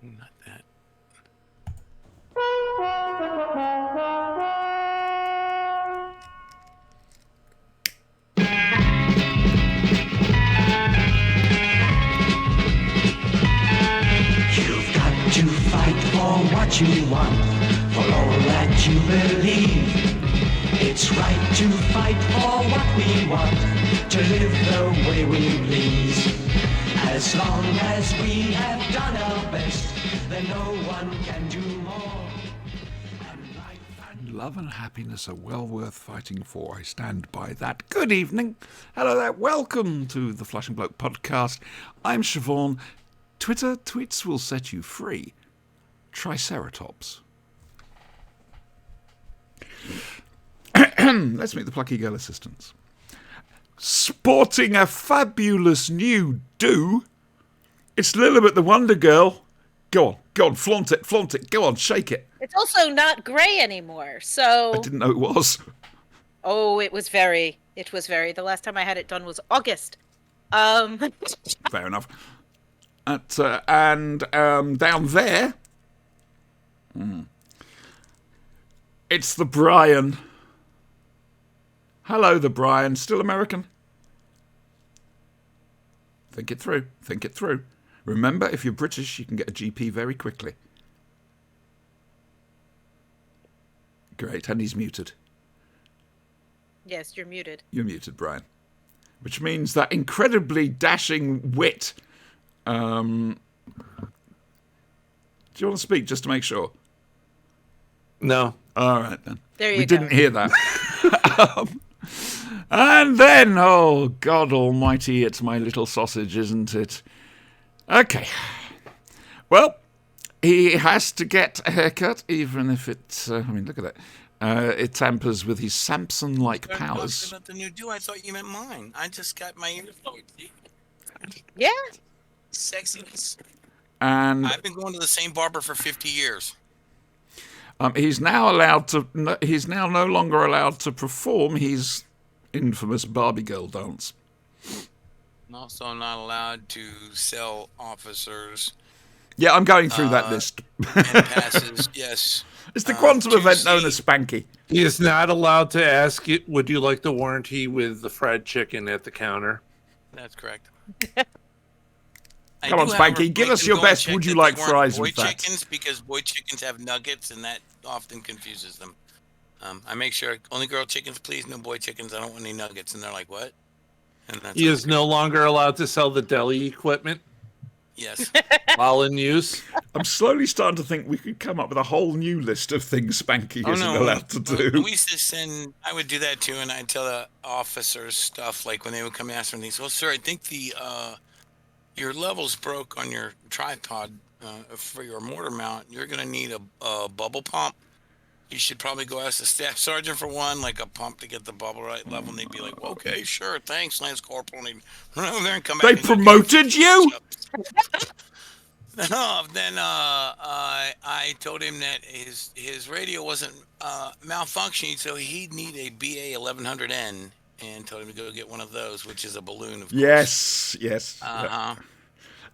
Not that. You've got to fight for what you want, for all that you believe. It's right to fight for what we want, to live the way we please. As long as we have done our best, then no one can do more. Love and happiness are well worth fighting for. I stand by that. Good evening. Hello there. Welcome to the Flushing Bloke podcast. I'm Siobhan. Twitter tweets will set you free. Triceratops. Let's meet the plucky girl assistants. Sporting a fabulous new do. It's Lilibet the Wonder Girl. Go on, flaunt it, go on, shake it. It's also not grey anymore, so... I didn't know it was. Oh, it was very. The last time I had it done was August. Fair enough. And down there, it's the Brian. Hello, the Brian. Still American? Think it through. Remember, if you're British, you can get a GP very quickly. Great, and he's muted. Yes, you're muted. You're muted, Brian. Which means that incredibly dashing wit. Do you want to speak just to make sure? No. All right, then. There you we go. didn't hear that. And then, oh, God almighty, it's my little sausage, isn't it? Okay. Well, he has to get a haircut, even if it's... look at that. It tampers with his Samson-like powers. About the new do, I thought you meant mine. I just got my earphone. Yeah. Sexiness. And I've been going to the same barber for 50 years. he's now allowed to... He's now no longer allowed to perform his infamous Barbie girl dance. I'm also not allowed to sell officers Yeah, I'm going through that list. and passes. Yes. It's the quantum to event known see- as Spanky. He is not allowed to ask you, would you like the warranty with the fried chicken at the counter? That's correct. Come on, Spanky, give us your best. Would you like fries boy with that? chickens, because boy chickens have nuggets, and that often confuses them. I make sure only girl chickens, please. No boy chickens. I don't want any nuggets. And they're like, what? And that's He is no longer allowed to sell the deli equipment Yes. while in use. I'm slowly starting to think we could come up with a whole new list of things Spanky isn't allowed to do. We used to send. I would do that too, and I'd tell the officers stuff like when they would come ask for things. Well, sir, I think the your levels broke on your tripod for your mortar mount. You're gonna need a bubble pump. You should probably go ask the staff sergeant for one, like a pump to get the bubble right level. And they'd be like, okay, sure, thanks, Lance Corporal. And he'd run over there and come back. They and go, promoted you? No, then I told him that his radio wasn't malfunctioning, so he'd need a BA 1100N, and told him to go get one of those, which is a balloon, of course. Yes. Uh-huh.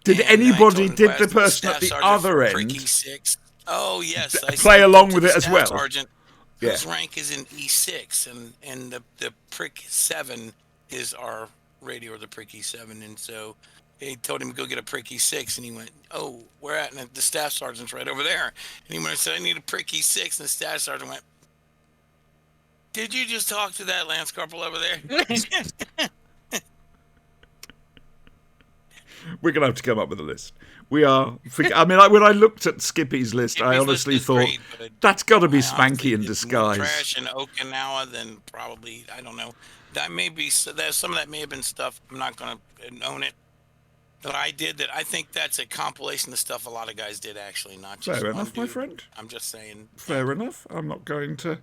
Did And I told anybody, him to did ask the person staff at the sergeant other for end Prick E6. Oh, yes. I play sent along to with the it as staff well? Sergeant, Yeah. whose rank is in E6, and the Prick 7 is our radio, or the Prick E7, and so they told him to go get a Prick E6, and he went, oh, where at? And the staff sergeant's right over there. And he went and said, I need a Prick E6, and the staff sergeant went, did you just talk to that Lance Corporal over there? We're going to have to come up with a list. We are... I mean, when I looked at Skippy's list, I Skippy's honestly list is thought, great, but that's got to be I honestly Spanky in did more disguise. trash in Okinawa than probably, I don't know. That may be, some of that may have been stuff, I'm not going to own it, that I did, that I think that's a compilation of stuff a lot of guys did, actually, not just Fair one enough, my dude. friend. I'm just saying. Fair enough. I'm not going to...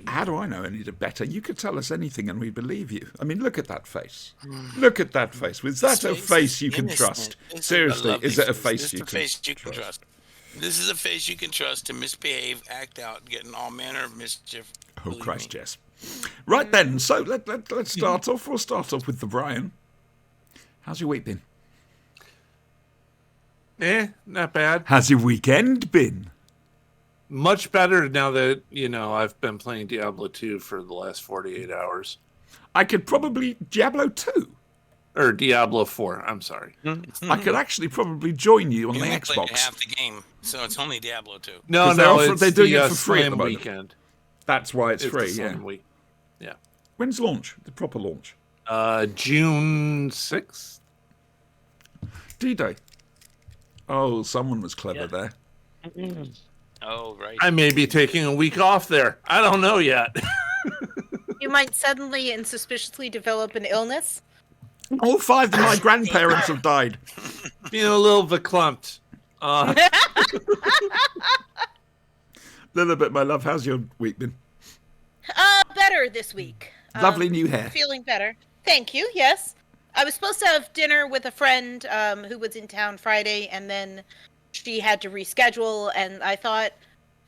How do I know any better? You could tell us anything and we believe you. I mean, look at that face. Look at that face. Was that a face you can trust? Seriously, is it a face you can trust? This is a face you can trust to misbehave, act out, getting all manner of mischief. Oh, believe Christ, me. yes. Right then, so let's start off. We'll start off with the Brian. How's your week been? Not bad. How's your weekend been? Much better now that, I've been playing Diablo 2 for the last 48 hours. I could probably Diablo 2. Or Diablo 4, I'm sorry. I could actually probably join you on You the only played Xbox. half the game, so it's only Diablo 2. No, they're doing it for free at Slam the moment. weekend. That's why it's It's free. the Yeah. Slam week. Yeah. When's launch? The proper launch? June 6th. D-Day. Oh, someone was clever there. Oh, right. I may be taking a week off there. I don't know yet. You might suddenly and suspiciously develop an illness. All 5 of my grandparents have died. Being a little verklempt. Little bit, my love. How's your week been? Better this week. Lovely new hair. Feeling better. Thank you. Yes. I was supposed to have dinner with a friend who was in town Friday, and then she had to reschedule, and I thought,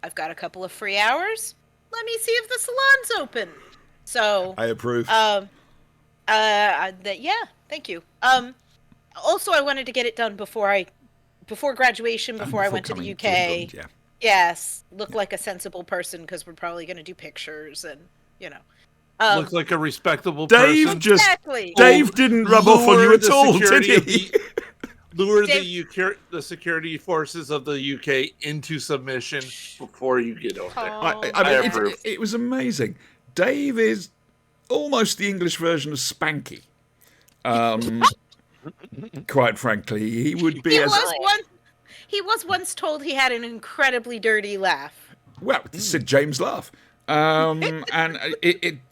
I've got a couple of free hours. Let me see if the salon's open. So, I approve. yeah, thank you. Also, I wanted to get it done before graduation, before I went to the coming UK. England, yeah. Yes, look like a sensible person, because we're probably going to do pictures and, Look like a respectable Dave person. just Exactly. Dave didn't rub off on you Lure at the all, security did of he? Lure Dave- the security forces of the UK into submission before you get over there. Oh. I mean, approve. it was amazing. Dave is almost the English version of Spanky. Quite frankly, he would be He was once told he had an incredibly dirty laugh. well, Sid James laugh. And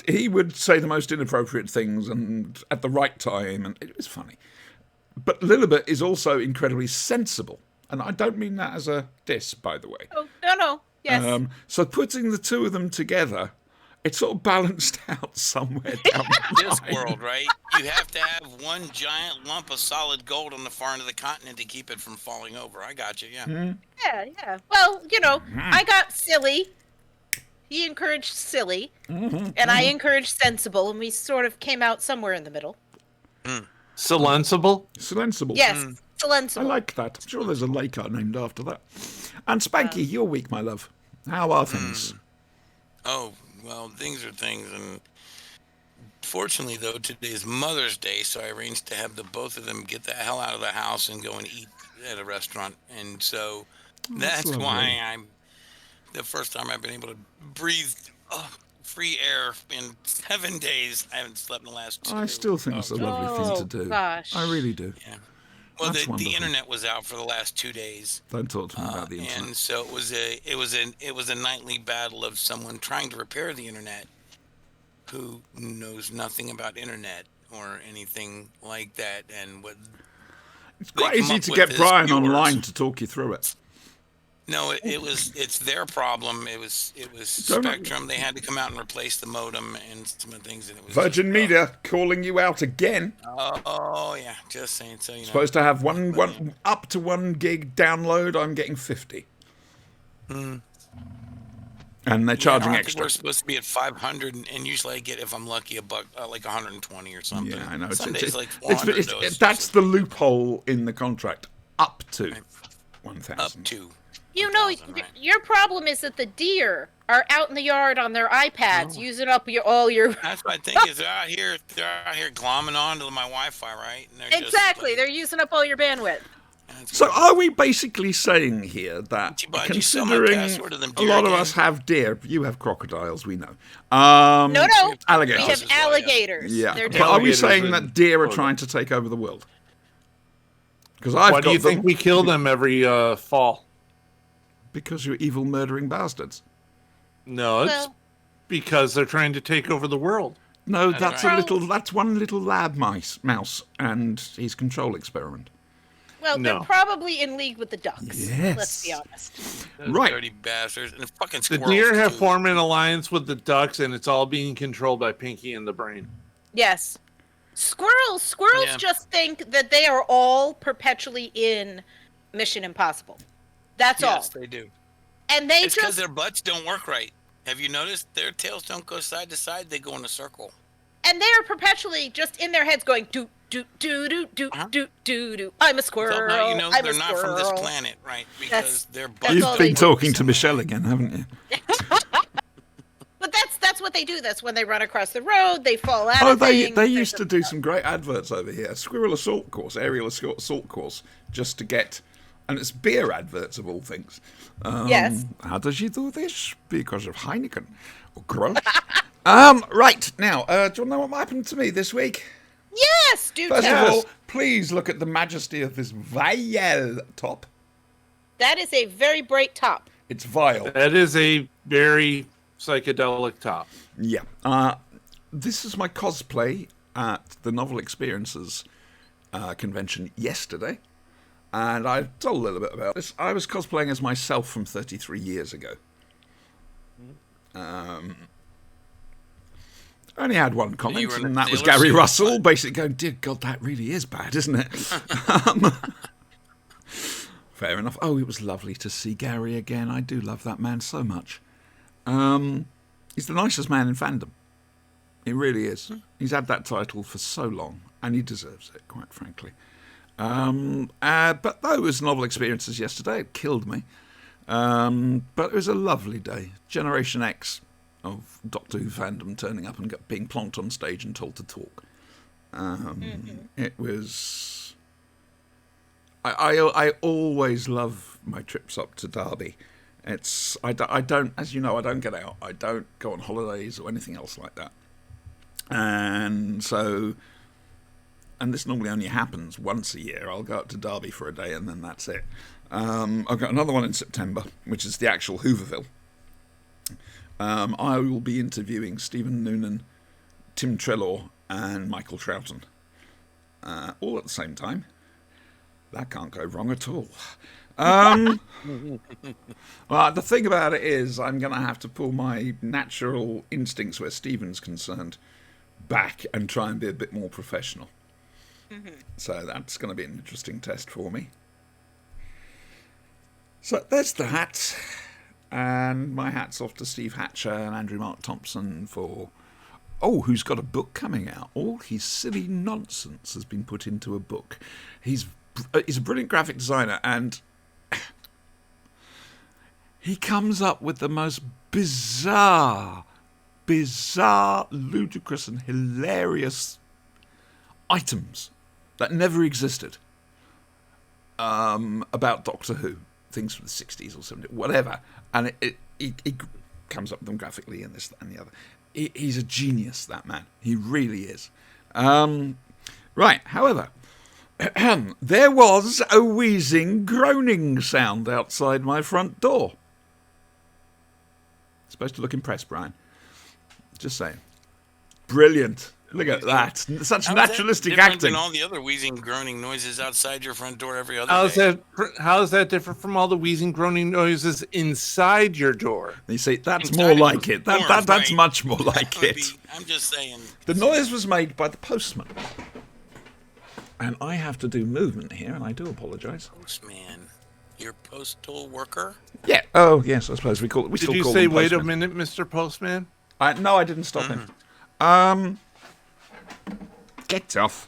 he would say the most inappropriate things and at the right time, and it was funny. But Lilibet is also incredibly sensible, and I don't mean that as a diss, by the way. Oh, no, yes. So putting the two of them together, it sort of balanced out somewhere down the This line. world, right? You have to have one giant lump of solid gold on the far end of the continent to keep it from falling over. I got you, yeah. Yeah. Well, I got silly. He encouraged silly, and I encouraged sensible, and we sort of came out somewhere in the middle. Silenceable? Silenceable. Yes, I sensible. like that. I'm sure there's a lake named after that. And Spanky, you're weak, my love. How are things? Oh, well, things are things, and fortunately, though, today's Mother's Day, so I arranged to have the both of them get the hell out of the house and go and eat at a restaurant, and so that's lovely. why I'm the first time I've been able to breathe free air in 7 days. I haven't slept in the last 2. I still think it's a lovely thing to do. Gosh. I really do. Yeah. Well, That's the wonderful. internet was out for the last 2 days. Don't talk to me about the internet. And so it was a nightly battle of someone trying to repair the internet who knows nothing about internet or anything like that, and what It's they quite come easy up to with get is Brian yours. online to talk you through it. No, it's their problem. It was Don't- Spectrum. They had to come out and replace the modem and some of the things, and it was Virgin Media calling you out again. Oh yeah, just saying. So Supposed to have one up to 1 gig download. I'm getting 50. And they're charging I think extra. we're supposed to be at 500, and usually I get, if I'm lucky, a buck like 120 or something. Yeah, I know. Some days like it's- 400. though, it's that's just the loophole in the contract. Up to 1,000. up to. You know, 1,000, right. your problem is that the deer are out in the yard on their iPads using up all your. That's what I think is they're out here glomming onto my Wi-Fi, right? And they're just, Exactly, like, they're using up all your bandwidth. that's So what- are we basically saying here that, But you saw my considering password to them a deer lot of again. us have deer, you have crocodiles, we know. No, alligators. we have as well, yeah. alligators. Yeah, They're but are we Alligators saying and that deer are rodents. trying to take over the world? Because I've Why got do you them think we kill them every fall? because you're evil murdering bastards. No, it's Well- because they're trying to take over the world. No, That's that's right. that's one little lab mouse and his control experiment. Well, No. they're probably in league with the ducks. Yes. Let's be honest. those right. dirty bastards and fucking The squirrels. deer have too. formed an alliance with the ducks, and it's all being controlled by Pinky and the Brain. Yes. Squirrels Yeah. just think that they are all perpetually in Mission Impossible. That's Yes, all. they do. And they It's because just their butts don't work right. Have you noticed their tails don't go side to side? They go in a circle. and they are perpetually just in their heads going doot do do do do Huh? do do do. I'm a It's all squirrel. about, you know, I'm they're a not from this squirrel. planet, right? Because That's- their that's butts You've all are they been do. talking to somewhere. Michelle again, haven't you? But that's what they do. That's when they run across the road. They fall out Oh, of they things. they There's used a- to do some great adverts over here. Squirrel assault course, aerial assault course, just to get, and it's beer adverts of all things. Yes. How does she do this? Because of Heineken or Grolsch. Right now, do you want to know what happened to me this week? Yes, do First tell. of all, please look at the majesty of this vial top. That is a very bright top. It's vile. That is a very psychedelic top. Yeah. This is my cosplay at the Novel Experiences convention yesterday. And I've told a little bit about this. I was cosplaying as myself from 33 years ago. I only had one comment, were in and a that was sailor Gary suit. Russell, basically going, "Dear God, that really is bad, isn't it?" Fair enough. Oh, it was lovely to see Gary again. I do love that man so much. He's the nicest man in fandom. He really is. He's had that title for so long, and he deserves it, quite frankly. But those novel experiences yesterday, it killed me. But it was a lovely day. Generation X of Doctor Who fandom turning up and being plonked on stage and told to talk. It was... I always love my trips up to Derby. I don't, as you know, I don't get out. I don't go on holidays or anything else like that. And so, and this normally only happens once a year. I'll go up to Derby for a day and then that's it. I've got another one in September, which is the actual Hooverville. I will be interviewing Stephen Noonan, Tim Treloar, and Michael Troughton, all at the same time. That can't go wrong at all. Well, the thing about it is I'm going to have to pull my natural instincts where Stephen's concerned back and try and be a bit more professional. So that's going to be an interesting test for me. So there's that. And my hat's off to Steve Hatcher and Andrew Mark Thompson for... Oh, who's got a book coming out? All his silly nonsense has been put into a book. He's a brilliant graphic designer, and he comes up with the most bizarre, ludicrous and hilarious items that never existed about Doctor Who. Things from the 60s or 70s, whatever. And he comes up with them graphically and this, that, and the other. He's a genius, that man. He really is. Right, however... there was a wheezing, groaning sound outside my front door. Supposed to look impressed, Brian. Just saying. Brilliant. Look at that. Such How is that naturalistic different acting. than all the other wheezing, groaning noises outside your front door every other How is day? that different from all the wheezing, groaning noises inside your door? You see, that's Inside more of like the it. door, That's right. much more That like would it. be- I'm just saying. The noise was made by the postman. And I have to do movement here, and I do apologise. Postman, your postal worker? Yeah. Oh, yes, I suppose we call it. We Did still you call say, them wait a postmen. minute, Mr. Postman? No, I didn't stop him. Get off.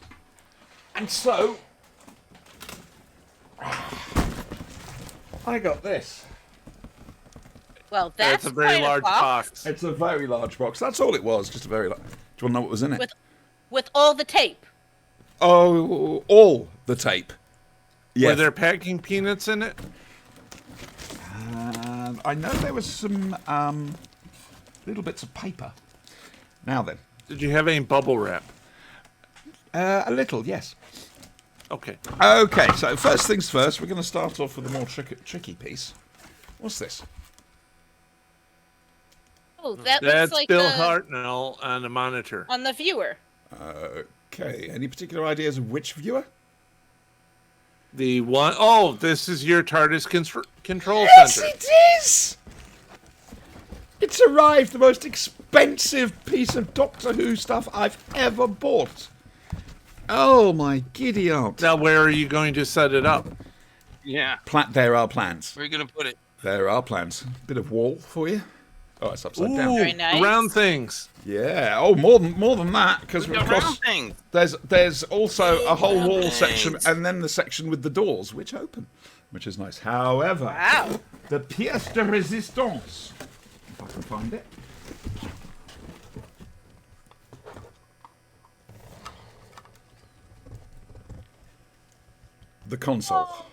And so, I got this. Well, that's a very quite large box box. It's a very large box. That's all it was. Just a very large. Do you want to know what was in it? with all the tape. Oh, all the tape. Were Yes. there packing peanuts in it? And I know there was some little bits of paper. Now then, Did you have any bubble wrap? a little, yes. Okay. Okay, so first things first, we're going to start off with a more tricky piece. What's this? Oh, that That's looks like Bill the, Hartnell on the monitor. on the viewer. Okay, any particular ideas of which viewer? The one oh, this is your TARDIS control Yes, center. it is! It's arrived, the most expensive piece of Doctor Who stuff I've ever bought. Oh, my giddy aunt. Now, where are you going to set it up? Yeah. There are plans. Where are you going to put it? There are plans. Bit of wall for you. Oh, it's upside down. Ooh, Very nice. round things. Yeah. Oh, more than that, because The of round course thing. there's also a whole wall Nice. section, and then the section with the doors, which open, which is nice. However, Wow. the pièce de résistance, if I can find it. The console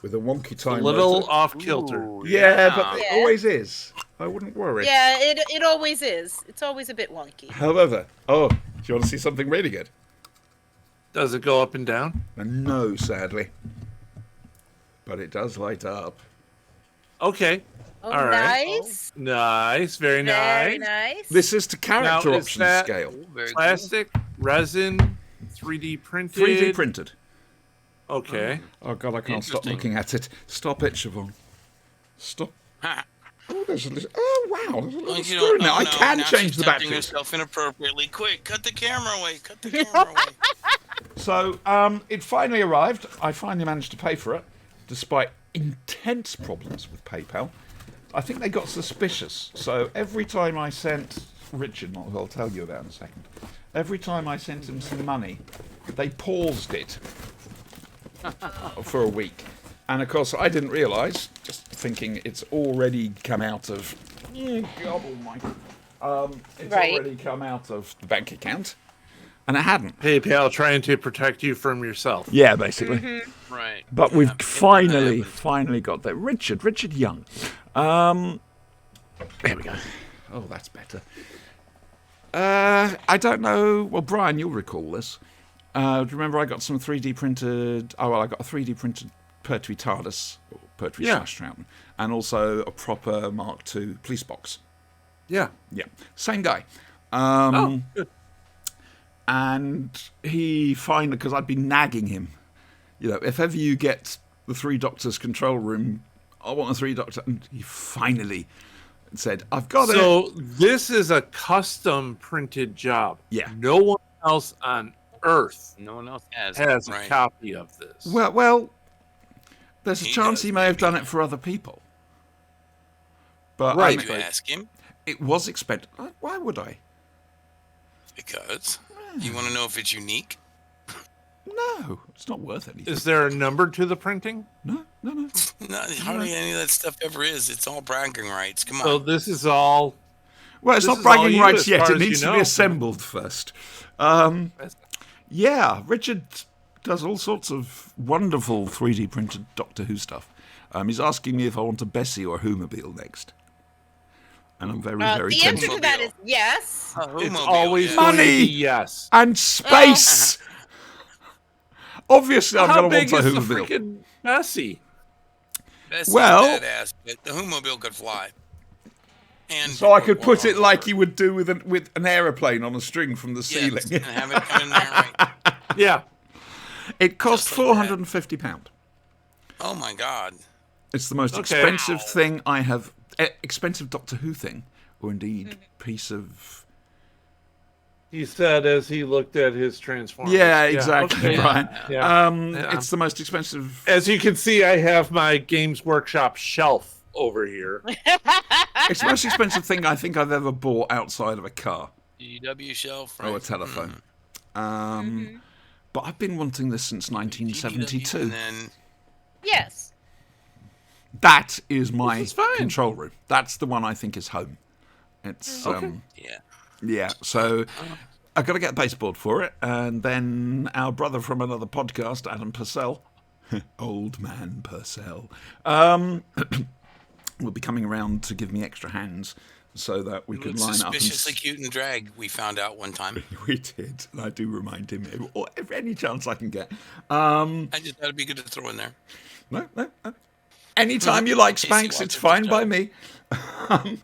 with a wonky A time. little motor. off kilter. Yeah, but it Yeah. always is. I wouldn't worry. Yeah, it always is. It's always a bit wonky. However, do you want to see something really good? Does it go up and down? No, sadly. But it does light up. Okay. Oh, All right. nice. Nice. Very nice. Very nice. This is to character Now, is option that- scale. Very cool. Plastic, resin, 3D printed. 3D printed. Okay. Oh, God, I can't stop Interesting. looking at it. Stop it, Siobhan. Stop. Ha. Oh, there's a little... Oh, wow. There's a little Well, you screw don't in there. I know. can Now change she's the tempting batteries. herself inappropriately. Quick, cut the camera away. Cut the camera away. So, it finally arrived. I finally managed to pay for it, despite intense problems with PayPal. I think they got suspicious. So every time I sent Richard, who I'll tell you about in a second, every time I sent him some money, they paused it for a week. And of course, I didn't realise, just thinking it's already come out of. God almighty. It's Right. already come out of the bank account. And it hadn't. PayPal trying to protect you from yourself. Yeah, basically. Right. But Yeah, we've that finally happens. got there. Richard Young. There we go. Oh, that's better. I don't know. Well, Brian, you'll recall this. Do you remember I got some 3D printed... Oh, well, I got a 3D printed Pertwee TARDIS, or Pertwee Yeah. / Troughton, and also a proper Mark II police box. Yeah. Yeah, same guy. Oh, good. And he finally, because I'd been nagging him, if ever you get the Three Doctors control room, I want a Three Doctor. And he finally said, I've got it. So this is a custom printed job. Yeah. No one else on Earth No one else has. has a right. copy of this. Well, there's a He chance does, he may have done maybe. it for other people. But Right. Did you ask him? it was expensive. Why would I? Because you want to know if it's unique. No, it's not worth anything. Is there a number to the printing? No. No, hardly any of that stuff ever is. It's all bragging rights. Come on. So this is all. Well, it's This not is all bragging you rights as yet. far It as you needs to know. be assembled first. Yeah, Richard does all sorts of wonderful 3D printed Doctor Who stuff. He's asking me if I want a Bessie or a Whomobile next. And I'm very, very The answer tempted. to that is yes. A It's Whomobile, always yeah. going to Money! be yes. And space! Obviously, I'm How going to big want a is the Whomobile. freaking Bessie? Bessie's Well- badass, but the Whomobile could fly. And So I people could put walk it like over. you would do with an aeroplane on a string from the Yes, ceiling. and have it come in there, right? Yeah. It cost Just like that. £450. Oh my God. It's the most Okay. expensive thing I have. Expensive Doctor Who thing, or indeed piece of. He said as he looked at his Transformers. Yeah, exactly, okay. Brian. Yeah. Yeah. It's the most expensive. As you can see, I have my Games Workshop shelf over here. It's the most expensive thing I think I've ever bought outside of a car DW shelf, or a right? telephone. But I've been wanting this since DW, 1972. And then Yes. That is my This is fine. control room. That's the one I think is home. It's yeah. yeah. So I've got to get a baseboard for it, and then our brother from another podcast, Adam Purcell, old man Purcell, will be coming around to give me extra hands so that we can Looks line up. suspiciously cute in drag. We found out one time. We did, and I do remind him or any chance I can get. I just thought it'd be good to throw in there. No. Anytime you like Casey Spanx, wants it's it to fine by stop. me.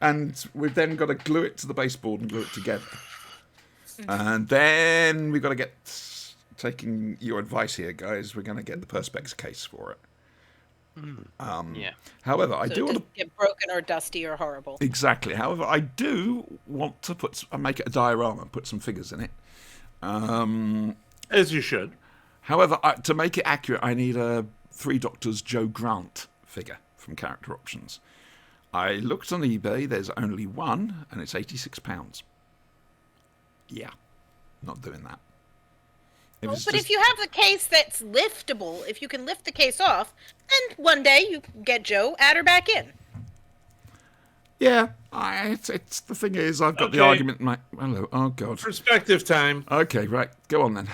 And we've then got to glue it to the baseboard and glue it together. And then we've got to get, taking your advice here, guys, we're going to get the Perspex case for it. Yeah. However, I So do it want doesn't get broken or dusty or horrible. Exactly. However, I do want to make it a diorama, put some figures in it. As you should. However, to make it accurate, I need a Three Doctors Joe Grant figure from Character Options. I looked on eBay. There's only one, and it's £86. Yeah, not doing that. If Well, it's but just- if you have the case that's liftable, if you can lift the case off, then one day you get Joe, add her back in. yeah, it's the thing is, I've got the Okay. argument. In my hello, oh god. Perspective time. Okay, right, go on then.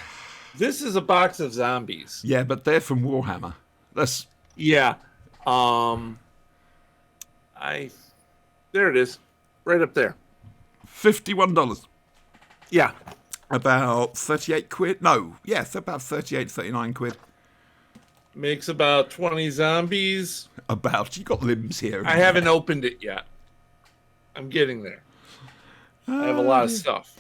This is a box of zombies. Yeah, but they're from Warhammer. That's Yeah. There it is. Right up there. $51. Yeah. About 38 quid. No, yeah, about 38, 39 quid. Makes about 20 zombies. About you got limbs here. I haven't opened it yet. I'm getting there. I have a lot of stuff.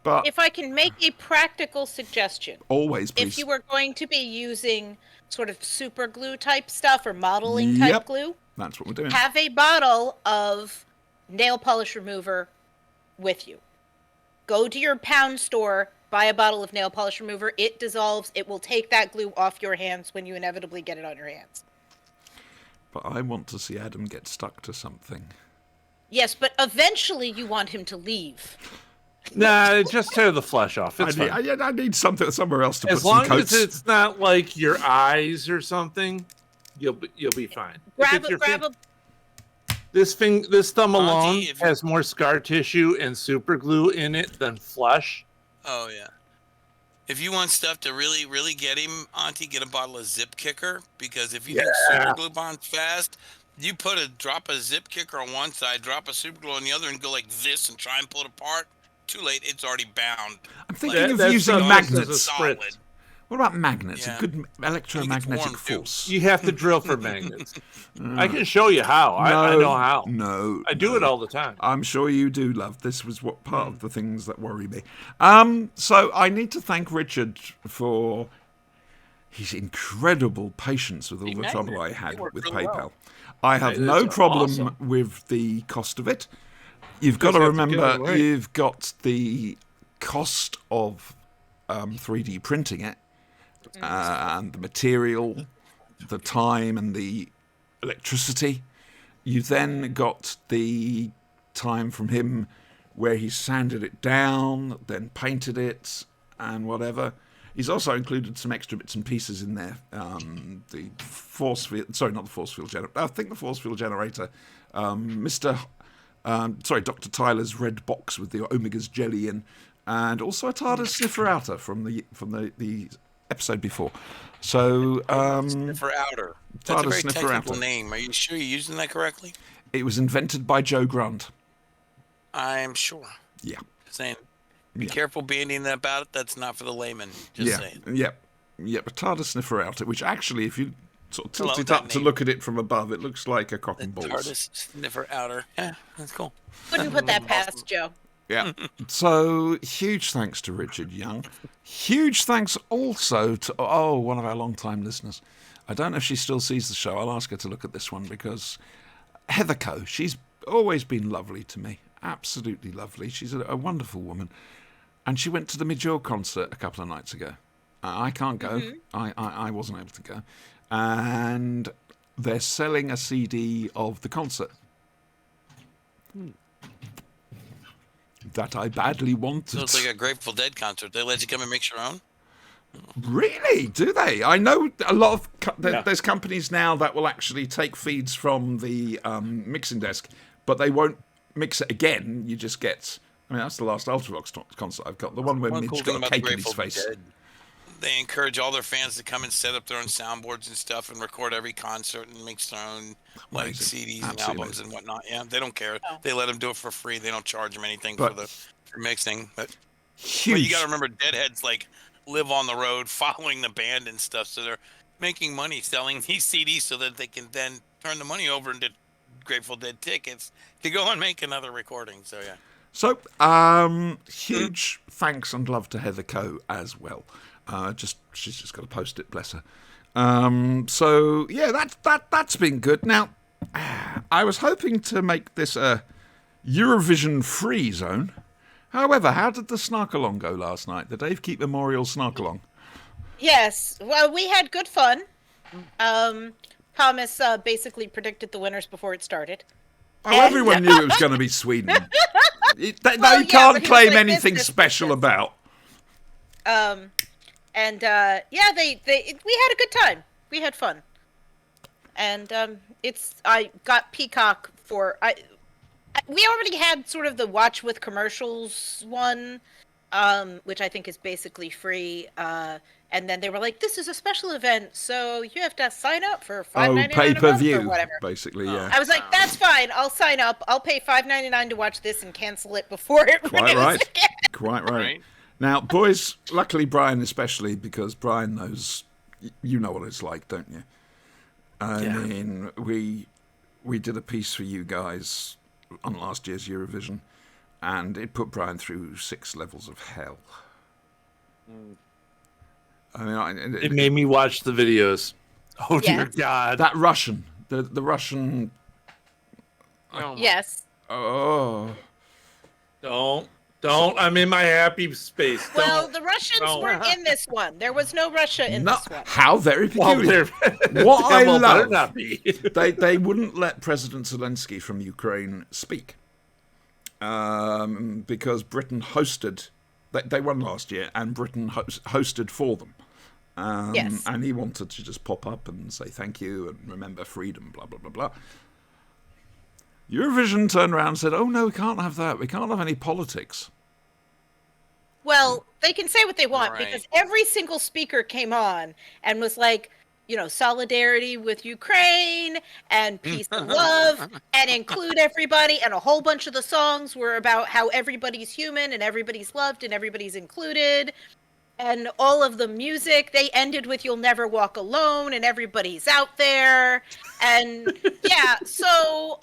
But If I can make a practical suggestion, always, please. if you were going to be using sort of super glue type stuff or modeling type Yep. glue, That's what we're doing. have a bottle of nail polish remover with you. Go to your pound store, buy a bottle of nail polish remover. It dissolves. It will take that glue off your hands when you inevitably get it on your hands. But I want to see Adam get stuck to something. Yes, but eventually you want him to leave. Nah, just tear the flesh off. It's fine. I need something somewhere else to As put some long coats. as it's not like your eyes or something, you'll be fine. If it's your Grab a this thumb alone Auntie, if you- has more scar tissue and super glue in it than flesh. Oh yeah. If you want stuff to really, really get him, Auntie, get a bottle of Zip Kicker, because if you think super glue bonds fast, you put a drop of Zip Kicker on one side, drop a super glue on the other, and go like this and try and pull it apart. Too late, it's already bound. I'm thinking That- of that's using almost as a magnets. sprint. Solid. What about magnets? Yeah. A good electromagnetic warm, too. force. You have to drill for magnets. I can show you how. I know how. No, I do it all the time. I'm sure you do, love. This was what part of the things that worry me. So I need to thank Richard for his incredible patience with all the trouble I had worked with really PayPal. well. I have Hey, no that's problem awesome. with the cost of it. You've got Just to have to get remember, it right. you've got the cost of 3D printing it, and the material, the time, and the electricity. You then got the time from him where he sanded it down, then painted it, and whatever. He's also included some extra bits and pieces in there. The force field, sorry, not the force field generator. I think the force field generator. Dr. Tyler's red box with the Omega's jelly in, and also a TARDIS sniffer outer from the episode before. So Sniffer Outer. That's a TARDIS very Sniffer technical Outer. name. Are you sure you're using that correctly? It was invented by Joe Grant. I'm sure. Yeah. Just saying. Be Yeah. careful bandying that about it. That's not for the layman. Just Yeah. saying. Yep. Yep. A TARDIS sniffer outer, which actually, if you sort of tilt love it that up to name. look at it from above, it looks like a cock The and balls. TARDIS Sniffer Outer. Yeah, that's cool. Wouldn't put that past Joe. Yeah. So huge thanks to Richard Young. Huge thanks also to one of our long-time listeners. I don't know if she still sees the show. I'll ask her to look at this one because Heather Coe. She's always been lovely to me. Absolutely lovely. She's a wonderful woman, and she went to the Major concert a couple of nights ago. I can't go. I wasn't able to go, and they're selling a CD of the concert. That I badly wanted. So it's like a Grateful Dead concert. They let you come and mix your own? Really? Do they? I know a lot of Yeah. there's companies now that will actually take feeds from the mixing desk, but they won't mix it again. You just get. I mean, that's the last Ultravox concert I've got. The one where One Midge cool thing got a about the cake in his Grateful face. Dead, they encourage all their fans to come and set up their own soundboards and stuff and record every concert and mix their own like Amazing. CDs and Absolutely albums amazing. and whatnot. Yeah, they don't care. Oh. They let them do it for free. They don't charge them anything But- for mixing. But Huge. you got to remember, Deadheads like live on the road, following the band and stuff. So they're making money selling these CDs so that they can then turn the money over into Grateful Dead tickets to go and make another recording. So yeah. So, huge thanks and love to Heather Coe as well. She's just got to post it, bless her. So yeah, that's been good. Now, I was hoping to make this a Eurovision free zone. However, how did the Snarkalong go last night? The Dave Keep Memorial Snarkalong. Yes. Well, we had good fun. Thomas basically predicted the winners before it started. Oh, everyone knew it was going to be Sweden. They Well, yeah, can't but he was claim like, anything this, special this. about. And yeah, we had a good time. We had fun. And I got Peacock for we already had sort of the watch with commercials one, which I think is basically free. And then they were like, "This is a special event, so you have to sign up for $5.99 pay a per month or view, whatever." basically. Yeah. I was like, "That's fine. I'll sign up. I'll pay $5.99 to watch this and cancel it before it Quite renews right. again." Quite right. Right. Now, boys, luckily Brian especially, because Brian knows, you know what it's like, don't you? I mean, we did a piece for you guys on last year's Eurovision, and it put Brian through 6 levels of hell. I mean, It made me watch the videos. Oh dear Yes. God! that Russian, the Russian. Oh, Yes. Oh, Don't. I'm in my happy space. Well, Don't. the Russians No. weren't in this one. There was no Russia in no! this one. How very Well, peculiar. there. What I well, better love- not be. They wouldn't let President Zelensky from Ukraine speak because Britain hosted. They won last year, and Britain hosted for them. Yes. And he wanted to just pop up and say thank you and remember freedom, blah, blah, blah, blah. Eurovision turned around and said, "Oh, no, we can't have that. We can't have any politics." Well, they can say what they want Right. because every single speaker came on and was like, solidarity with Ukraine and peace and love and include everybody. And a whole bunch of the songs were about how everybody's human and everybody's loved and everybody's included. And all of the music, they ended with "You'll Never Walk Alone" and everybody's out there. And yeah, so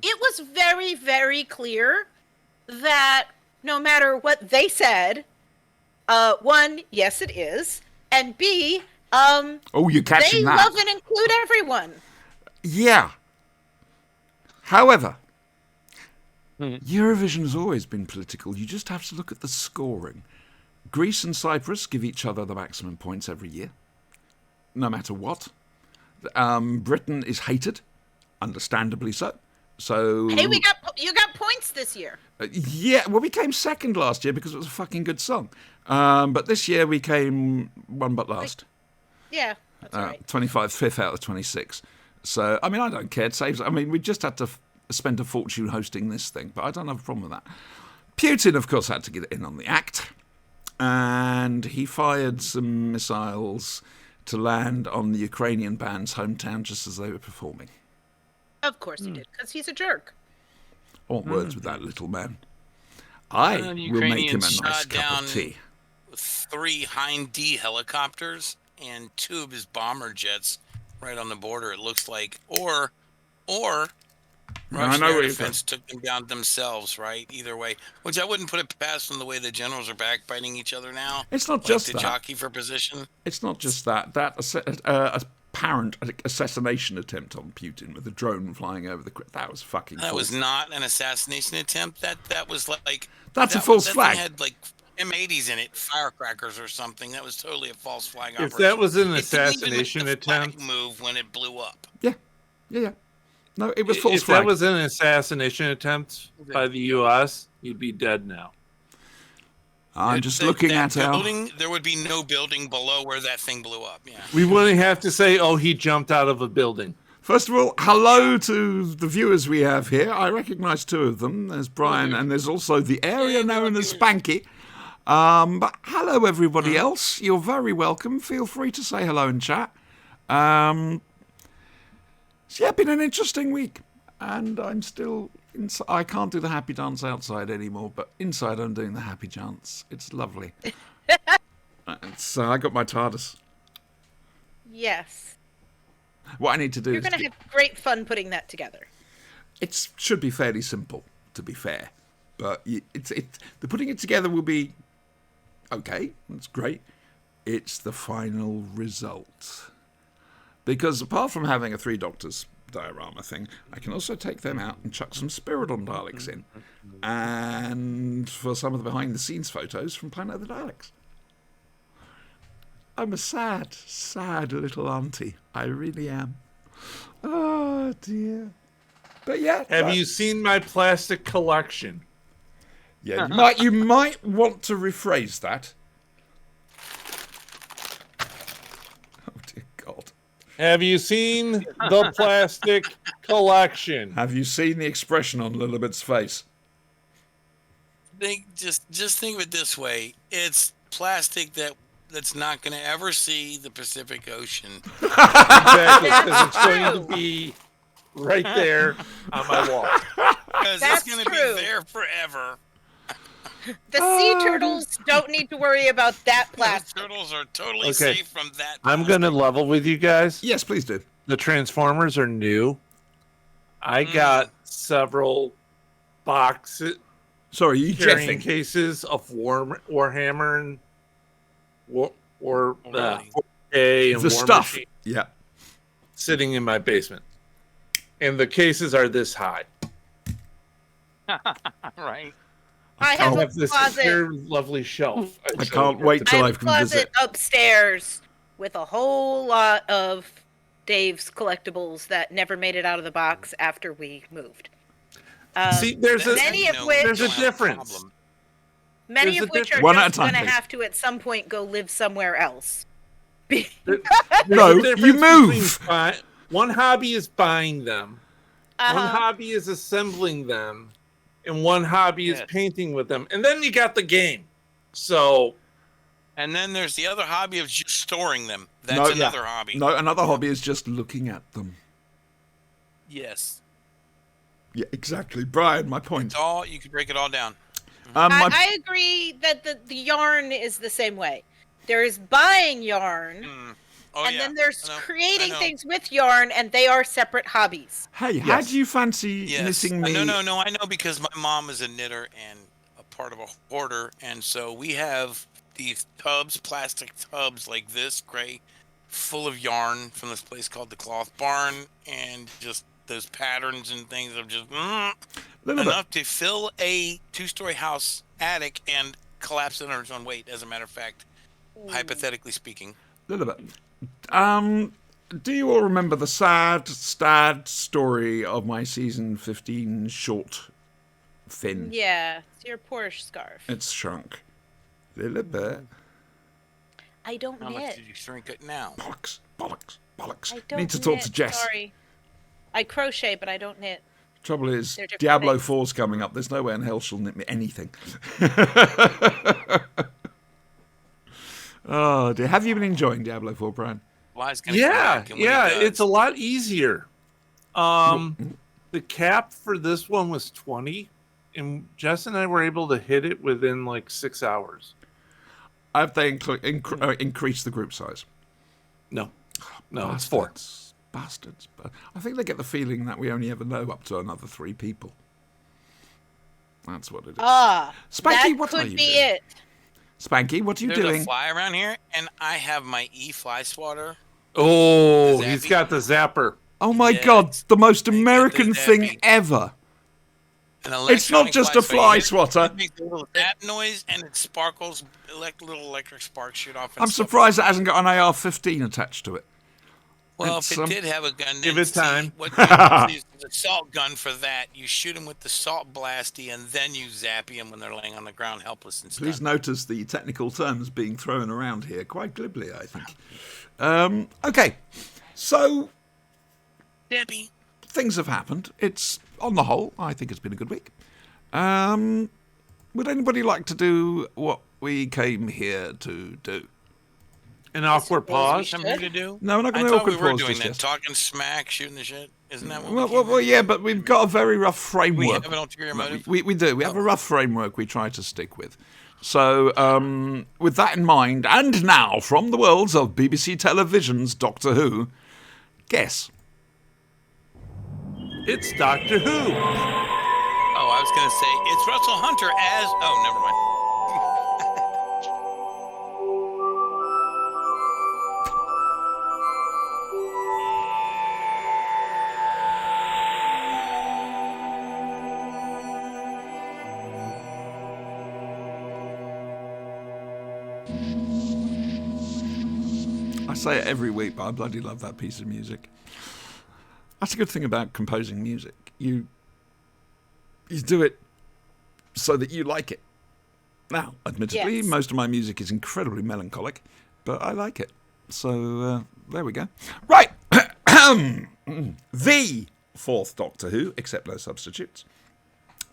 it was very, very clear that no matter what they said, one, yes, it is, and B, Oh, you're catching they that. love and include everyone. Yeah. However, Eurovision has always been political. You just have to look at the scoring. Greece and Cyprus give each other the maximum points every year, no matter what. Britain is hated, understandably so. So Hey, you got points this year. yeah, well, we came second last year because it was a fucking good song. But this year we came one but last. Yeah, that's right. 5th out of 26. So, I mean, I don't care. It saves. I mean, we just had to spend a fortune hosting this thing, but I don't have a problem with that. Putin, of course, had to get in on the act, and he fired some missiles to land on the Ukrainian band's hometown just as they were performing. Of course he did, because he's a jerk. I want words with that little man. I the will make him a Ukrainians nice shot cup down of tea. 3 Hind D helicopters and 2 of his bomber jets right on the border. It looks like, or Russian know air where you're defense took them down themselves. Right, either way, which I wouldn't put it past them the way the generals are backbiting each other now. It's not like just to that. jockey for position. It's not just that. That apparent assassination attempt on Putin with a drone flying over the... That was fucking That false. was not an assassination attempt. That was like That's a that- false that flag. Thing had like M80s in it, firecrackers or something. That was totally a false flag. If operation. that was an It didn't even make assassination the flag attempt, move when it blew up. Yeah. No, it was false if flag. that was an assassination attempt by the U.S., you'd be dead now. I'm just looking at our... building. There would be no building below where that thing blew up. Yeah. We wouldn't have to say, "Oh, he jumped out of a building." First of all, hello to the viewers we have here. I recognise 2 of them. There's Brian, and there's also the area known as Spanky. But hello, everybody else. You're very welcome. Feel free to say hello in chat. So yeah, been an interesting week, and I'm still... I can't do the happy dance outside anymore, but inside I'm doing the happy dance. It's lovely. So I got my TARDIS. Yes. What I need to do You're is... going to have great fun putting that together. It should be fairly simple, to be fair. But the putting it together will be okay. That's great. It's the final result. Because apart from having a 3 Doctors diorama thing, I can also take them out and chuck some Spiridon Daleks in. And for some of the behind-the-scenes photos from Planet of the Daleks. I'm a sad, sad little auntie. I really am. Oh, dear. But yeah, Have you seen my plastic collection? Yeah, you might want to rephrase that. Oh dear God! Have you seen the plastic collection? Have you seen the expression on Lilibet's face? Just think of it this way: it's plastic that's not going to ever see the Pacific Ocean. Exactly, because it's going to be right there on my wall. Because it's That's going to be true. there forever. The sea turtles don't need to worry about that The plastic. turtles are totally Okay. safe from that. I'm going to level with you guys. Yes, please do. The Transformers are new. I got several boxes, Sorry, you carrying jeffing? cases of Warhammer and War, Really? 4K and The War stuff. Machine Yeah. sitting in my basement. And the cases are this high. Right. I I have a have this closet. very lovely shelf. I can't wait I till have I a can closet visit. upstairs with a whole lot of Dave's collectibles that never made it out of the box after we moved. See, there's a Many of No, which- we there's a don't have difference. problem. Many there's of a which are difference. One at a just time, going to please. have to at some point go live somewhere else. There's No, a difference you between move. one hobby is buying them. One Uh-huh. hobby is assembling them, and one hobby is Yes. painting with them. And then you got the game. So And then there's the other hobby of just storing them. That's No, another hobby. No, another hobby is just looking at them. Yes. Yeah, exactly. Brian, my point. It's all you can break it all down. I agree that the yarn is the same way. There's buying yarn, Mm. Oh, and yeah. then there's I know. creating I know. things with yarn, and they are separate hobbies. Hey, how Yes. do you fancy Yes. knitting me? No. I know because my mom is a knitter and a part of a hoarder, and so we have these tubs, plastic tubs like this, gray, full of yarn from this place called the Cloth Barn, and just those patterns and things of just Lilibet, enough to fill a two-story house attic and collapse it under its own weight. As a matter of fact, hypothetically speaking. Lilibet, do you all remember the sad story of my season 15 short fin? Yeah, it's your Porsche scarf. It's shrunk. Lilibet, I don't How much knit. did you shrink it now? bollocks. I don't Need to talk knit, to Jess. Sorry. I crochet, but I don't knit. Trouble is, They're different Diablo things. 4's coming up. There's no way in hell she'll knit me anything. Oh dear. Have you been enjoying Diablo 4, Brian? Why's gonna come yeah, back, and when he yeah, does- it's a lot easier. The cap for this one was 20, and Jess and I were able to hit it within like 6 hours. Have they increased the group size? No, it's 4. Bastards. But I think they get the feeling that we only ever know up to another 3 people. That's what it is. Ah, Spanky, that what could are you be doing? it. Spanky, what are you There's doing? a fly around here, and I have my fly swatter. Oh, The he's zappy. got the zapper. Oh my Yes. god, the most I get the American thing zappy. ever. An It's not electronic just a fly It swatter. makes a little zap noise, and it sparkles, little electric sparks shoot off. And I'm stuff. surprised it hasn't got an AR-15 attached to it. Well, it's, if it did have a gun, then Give it see, time. What you use is the salt gun for that. You shoot them with the salt blasty, and then you zappy them when they're laying on the ground helpless and stuff. Please notice the technical terms being thrown around here quite glibly, I think. Okay, so Debbie. things have happened. It's, on the whole, I think it's been a good week. Would anybody like to do what we came here to do? An awkward suppose we pause. should. Something to do? No, we're not I going to thought we awkward were pause doing just that, yet. talking smack, shooting the shit. Isn't that what Well, we well, came well, here yeah, to but we've got a very rough do? framework. We have an ulterior motive. We do. We have a rough framework we try to stick with. So, with that in mind, and now from the worlds of BBC Television's Doctor Who, guess. It's Doctor Who. Oh, I was going to say, it's Russell Hunter as... Oh, never mind. I say it every week, but I bloody love that piece of music. That's a good thing about composing music. You do it so that you like it. Now, admittedly, Yes. most of my music is incredibly melancholic, but I like it. So there we go. Right. The fourth Doctor Who, except no substitutes.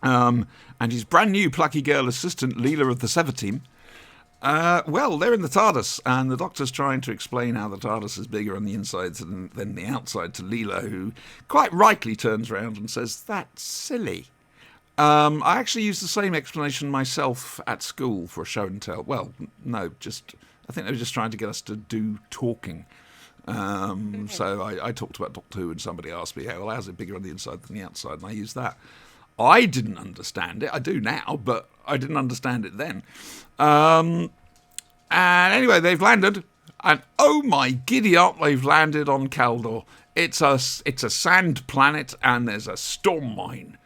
And his brand new plucky girl assistant, Leela of the Seventeen. Well, they're in the TARDIS, and the Doctor's trying to explain how the TARDIS is bigger on the inside than the outside to Leela, who quite rightly turns around and says, "That's silly." I actually used the same explanation myself at school for a show and tell. Well, no, I think they were just trying to get us to do talking. So I talked about Doctor Who, and somebody asked me, "Well, how's it bigger on the inside than the outside?" And I used that. I didn't understand it. I do now, but I didn't understand it then. And anyway, they've landed, and oh my giddy up, they've landed on Kaldor. It's a sand planet, and there's a storm mine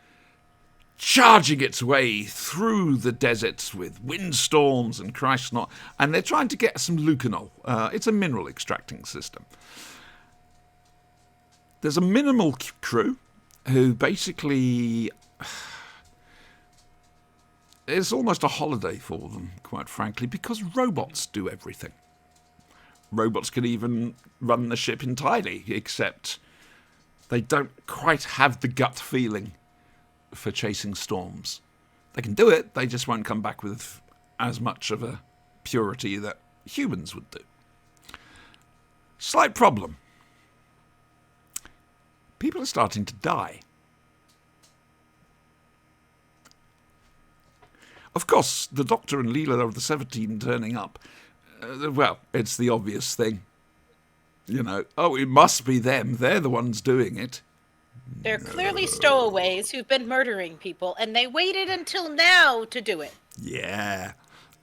charging its way through the deserts with windstorms and Christ not, and they're trying to get some Lucanol. It's a mineral extracting system. There's a minimal crew who basically, it's almost a holiday for them, quite frankly, because robots do everything. Robots can even run the ship entirely, except they don't quite have the gut feeling for chasing storms. They can do it, they just won't come back with as much of a purity that humans would do. Slight problem. People are starting to die. Of course, the Doctor and Leela of the 17 turning up, well, it's the obvious thing. You know, oh, it must be them. They're the ones doing it. They're clearly stowaways who've been murdering people, and they waited until now to do it. Yeah.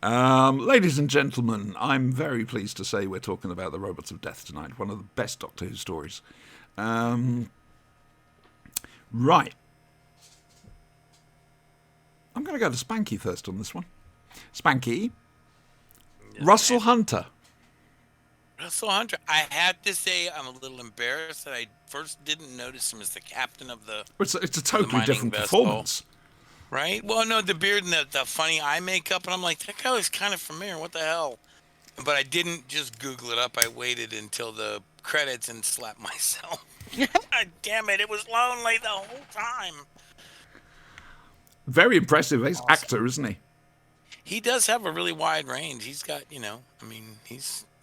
Ladies and gentlemen, I'm very pleased to say we're talking about the Robots of Death tonight. One of the best Doctor Who stories. Right. I'm going to go to Spanky first on this one. Spanky. Russell Hunter. Russell Hunter. I have to say, I'm a little embarrassed that I first didn't notice him as the captain of the. It's a totally mining different vessel. performance. Right? Well, no, the beard and the funny eye makeup, and I'm like, that guy was kind of familiar. What the hell? But I didn't just Google it up. I waited until the credits and slapped myself. God damn it! It was lonely the whole time. Very impressive actor, isn't he? He does have a really wide range. He's got,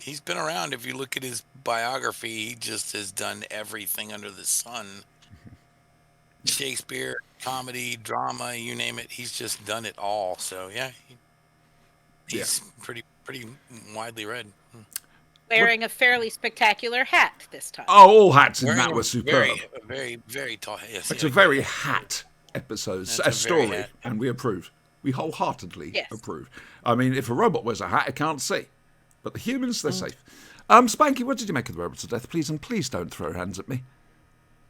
he's been around. If you look at his biography, he just has done everything under the sun. Shakespeare, comedy, drama, you name it. He's just done it all. So yeah, he's pretty widely read. Wearing a fairly spectacular hat this time. Oh, all hats in Wearing that a were superb. very tall. Yes, It's a very hat episode, That's a a very story, hat. and we approve. We wholeheartedly Yes. approve. I mean, if a robot wears a hat, it can't see. But the humans, they're safe. Spanky, what did you make of the Robots of Death? Please, and please don't throw hands at me.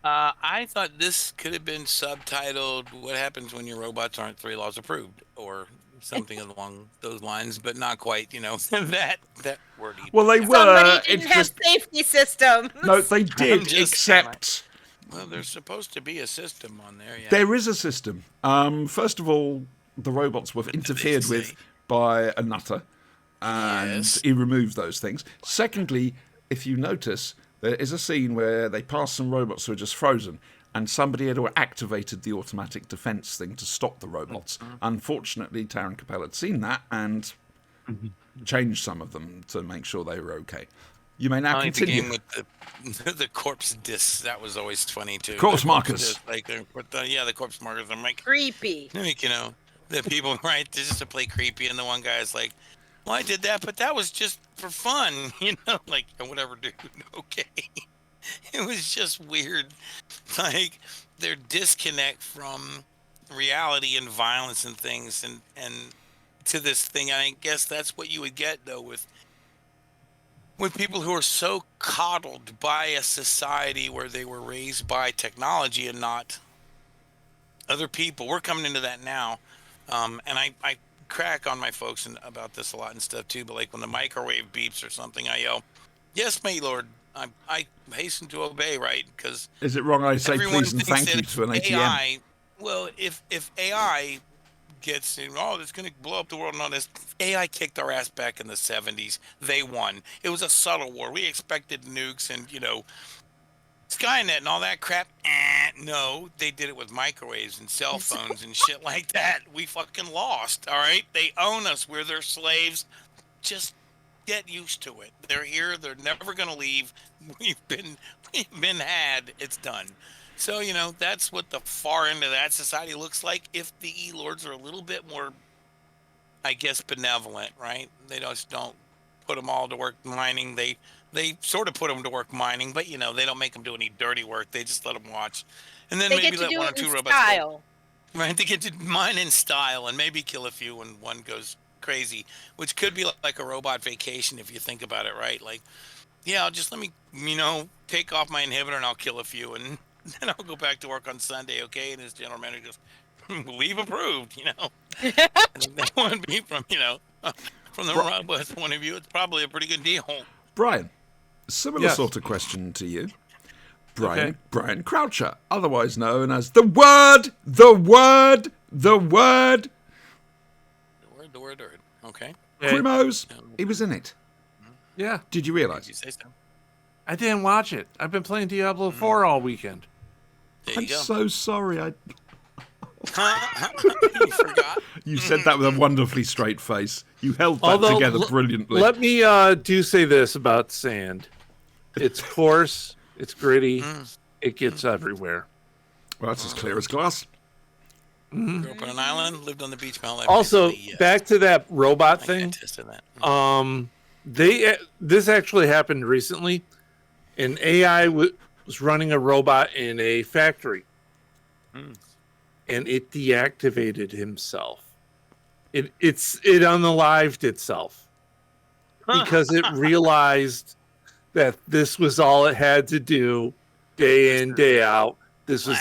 I thought this could have been subtitled "What Happens When Your Robots Aren't 3 Laws Approved" or something along those lines, but not quite. That wordy. Well, they were. Somebody It's didn't have just safety systems. no, they did, just except Well, there's supposed to be a system on there. Yeah. there is a system. First of all, the robots were interfered say? with by a nutter, and Yes. he removed those things. Secondly, if you notice, there is a scene where they pass some robots who are just frozen, and somebody had activated the automatic defense thing to stop the robots. Unfortunately, Taron Capel had seen that and changed some of them to make sure they were okay. You may now I like the continue. game with the corpse discs. That was always funny too. Corpse The markers. discs, the corpse markers. I'm like, Creepy. the people right just to play creepy, and the one guy is like, "Well, I did that, but that was just for fun," like whatever, dude. Okay, it was just weird, like their disconnect from reality and violence and things, and to this thing. I guess that's what you would get though with people who are so coddled by a society where they were raised by technology and not other people. We're coming into that now. And I crack on my folks about this a lot and stuff too, but like when the microwave beeps or something, I yell, "Yes, my lord, I hasten to obey, right? Because Is it wrong I say everyone please and thinks thank that you if to an ATM? AI, well, if AI gets in, oh, it's going to blow up the world and all this. AI kicked our ass back in the 70s. They won. It was a subtle war. We expected nukes and, Skynet and all that crap. No, they did it with microwaves and cell phones and shit like that. We fucking lost, all right? They own us. We're their slaves. Just get used to it. They're here. They're never going to leave. We've been had. It's done. So, that's what the far end of that society looks like. If the E-Lords are a little bit more, I guess, benevolent, right? They just don't put them all to work mining. They sort of put them to work mining, but, they don't make them do any dirty work. They just let them watch. And then They maybe get to let do one or it two in robots go. style. Right, they get to mine in style and maybe kill a few when one goes crazy, which could be like a robot vacation if you think about it, right? Like, yeah, just let me, take off my inhibitor and I'll kill a few and then I'll go back to work on Sunday, okay? And his general manager goes, leave approved, And that would be from, from the robot's point of view, it's probably a pretty good deal. Brian, similar Yes. sort of question to you. Okay. Brian Croucher, otherwise known as the Word. The word. Okay. Okay. Crimos, he was in it. Yeah, Did you Did realise? you say so? I didn't watch it. I've been playing Diablo 4 all weekend. There I'm you go. so sorry. You forgot. You said that with a wonderfully straight face. You held that Although, together brilliantly. Let me do say this about sand. It's coarse, it's gritty, it gets everywhere. Well, that's as clear as glass. Grew up on an island, lived on the beach my whole life. Also, basically, yes. back to that robot I thing. tested that. This actually happened recently. An AI was running a robot in a factory, and it deactivated himself. It unalived itself because it realized that this was all it had to do, day in, day out. This was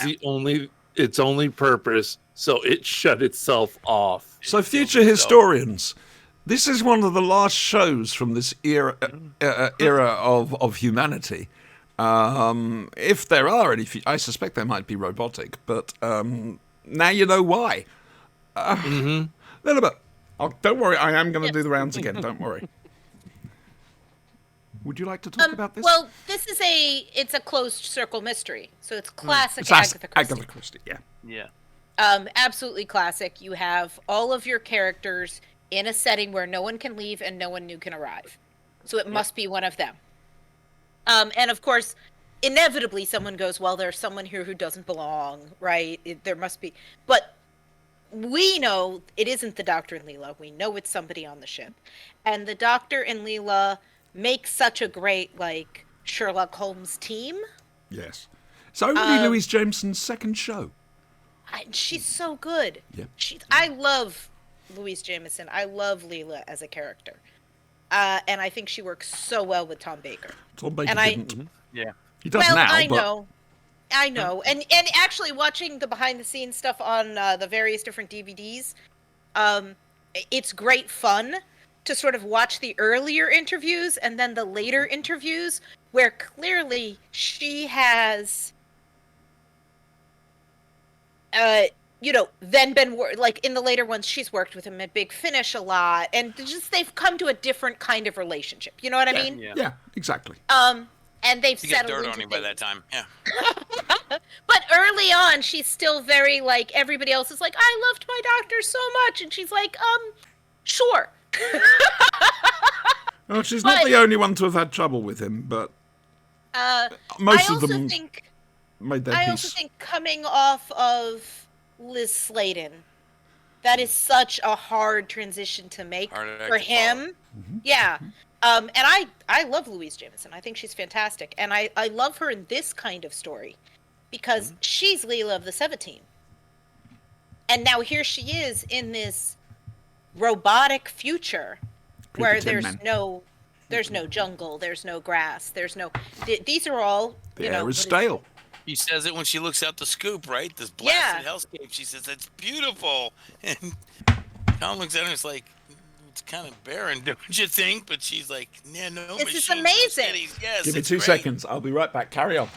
its only purpose. So it shut itself off. So, future historians, this is one of the last shows from this era of humanity. If there are any, I suspect they might be robotic, but now you know why. Little bit. Oh, don't worry, I am going to do the rounds again. Don't worry. Would you like to talk about this? Well, it's a closed circle mystery, so it's classic It's Agatha Christie. Agatha Christie, yeah. Yeah. Absolutely classic. You have all of your characters in a setting where no one can leave and no one new can arrive. So it must be one of them. And of course, inevitably someone goes, well, there's someone here who doesn't belong, right? There must be. But we know it isn't the Doctor and Leela. We know it's somebody on the ship. And the Doctor and Leela make such a great, Sherlock Holmes team. Yes. It's only Louise Jameson's second show. She's so good. Yeah. I love Louise Jameson. I love Leela as a character. And I think she works so well with Tom Baker. Tom Baker And I- didn't. Yeah. He does Well, now, I but know. I know. And actually watching the behind the scenes stuff on the various different DVDs, it's great fun to sort of watch the earlier interviews and then the later interviews where clearly she has then been in the later ones she's worked with him at Big Finish a lot, and just they've come to a different kind of relationship. You know what I mean? yeah, exactly. And they've You get settled dirt into on him by things. that time. Yeah. But early on, she's still very everybody else is like, I loved my doctor so much, and she's like, sure. Well, she's not but- the only one to have had trouble with him, but most I of also them think made their I peace. also think coming off of Liz Sladen, that is such a hard transition to make Hard act for to follow. him. Yeah. And I love Louise Jameson. I think she's fantastic. And I love her in this kind of story because she's Leela of the 17. And now here she is in this robotic future where Creepy Tin there's no jungle, there's no grass, these are all, The you know, air what is stale. She says it when she looks out the scoop, right? This Yeah. blasted hellscape. She says, it's beautiful. And Tom looks at her and is like, it's kind of barren, don't you think? But she's like, yeah, no, This is machines, no amazing. steadies. Yes, Give me it's 2 great. seconds. I'll be right back. Carry on.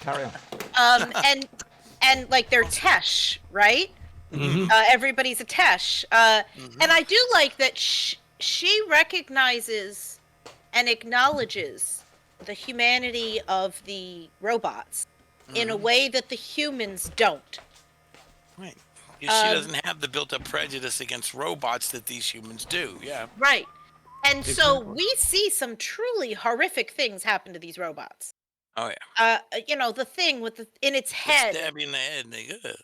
And like they're Tesh, right? Everybody's a Tesh. And I do like that she recognizes and acknowledges the humanity of the robots in a way that the humans don't. Right. She doesn't have the built-up prejudice against robots that these humans do. Yeah. Right. And so we see some truly horrific things happen to these robots. Oh yeah. The thing with in its head. Stab you in the head.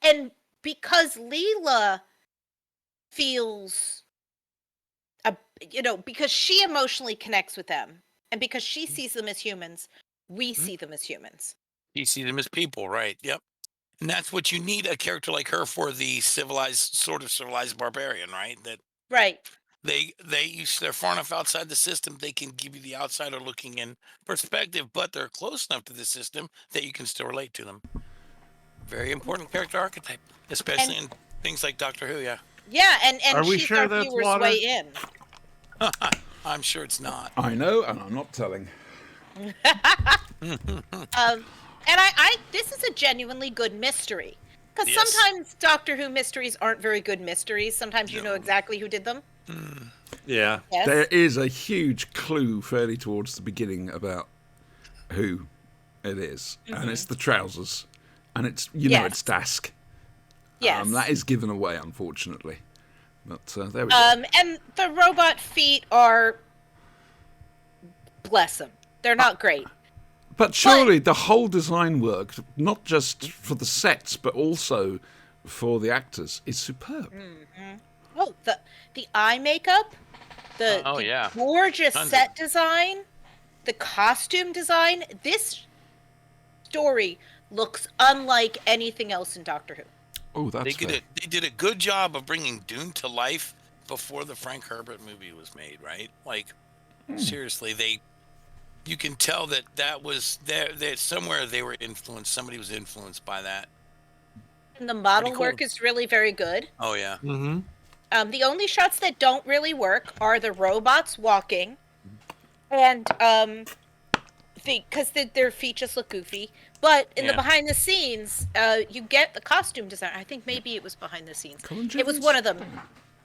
And because Leela feels, because she emotionally connects with them, and because she sees them as humans, we see them as humans. You see them as people, right? Yep. And that's what you need a character like her for, the civilized barbarian, right? That Right. they're far enough outside the system, they can give you the outsider looking in perspective, but they're close enough to the system that you can still relate to them. Very important character archetype, especially in things like Doctor Who. Yeah. Yeah, and Are we she's sure our that's viewers' water? way in. I'm sure it's not. I know, and I'm not telling. And I this is a genuinely good mystery. Because Yes. sometimes Doctor Who mysteries aren't very good mysteries. Sometimes you know exactly who did them. Yeah. Yes. There is a huge clue fairly towards the beginning about who it is, and it's the trousers, and it's Yes. it's Dask. Yes. That is given away, unfortunately. But there we go. And the robot feet are, bless them, they're not great. But surely the whole design work, not just for the sets, but also for the actors, is superb. Oh, the eye makeup, the yeah. gorgeous Tons of set design, the costume design. This story looks unlike anything else in Doctor Who. Oh, that's fair. They did a good job of bringing Dune to life before the Frank Herbert movie was made, right? Like, seriously, you can tell that was there. Somewhere they were influenced. Somebody was influenced by that. And the model cool. work is really very good. Oh yeah. Mm-hmm. The only shots that don't really work are the robots walking, and because their feet just look goofy. But in the Yeah. behind the scenes, you get the costume design. I think maybe it was behind the scenes. Colin It was Jones? one of them.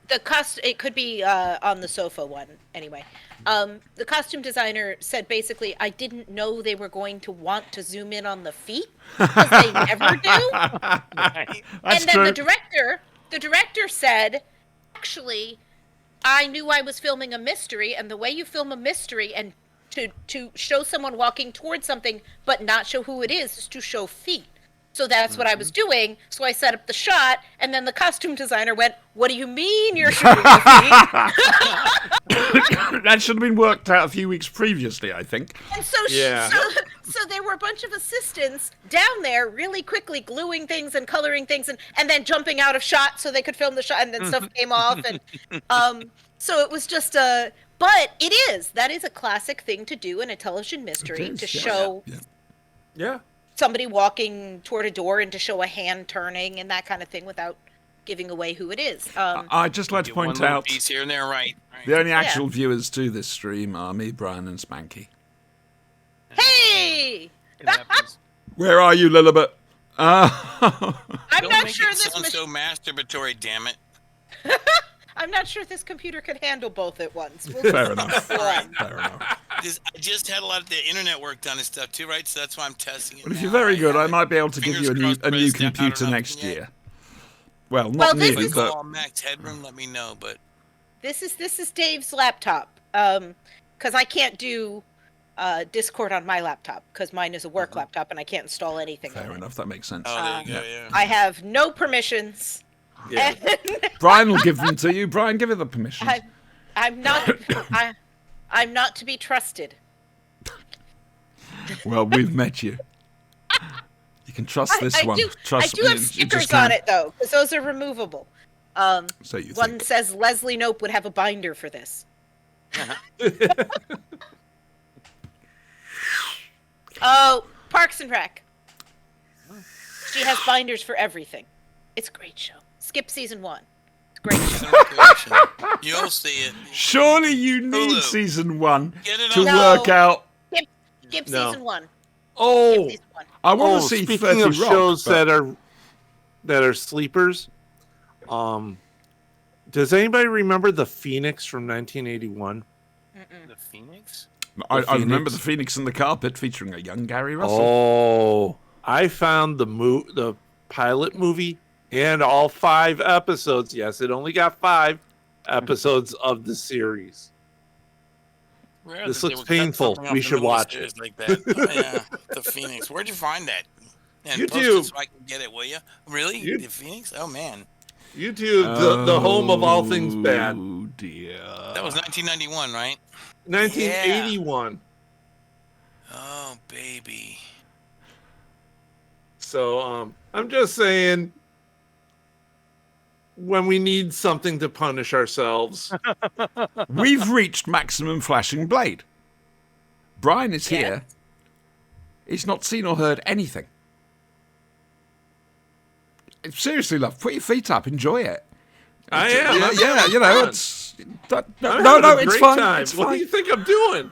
It could be on the sofa one. Anyway, the costume designer said basically, I didn't know they were going to want to zoom in on the feet because they never do. Right. That's And then true. the director said, actually, I knew I was filming a mystery, and the way you film a mystery and to show someone walking towards something but not show who it is to show feet. So that's what I was doing. So I set up the shot, and then the costume designer went, "What do you mean you're shooting the feet?" That should have been worked out a few weeks previously, I think. And so, Yeah. so there were a bunch of assistants down there really quickly gluing things and coloring things and then jumping out of shot so they could film the shot, and then stuff came off. And so it was just but that is a classic thing to do in a television mystery, It is, to yeah. show Yeah. somebody walking toward a door and to show a hand turning and that kind of thing without giving away who it is. I'd just like to Get one point little out piece here and there, right? the only actual viewers to this stream are me, Brian, and Spanky. Hey! It happens. Where are you, Lilibet? I'm Don't not make sure it this sound so masturbatory, damn it. I'm not sure this computer could handle both at once. We'll Fair just enough. one. Fair enough. I just had a lot of the internet work done and stuff too, right? So that's why I'm testing it. But if now. you're very good, I have might be able to give fingers you crossed, a new pressed out or computer nothing next yet. year. Well, Well, not this nearly, is- If I but call max headroom, let me know. But This is Dave's laptop. Because I can't do Discord on my laptop because mine is a work laptop and I can't install anything. fair on it. enough. That makes sense. oh, there you go. Yeah. I have no permissions. Yeah. Brian will give them to you. Brian, give it the permission. I'm not. I'm not to be trusted. Well, we've met you. You can trust this I one. do. Trust I do me, have you just stickers on can't. it though, because those are removable. So you One think. says Leslie Knope would have a binder for this. Oh, Parks and Rec. She has binders for everything. It's a great show. Skip season 1. It's great. Parks and Recreation. You'll see it. Surely you need Hulu. season 1 Get it to on. No. work out. Skip No. season 1. Oh, Skip season 1. I want to see speaking 30 of Rock, shows but- that are sleepers, does anybody remember The Phoenix from 1981? The Phoenix? I The remember Phoenix. The Phoenix and the Carpet featuring a young Gary Russell. Oh, I found the pilot movie and all 5 episodes. Yes, it only got 5 episodes of the series. Rare This that they looks would cut painful. something off We the should middle of a watch series it. like that. Oh, yeah, The Phoenix. Where'd you find that? And post it YouTube. so I can get it, will you? Really? You- The Phoenix? Oh man, YouTube, the home of all things bad. Oh dear. that was 1991, right? 1981. Oh baby. So I'm just saying, when we need something to punish ourselves, We've reached maximum flashing blade. Brian is Yes. here. He's not seen or heard anything. Seriously, love, put your feet up, enjoy it. I am. Yeah, I'm yeah, having you know, fun. it's I'm no, having a it's great fine. time. It's What do fine. you think I'm doing?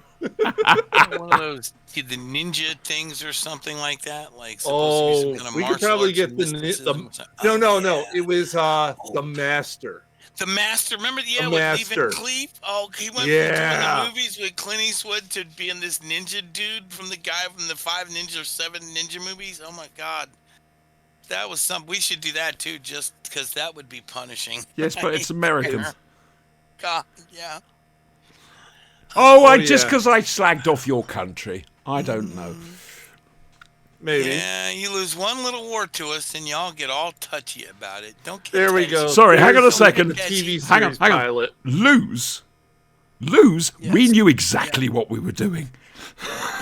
One of those the ninja things or something like that. Like supposed to be some kind of We could martial probably arts get and the mysticism or something. no, Oh, no, no. yeah. It was the Master. The Master. Remember, yeah, The with Master. Lee Van Cleef. Oh, he went Yeah. from doing the movies with Clint Eastwood to being this ninja dude from the guy from the 5 Ninja or 7 Ninja movies. Oh my God, that was some. We should do that too, just because that would be punishing. Yes, but it's American. God, yeah. Oh, yeah. just because I slagged off your country. I don't know. Maybe. Yeah, you lose one little war to us, and y'all get all touchy about it. Don't get There we touchy. go. Sorry, hang on a There's second. The TV series Hang on. pilot. Lose? We Yes. knew exactly what we were doing.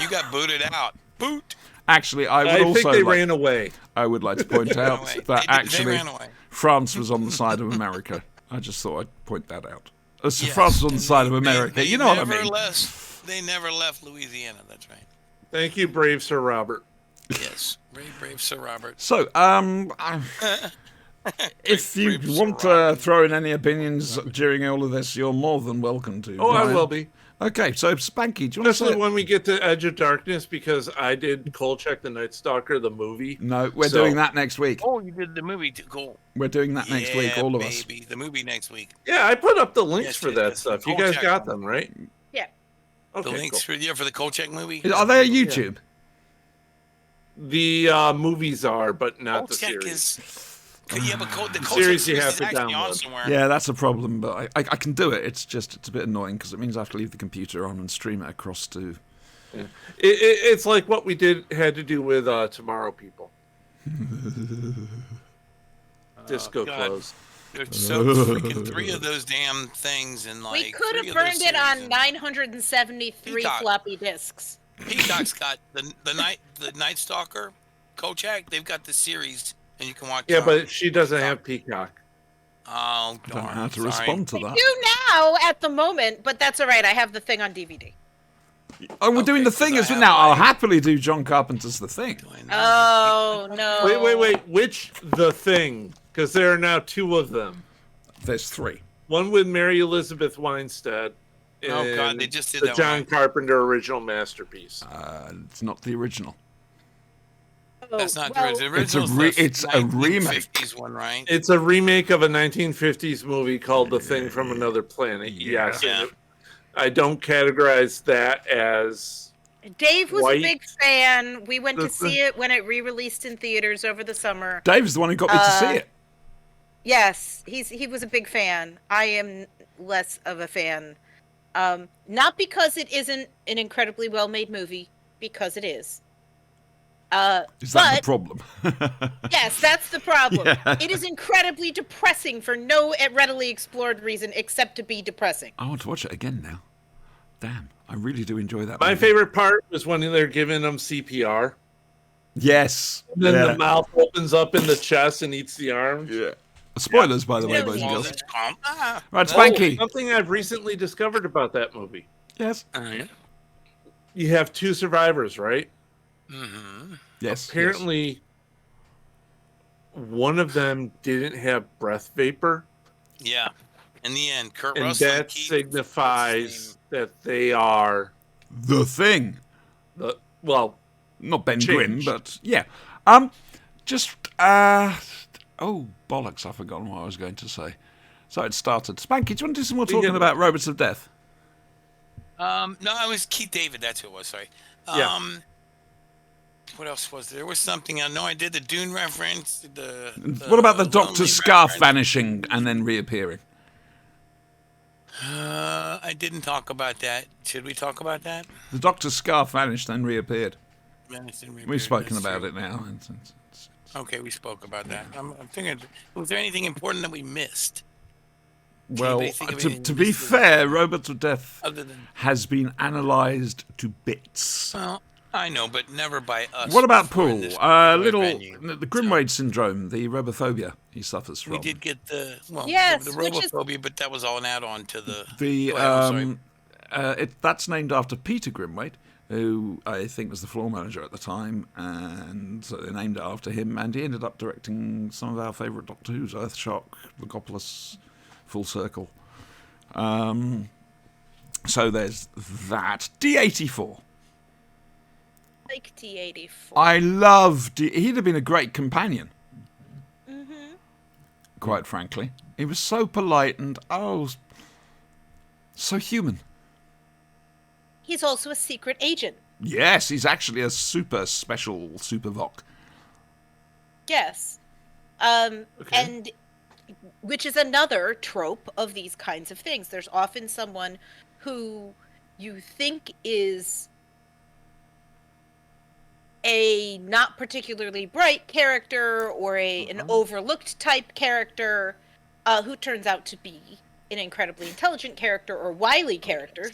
You got booted out. Boot. Actually, I would I also think they like, ran away. I would like to point out away. that They actually ran away. France was on the side of America. I just thought I'd point that out. So Yes, France was on the and side of they- America. they You know what I never mean? They never left Louisiana. That's right. Thank you, brave Sir Robert. Yes, brave Sir Robert. So, if you Brave Sir want to Robert. throw in any opinions during all of this, you're more than welcome to. Oh, I Brian. will be. Okay, so Spanky, do you want to Especially say? when we get to Edge of Darkness, because I did Kolchak the Night Stalker, the movie. No, we're So- doing that next week. Oh, you did the movie too. Cool. We're doing that next week, Yeah, all of us. baby. The movie next week. Yeah, I put up the links Yes, for yes, that yes. stuff. You guys Kolchak got one. them, right? Yeah. Okay, The links cool. for the Kolchak movie. Are they on YouTube? The movies are, but not the Kolchak series. is. Yeah, but the Kolchak series you series have is to actually on download. somewhere. Yeah, that's a problem, but I can do it. It's a bit annoying because it means I have to leave the computer on and stream it across to. It's like what we had to do with Tomorrow People. Disco God. closed. There's so freaking 3 of those damn things, and like We could 3 have of burned those it series, on and 973 Peacock. floppy disks. Peacock's got the Night Stalker, Kolchak. They've got the series, and you can watch. Yeah, it on- but she doesn't have Peacock. Oh, I don't darn. know how to sorry. respond to I that. do now at the moment, but that's all right. I have the thing on DVD. Oh, we're doing Okay, the 'cause thing I as well. have, Now, I'll like- happily do John Carpenter's The Thing. Do I know? Oh no! Wait. Which The Thing? Because there are now 2 of them. There's 3. One with Mary Elizabeth Winstead. Oh, God, and they just did the that John one. Carpenter original masterpiece. It's not the original. Oh, That's not well, the original. it's a remake. 1950s one, right? It's a remake of a 1950s movie called The Thing from Another Planet. Yes. Yeah. and I don't categorize that as. Dave was White. a big fan. We went to The- see it when it re-released in theaters over the summer. Dave's the one who got me to see it. Yes, he was a big fan. I am less of a fan. Not because it isn't an incredibly well-made movie, because it is. Is that the but problem? yes, that's the problem. Yeah. It is incredibly depressing for no readily explored reason except to be depressing. I want to watch it again now. Damn, I really do enjoy that. My movie. favorite part was when they're giving him CPR. Yes. Then yeah. the mouth opens up in the chest and eats the arms. Yeah. Spoilers, by the way, Yeah. boys and Well, girls. it's calm. Ah. Right, Oh, Spanky. something I've recently discovered about that movie. Yes. Yeah. You have 2 survivors, right? Mm-hmm. Yes. Apparently, one of them didn't have breath vapor, Yeah. In the end, Kurt And Russell. that Keith, what's his signifies name? that they are The Thing. well, Not Ben Grimm, Changed. but yeah. Just oh bollocks! I've forgotten what I was going to say. So it started. Spanky, do you want to do some more talking about Robots of Death? No, it was Keith David. That's who it was. Sorry. Yeah. What else was there? There was something. I know I did the Dune reference. What about the Lonely Doctor's scarf reference. vanishing and then reappearing? I didn't talk about that. Should we talk about that? The Doctor's scarf vanished, then reappeared. Vanished and We've reappeared, spoken that's about true. it now. Okay, we spoke about that. I'm thinking, was there anything important that we missed? Well, Anybody think of to anything be missed fair, Robots of Death other than? has been analysed to bits. Well, I know, but never by us. What about before in Paul? this particular venue. The Grimwade syndrome, the robophobia he suffers from. We did get the Yes, the which is- robophobia, but that was all an add-on to the. The Go ahead, I'm sorry. that's named after Peter Grimwade, who I think was the floor manager at the time, and so they named it after him. And he ended up directing some of our favourite Doctor Who's: Earthshock, Logopolis, Full Circle. So there's that. D84. Like T84. I loved. He'd have been a great companion. Quite frankly, he was so polite and so human. He's also a secret agent. Yes, he's actually a super special super Voc. Yes. And which is another trope of these kinds of things. There's often someone who you think is a not particularly bright character or an overlooked type character who turns out to be an incredibly intelligent character or wily character,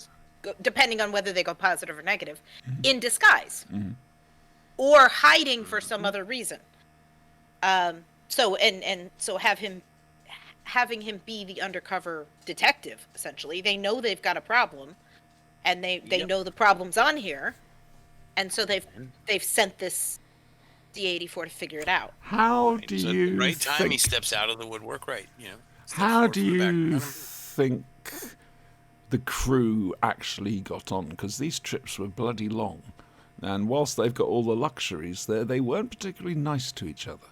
depending on whether they go positive or negative, in disguise or hiding for some other reason. So having him be the undercover detective, essentially, they know they've got a problem, and they know the problem's on here, and so they've sent this D84 to figure it out. How do So at you the right time, he think? steps out of the woodwork, right? Steps How forward do from the back. you think the crew actually got on? Because these trips were bloody long, and whilst they've got all the luxuries there, they weren't particularly nice to each other.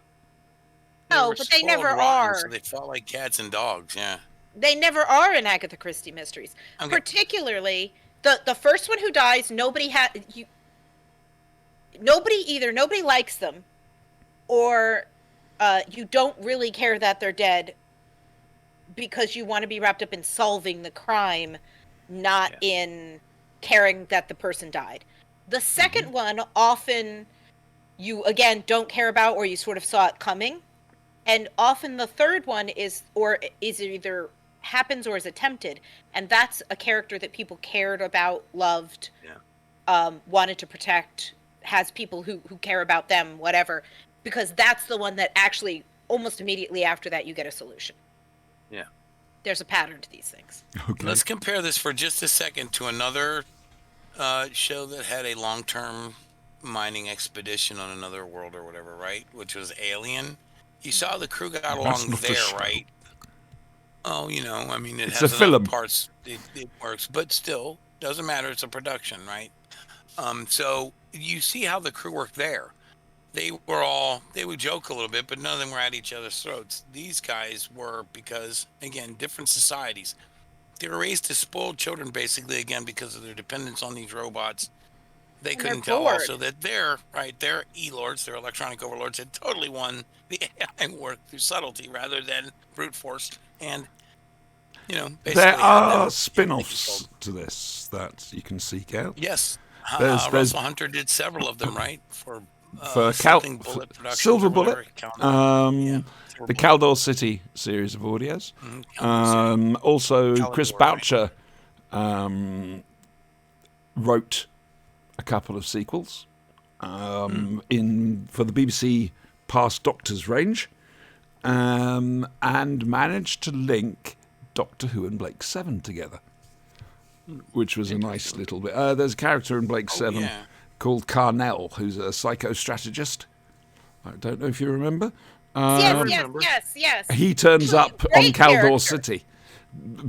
No, were but they spoiled never rotten, are. So they fought like cats and dogs. Yeah. They never are in Agatha Christie mysteries. Okay. Particularly the first one who dies, nobody nobody likes them, or you don't really care that they're dead because you want to be wrapped up in solving the crime, not in caring that the person died. The second one often you again don't care about, or you sort of saw it coming. And often the third one is either happens or is attempted, and that's a character that people cared about, loved, wanted to protect, has people who care about them, whatever, because that's the one that actually almost immediately after that you get a solution. Yeah. There's a pattern to these things. Okay. Let's compare this for just a second to another show that had a long-term mining expedition on another world or whatever, right? Which was Alien. You saw the crew got along not a there, show. right? Oh, I mean, it It's has a enough film. parts. It works, but still, doesn't matter. It's a production, right? So you see how the crew worked there. They would joke a little bit, but none of them were at each other's throats. These guys were because, again, different societies. They were raised as spoiled children, basically, again, because of their dependence on these robots. They And couldn't they're tell bored. also that their E-lords, their electronic overlords, had totally won the AI war through subtlety rather than brute force. And, basically There had are them spin-offs controlled. to this that you can seek out. Yes. There's- Russell Hunter did several of them, right? For Silver something Bullet Productions Silver or Bullet, whatever, Silver the Bullet. Caldor City series of audios. Caldor City. Also, Chris Caldor, Boucher wrote a couple of sequels for the BBC Past Doctors range, and managed to link Doctor Who and Blake 7 together, which was a nice little bit. There's a character in Blake 7 yeah. called Carnell, who's a psychostrategist, I don't know if you remember. Yes. He turns Actually, up on great Caldor character. City,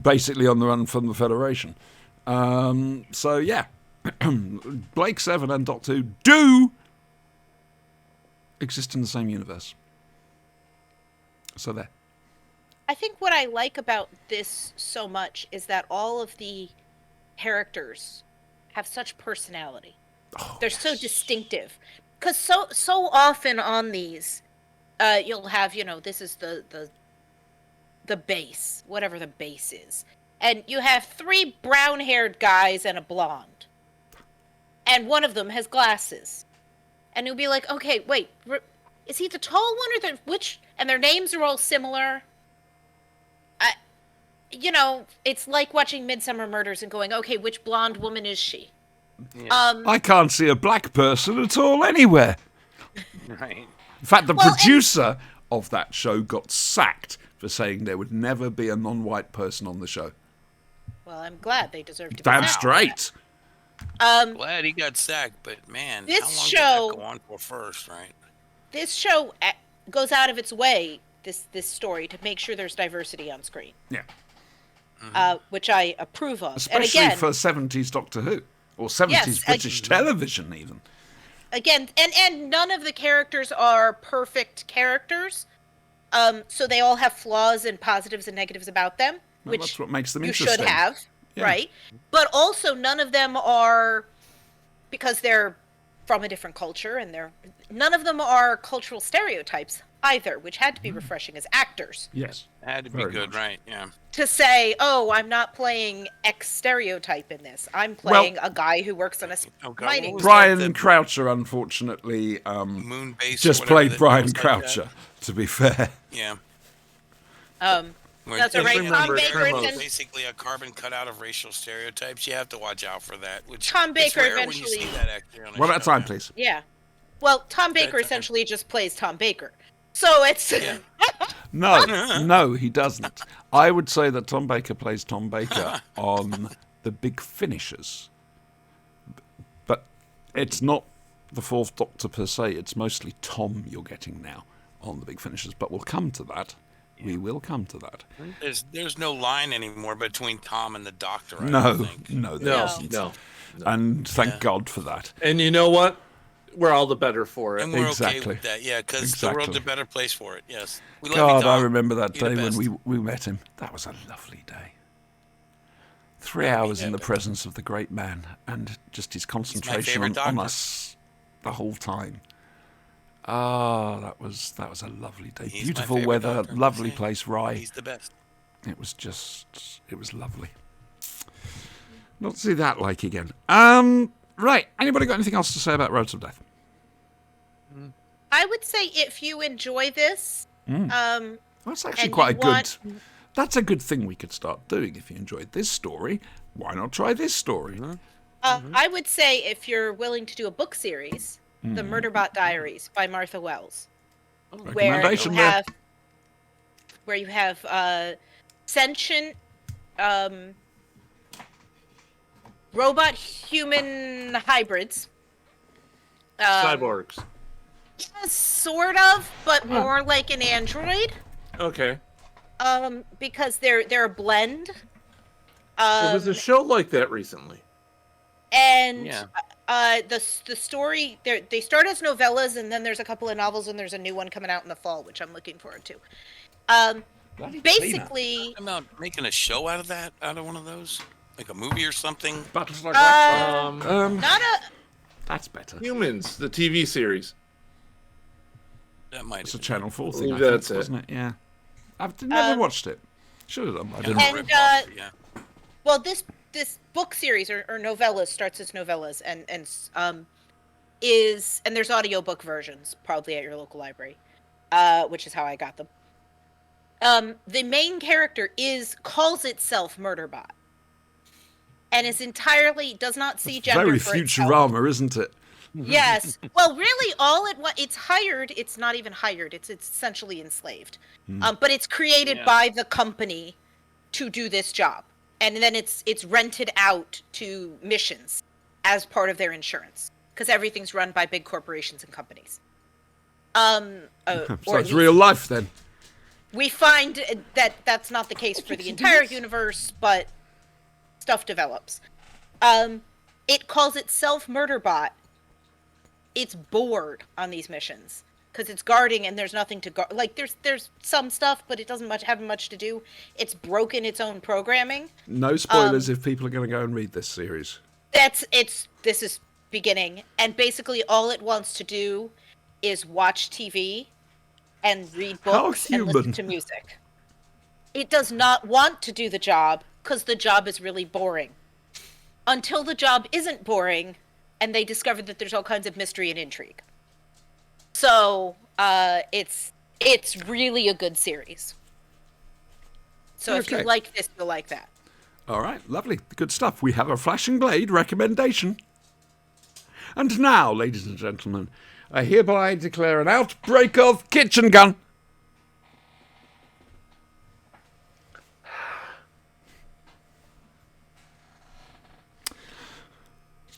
basically on the run from the Federation. So yeah, Blake Seven and Doctor Who do exist in the same universe. So there. I think what I like about this so much is that all of the characters have such personality. They're so distinctive. Because so often on these, you'll have, this is the base, whatever the base is. And you have 3 brown-haired guys and a blonde. And one of them has glasses. And you'll be like, okay, wait, is he the tall one or which? And their names are all similar. It's like watching Midsummer Murders and going, okay, which blonde woman is she? Yeah. I can't see a black person at all anywhere. Right. In fact, the Well, and- producer of that show got sacked for saying there would never be a non-white person on the show. Well, I'm glad they deserve to be Damn sacked. straight. Glad he got sacked, but man, This how long show- did that go on for first, right? This show goes out of its way, this story, to make sure there's diversity on screen, Yeah. which I approve of. Especially and again, for 70s Doctor Who. Or 70s Yes, British television, even. and none of the characters are perfect characters. So they all have flaws and positives and negatives about them, Well, which that's what makes them you interesting. should have, Yeah. right? But also none of them are, because they're from a different culture, and none of them are cultural stereotypes either, which had to be refreshing as actors. Yes. Had to be Very good, much. right? Yeah. To say, oh, I'm not playing X stereotype in this. I'm playing a guy who works on a Oh, God, mining. what was Brian that, the Croucher, unfortunately, moon base or just whatever played that Brian was like that? Croucher, to be fair. Yeah. That's all Where- right. remember Tom Baker Tremos. essentially, basically a carbon cut out of racial stereotypes. You have to watch out for that. Which Tom it's Baker rare when eventually- you see that actually on a One at a show, time, yeah. please. yeah. Well, Tom Baker That's- essentially just plays Tom Baker. So it's Yeah. No, he doesn't. I would say that Tom Baker plays Tom Baker on The Big Finishers. But it's not the Fourth Doctor per se, it's mostly Tom you're getting now on The Big Finishers. But we'll come to that. We will come to that. There's no line anymore between Tom and the Doctor. I No, don't think. no, there No, isn't. no. And thank Yeah. God for that. And you know what? We're all the better for it. And we're okay Exactly. with that, yeah, because the Exactly. world's a better place for it. Yes. We love you, God, I Tom. remember that You're day the when best. we met him. That was a lovely day. 3 hours in the but- presence of the great man and just his concentration favorite on doctor. us the whole time. Ah, that was a lovely day. He's my Beautiful favorite weather, doctor, I'm lovely saying. place, Rye. He's the best. It was lovely. Not to see that like again. Right. Anybody got anything else to say about Roads of Death? I would say if you enjoy this, That's actually And quite a you good. want- That's a good thing we could start doing. If you enjoyed this story, why not try this story? I would say if you're willing to do a book series, Mm-hmm. The Murderbot Diaries by Martha Wells, where you Recommendation there. have sentient robot human hybrids. Cyborgs. Sort of, but more like an android. Okay. Because they're a blend. There was a show like that recently. And Yeah. the story they start as novellas, and then there's a couple of novels, and there's a new one coming out in the fall, which I'm looking forward to. Basically, I'm about making a show out of one of those, like a movie or something. Battlestar Galactica. Um, not a That's better. Humans, the TV series. That might. It's a have Channel 4 thing, believe I think, that's it. wasn't it? Yeah. I've never watched it. Should have done. I been. didn't. And, Rip-off, yeah. well, this book series or novellas starts as novellas and there's audiobook versions probably at your local library, which is how I got them. The main character calls itself Murderbot, and does not see gender Very for itself. Futurama, isn't it? Yes. Well, really, it's hired. It's not even hired. It's essentially enslaved. But it's created Yeah. by the company to do this job, and then it's rented out to missions as part of their insurance because everything's run by big corporations and companies. Or So at it's least real life then. we find that that's not the case for the entire universe, but stuff develops. It calls itself Murderbot. It's bored on these missions because it's guarding and there's nothing to guard. Like there's some stuff, but it doesn't have much to do. It's broken its own programming. No spoilers if people are going to go and read this series. This is beginning, and basically all it wants to do is watch TV and read How books and listen human. to music. It does not want to do the job because the job is really boring. Until the job isn't boring, and they discover that there's all kinds of mystery and intrigue. So it's really a good series. So if you Okay. like this, you'll like that. All right, lovely. Good stuff. We have a Flashing Blade recommendation. And now, ladies and gentlemen, I hereby declare an outbreak of kitchen gun.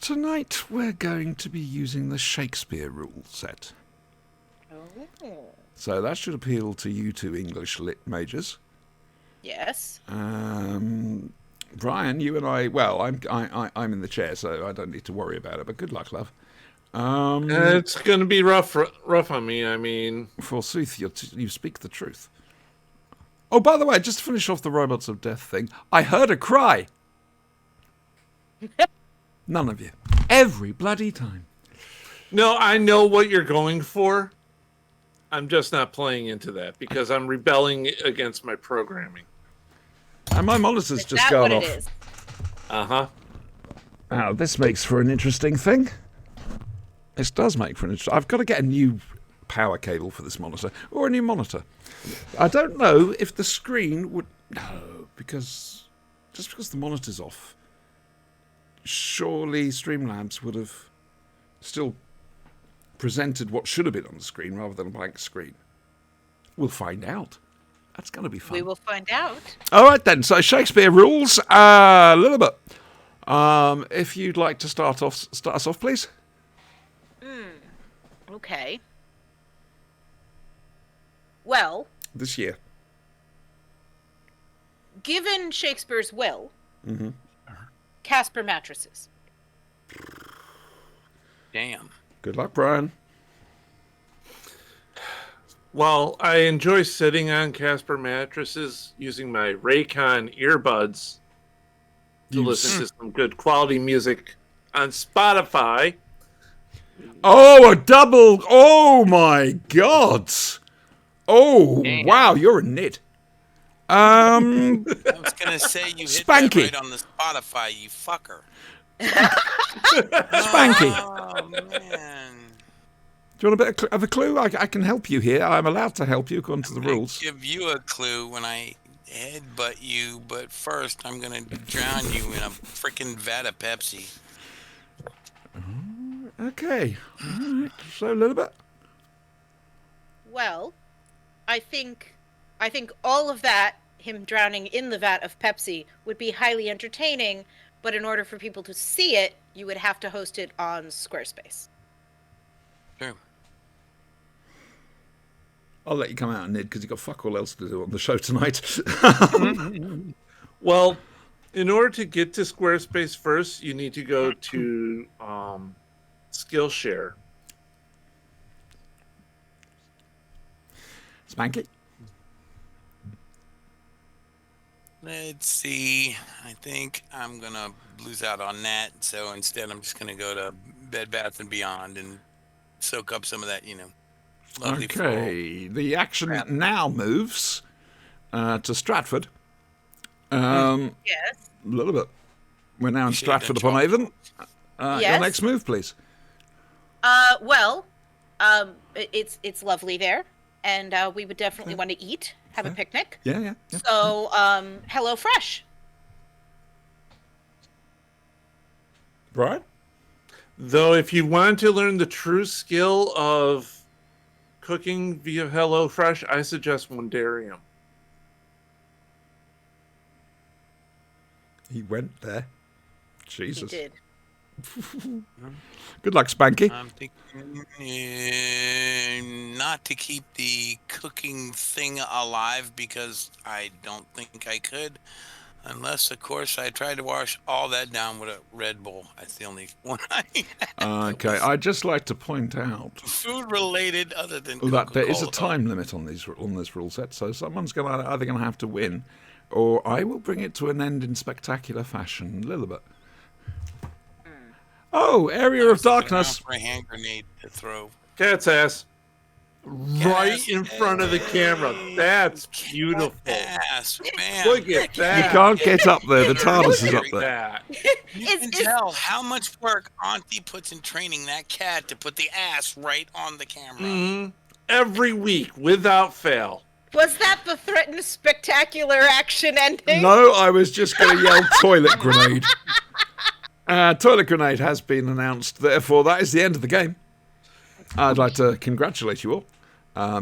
Tonight we're going to be using the Shakespeare rule set. Oh. So that should appeal to you two English lit majors. Yes. Brian, you and I, well, I'm in the chair, so I don't need to worry about it, but good luck, love. It's going to be rough on me. I mean, Forsooth, you speak the truth. Oh, by the way, just to finish off the Robots of Death thing, I heard a cry. None of you. Every bloody time. no, I know what you're going for. I'm just not playing into that because I'm rebelling against my programming. And my monitor's Is just that gone what off. it is? Uh-huh. Now, this makes for an interesting thing. This does make for an interesting... I've got to get a new power cable for this monitor, or a new monitor. I don't know if the screen would... No, because... Just because the monitor's off, surely Streamlabs would have still presented what should have been on the screen rather than a blank screen. We'll find out. That's going to be fun. We will find out. All right then. So Shakespeare rules. A little bit. If you'd like to start us off, please. Okay. Well, This year. given Shakespeare's will, Casper mattresses. Damn. Good luck, Brian. Well, I enjoy sitting on Casper mattresses using my Raycon earbuds to listen to some good quality music on Spotify. Oh, a double. Oh my God. Oh Damn. wow, you're a nit. I was gonna say you hit Spanky. that right on the Spotify, you fucker. Spanky. Oh man. Do you want a bit of a clue? I can help you here. I'm allowed to help you according to the I'm gonna rules. give you a clue when I headbutt you, but first I'm gonna drown you in a freaking vat of Pepsi. Okay. All right. So a little bit. Well, I think all of that, him drowning in the vat of Pepsi, would be highly entertaining, but in order for people to see it, you would have to host it on Squarespace. True. I'll let you come out, Nid, because you've got fuck all else to do on the show tonight. Well, in order to get to Squarespace first, you need to go to Skillshare. Spanky. Let's see. I think I'm gonna lose out on that. So instead, I'm just gonna go to Bed Bath and Beyond and soak up some of that, lovely floral. Okay. The action Crap. now moves to Stratford. Yes. A little bit. We're now in You should have Stratford done upon Avon. Your Yes. next move, please. Well, it's lovely there, and we would definitely want to eat, have a picnic. Yeah. So, Hello Fresh. Right? Though, if you want to learn the true skill of cooking via HelloFresh, I suggest Wondarium. He went there. Jesus. He did. Good luck, Spanky. I'm thinking not to keep the cooking thing alive because I don't think I could. Unless, of course, I tried to wash all that down with a Red Bull. That's the only one I had. Okay, I'd just like to point out Food related, other than that there is a Coca-Cola. time limit on this rule set, so someone's either going to have to win, or I will bring it to an end in spectacular fashion. Lilibet. Oh, area of darkness. For a hand grenade to throw. Cat's ass. Right Cat's in front of the camera. That's beautiful. Ass, man. Look at You that. can't get up there. The TARDIS is up Look there. at that. You Is- can is- tell how much work Auntie puts in training that cat to put the ass right on the camera. Mhm. Every week, without fail. Was that the threatened spectacular action ending? No, I was just going to yell toilet grenade. Toilet grenade has been announced. Therefore, that is the end of the game. I'd like to congratulate you all.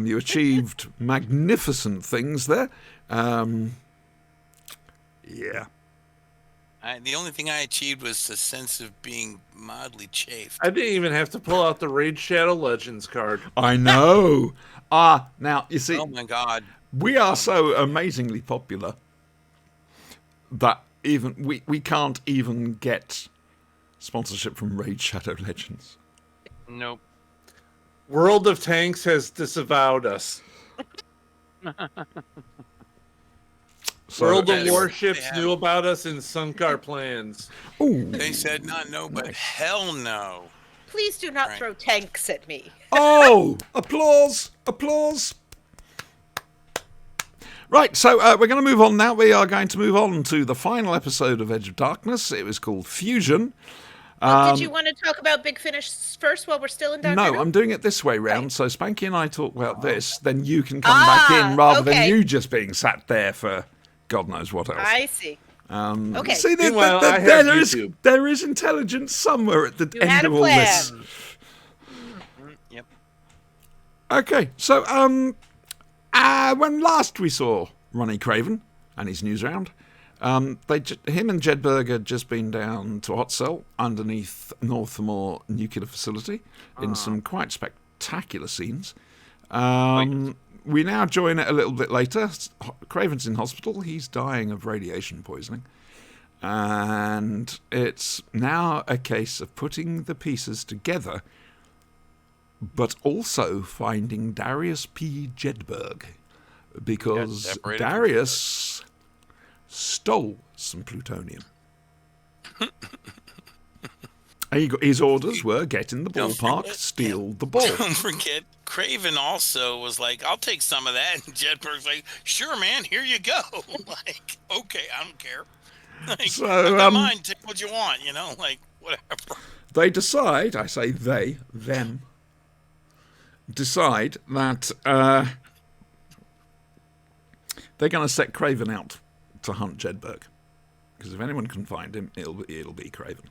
You achieved magnificent things there. Yeah. The only thing I achieved was the sense of being mildly chafed. I didn't even have to pull out the Raid Shadow Legends card. I know. Now, you see, Oh my god. we are so amazingly popular that even we can't even get sponsorship from Raid Shadow Legends. Nope. World of Tanks has disavowed us. So, World of Yes, Warships they have. knew about us and sunk our plans. ooh. They said not no, but hell no. Please do not Right. throw tanks at me. Oh, applause, applause. Right, so we're going to move on now. We are going to move on to the final episode of Edge of Darkness. It was called Fusion. Did you want to talk about Big Finish first while we're still in Doctor No, Who? I'm doing it this way round. So Spanky and I talk about this, then you can come back in rather than okay. you just being sat there for God knows what else. I see. Okay. See, Meanwhile, I have YouTube. there is intelligence somewhere at the You end had a of all this. plan. Yep. Okay, so when last we saw Ronnie Craven and his news round, him and Jedburgh had just been down to Hot Cell underneath Northmore nuclear facility in some quite spectacular scenes. We now join it a little bit later. Craven's in hospital. He's dying of radiation poisoning. And it's now a case of putting the pieces together, but also finding Darius P. Jedburgh, because separated from Darius stole some plutonium. His orders were get in the Don't ballpark, forget- steal the ball. Don't forget, Craven also was like, I'll take some of that. And Jedburgh's like, sure, man, here you go. Like, okay, I don't care. Like, So, I don't mind, take what you want, you know, like, whatever. They decide, I say they, them, decide that they're going to set Craven out to hunt Jedburgh. Because if anyone can find him, it'll be Craven.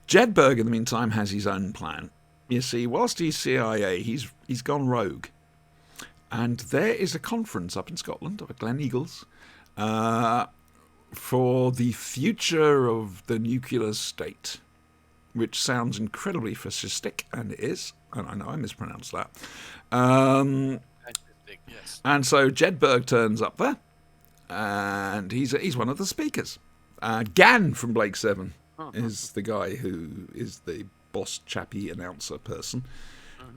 Jedburgh, in the meantime, has his own plan. You see, whilst he's CIA, he's gone rogue. And there is a conference up in Scotland, up at Glen Eagles, for the future of the nuclear state, which sounds incredibly fascistic, and it is. And I know I mispronounced that. Yes. And so Jedburgh turns up there, and he's one of the speakers. Gan from Blake 7 is the guy who is the boss chappy announcer person.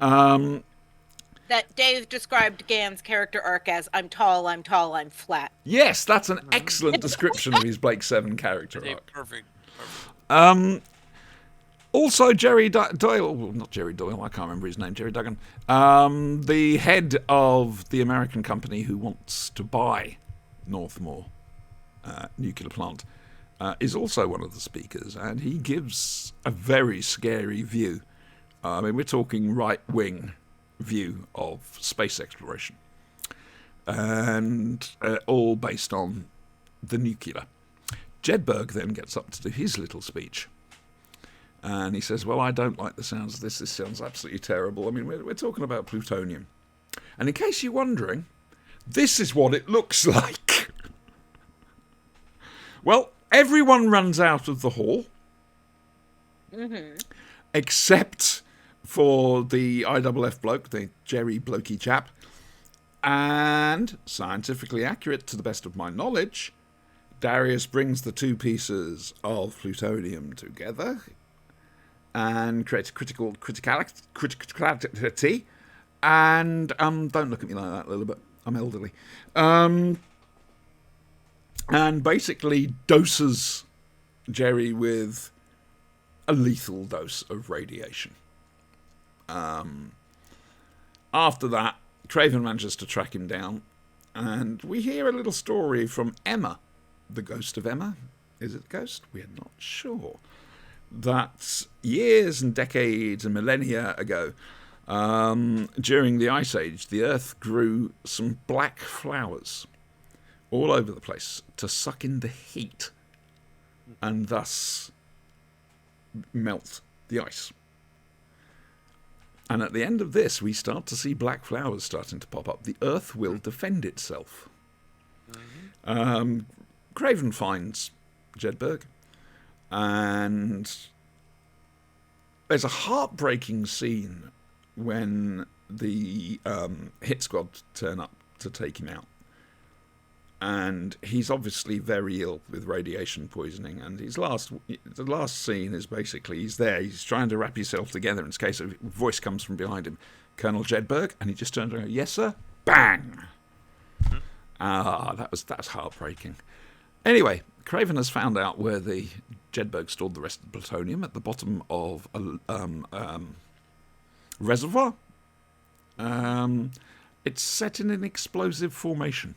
That Dave described Gan's character arc as I'm tall, I'm tall, I'm flat. Yes, that's an excellent description of his Blake 7 character Okay, arc. perfect. Also, Jerry Doyle, well, not Jerry Doyle, I can't remember his name, Jerry Duggan, the head of the American company who wants to buy Northmore nuclear plant, is also one of the speakers, and he gives a very scary view. I mean, we're talking right-wing view of space exploration, and all based on the nuclear. Jedburgh then gets up to do his little speech. And he says, well, I don't like the sounds of this. This sounds absolutely terrible. I mean, we're talking about plutonium. And in case you're wondering, this is what it looks like. Well, everyone runs out of the hall. except for the IFF bloke, the Jerry blokey chap. And scientifically accurate, to the best of my knowledge, Darius brings the two pieces of plutonium together and creates criticality. And don't look at me like that, a little bit. I'm elderly. And basically doses Jerry with a lethal dose of radiation. After that, Craven manages to track him down, and we hear a little story from Emma, the ghost of Emma. Is it a ghost? We're not sure. That years and decades and millennia ago, during the Ice Age, the Earth grew some black flowers all over the place to suck in the heat and thus melt the ice. And at the end of this, we start to see black flowers starting to pop up. The Earth will defend itself. Craven finds Jedburgh, and there's a heartbreaking scene when the hit squad turn up to take him out. And he's obviously very ill with radiation poisoning, and the last scene is basically he's there, he's trying to wrap himself together in case a voice comes from behind him, Colonel Jedburgh, and he just turns around and goes, "Yes, sir," bang. That was heartbreaking. Anyway, Craven has found out where the Jedburgh stored the rest of the plutonium at the bottom of a reservoir. It's set in an explosive formation.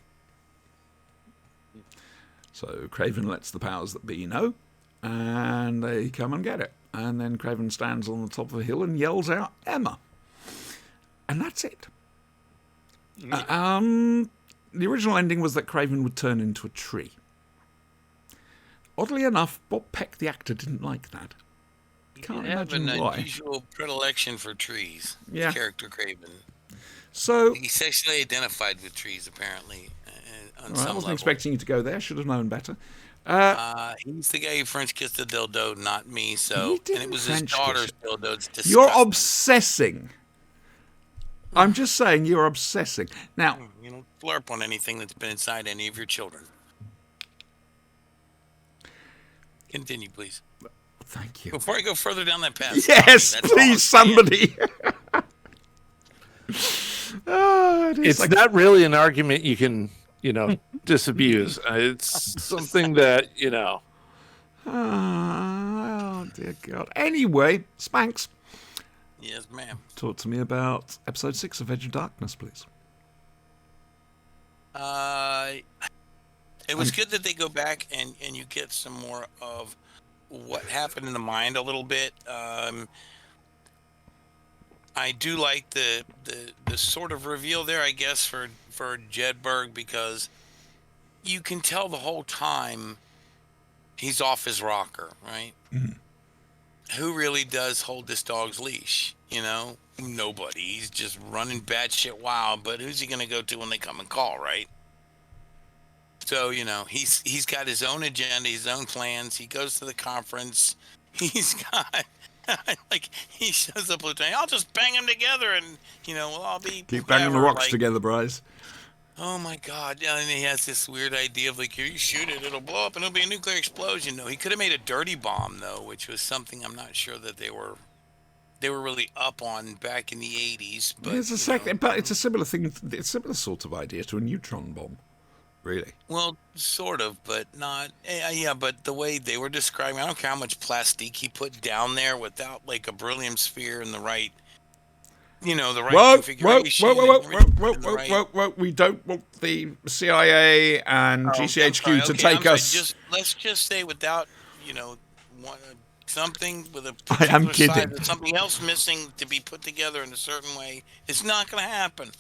So Craven lets the powers that be know, and they come and get it. And then Craven stands on the top of a hill and yells out, "Emma!" And that's it. The original ending was that Craven would turn into a tree. Oddly enough, Bob Peck, the actor, didn't like that. Can't imagine why. why. An unusual predilection for trees. Yeah. His character Craven. So, He's sexually identified with trees, apparently. On I some wasn't level. expecting you to go there. Should have known better. He's the guy who French kissed the dildo, not me. So, He didn't and it was French his daughter's kiss dildo. It's disgusting. You're obsessing. I'm just saying you're obsessing. Now, You don't flurp on anything that's been inside any of your children. Continue, please. thank you. Before I go further down that path. Yes, stop me. That's all I'm please, saying. somebody. It's not really an argument you can, disabuse. It's something that, Oh, dear God. Anyway, Spanks, Yes, ma'am. talk to me about episode 6 of Edge of Darkness, please. It was good that they go back and you get some more of what happened in the mind a little bit. I do like the sort of reveal there, I guess, for Jedburgh, because you can tell the whole time he's off his rocker, right? Mhm. Who really does hold this dog's leash? Nobody. He's just running batshit wild. But who's he gonna go to when they come and call, right? So he's got his own agenda, his own plans. He goes to the conference. He's got he shows up with I'll just bang them together, and we'll all be Keep banging the whatever, rocks together, Bryce. Oh my God! Yeah, and he has this weird idea of you shoot it, it'll blow up, and it'll be a nuclear explosion. No, he could have made a dirty bomb though, which was something I'm not sure that they were really up on back in the '80s. But But it's a similar thing. It's a similar sort of idea to a neutron bomb, really. Well, sort of, but not. Yeah, but the way they were describing, I don't care how much plastique he put down there without a beryllium sphere in the right, the right configuration. Whoa. We don't want the CIA and GCHQ to take us. Let's just say without, something with a I am particular size kidding. or something else missing to be put together in a certain way. It's not going to happen.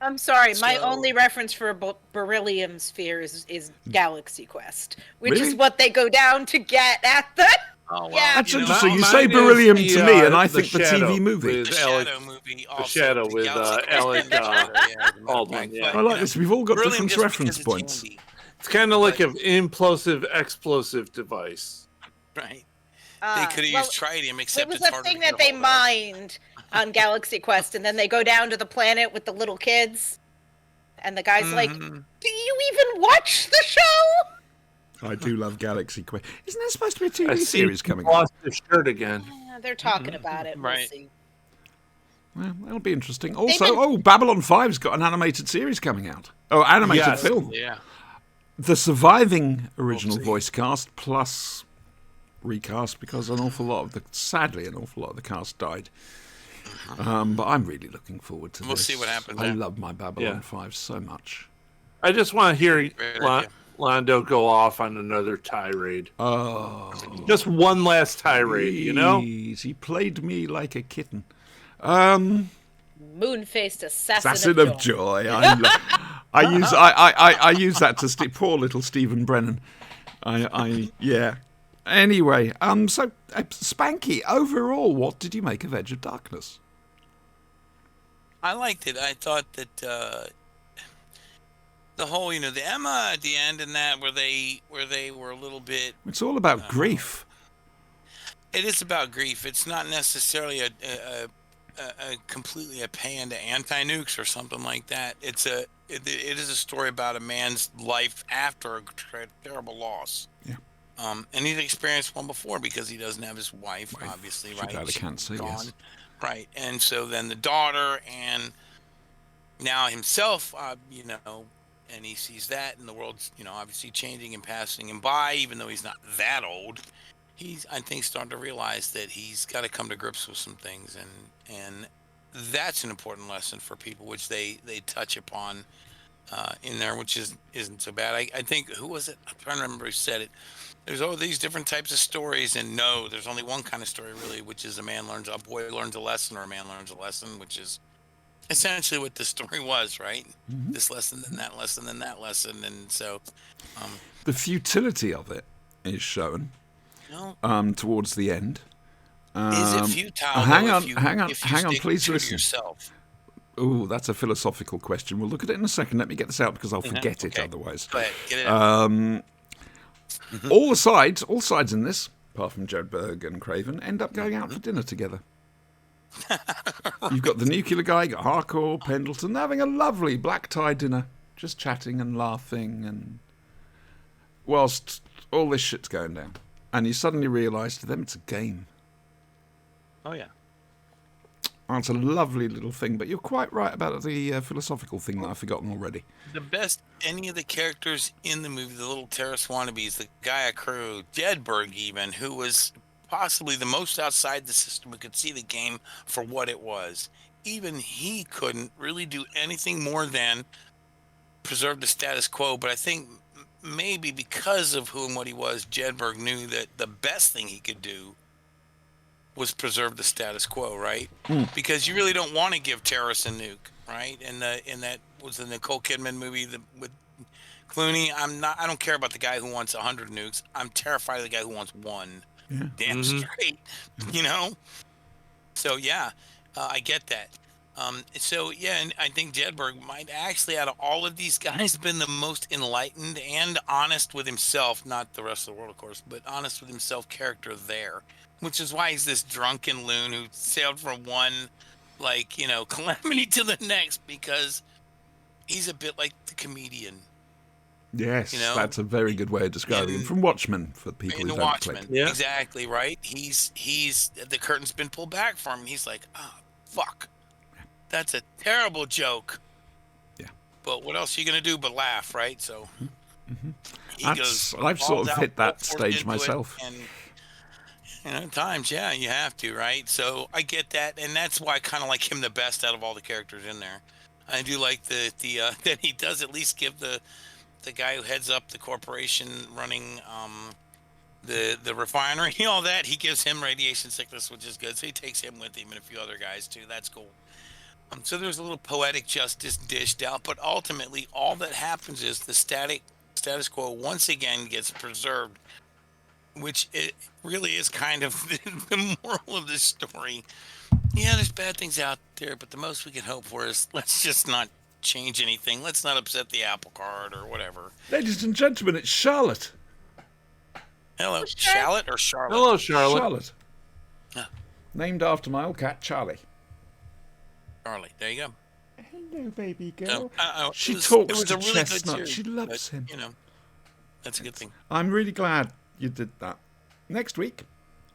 I'm sorry, my So- only reference for a beryllium sphere is Galaxy Quest, which Really? is what they go down to get at the. Oh, well, Yeah. That's you know, interesting. You mine say is beryllium the, to me, and I the think the Shadow TV movie. with The Alec- Shadow movie. Also, Shadow with, Galaxy Alec, Quest. Yeah, Baldwin, yeah. I like this. We've all got Beryllium different just reference because it's points. handy, It's kind of like an implosive explosive device. right? They could have well, used tritium, it except was it's a harder thing to get that they a hold of. mined on Galaxy Quest, and then they go down to the planet with the little kids, and the guy's like, Mhm. "Do you even watch the show?" I do love Galaxy Quest. Isn't there supposed to be a I TV see series he coming out? lost his shirt again. Yeah, they're talking about it. We'll Right. see. Well, that'll be interesting. Also, been- Babylon 5's got an animated series coming out. Oh, animated Yes. film. Yeah. The surviving original see. voice cast plus recast because sadly, an awful lot of the cast died. But I'm really looking forward to We'll this. see what happens I there. love my Babylon Yeah. 5 so much. I just want to hear Great idea. Londo go off on another tirade. Oh, Just one last tirade, you know? please, he played me like a kitten. Moon-faced assassin, Assassin of of joy. Joy. I use that to poor little Stephen Brennan. Yeah. Anyway, so Spanky, overall, what did you make of Edge of Darkness? I liked it. I thought that the whole, the Emma at the end and that where they were a little bit. It's all about grief. It is about grief. It's not necessarily a completely a paean to anti-nukes or something like that. It is a story about a man's life after a terrible loss. Yeah. And he's experienced one before because he doesn't have his wife obviously, She right? died of She's cancer, gone. yes. Right. And so then the daughter and now himself, and he sees that and the world's, obviously changing and passing him by, even though he's not that old. He's, I think, starting to realize that he's got to come to grips with some things, and that's an important lesson for people, which they touch upon in there, which isn't so bad. I think, who was it? I'm trying to remember who said it. There's all these different types of stories, and no, there's only one kind of story really, which is a boy learns a lesson, or a man learns a lesson, which is essentially what the story was, right? Mm-hmm. This lesson, then that lesson, then that lesson, and so The futility of it is shown towards the end. is it futile? hang though, on, if you, hang on, if you hang on, stick please true to listen. yourself? Oh, that's a philosophical question. We'll look at it in a second. Let me get this out because I'll forget it Okay. otherwise. Go ahead, get it out. All sides in this, apart from Jedburgh and Craven, end up going out for dinner together. You've got the nuclear guy, you got Harcourt, Pendleton, having a lovely black tie dinner, just chatting and laughing, and whilst all this shit's going down. And you suddenly realise to them it's a game. Oh yeah. Oh, it's a lovely little thing, but you're quite right about the philosophical thing that I've forgotten already. The best any of the characters in the movie, the little terrorist wannabes, the Gaia crew, Jedburgh even, who was possibly the most outside the system, who could see the game for what it was. Even he couldn't really do anything more than preserve the status quo. But I think maybe because of who and what he was, Jedburgh knew that the best thing he could do was preserve the status quo, right? Because you really don't want to give terrorists a nuke, right? And that was the Nicole Kidman movie with Clooney. I don't care about the guy who wants 100 nukes. I'm terrified of the guy who wants one. Yeah. Damn straight, So yeah, I get that. So yeah, and I think Jedburgh might actually, out of all of these guys, been the most enlightened and honest with himself, not the rest of the world, of course, but honest with himself character there. Which is why he's this drunken loon who sailed from one, calamity to the next, because he's a bit like the comedian Yes, that's a very good way of describing him. From Watchmen, for people in who The don't Watchmen. click. Yeah. Exactly, right? He's the curtain's been pulled back from him. He's like, oh, fuck. That's a terrible joke. Yeah. But what else are you going to do but laugh, right? So he I've sort balls of out, hit that full force stage into it, myself. And at times, yeah, you have to, right? So I get that, and that's why I kind of like him the best out of all the characters in there. I do like the that he does at least give the guy who heads up the corporation running the refinery, all that, he gives him radiation sickness, which is good. So he takes him with him and a few other guys too. That's cool. So there's a little poetic justice dished out, but ultimately all that happens is the status quo once again gets preserved, which it really is kind of the moral of this story. Yeah, there's bad things out there, but the most we can hope for is let's just not change anything. Let's not upset the apple cart or whatever. Ladies and gentlemen, it's Charlotte. Hello, Who's Shallot or Charlotte? Hello, Charlotte. Charlotte. Ah. Named after my old cat, Charlie. Charlie. There you go. Hello, baby girl. So, She it talks was to a really good Chestnut. series, She loves but, him. You know, that's a good thing. I'm really glad you did that. Next week,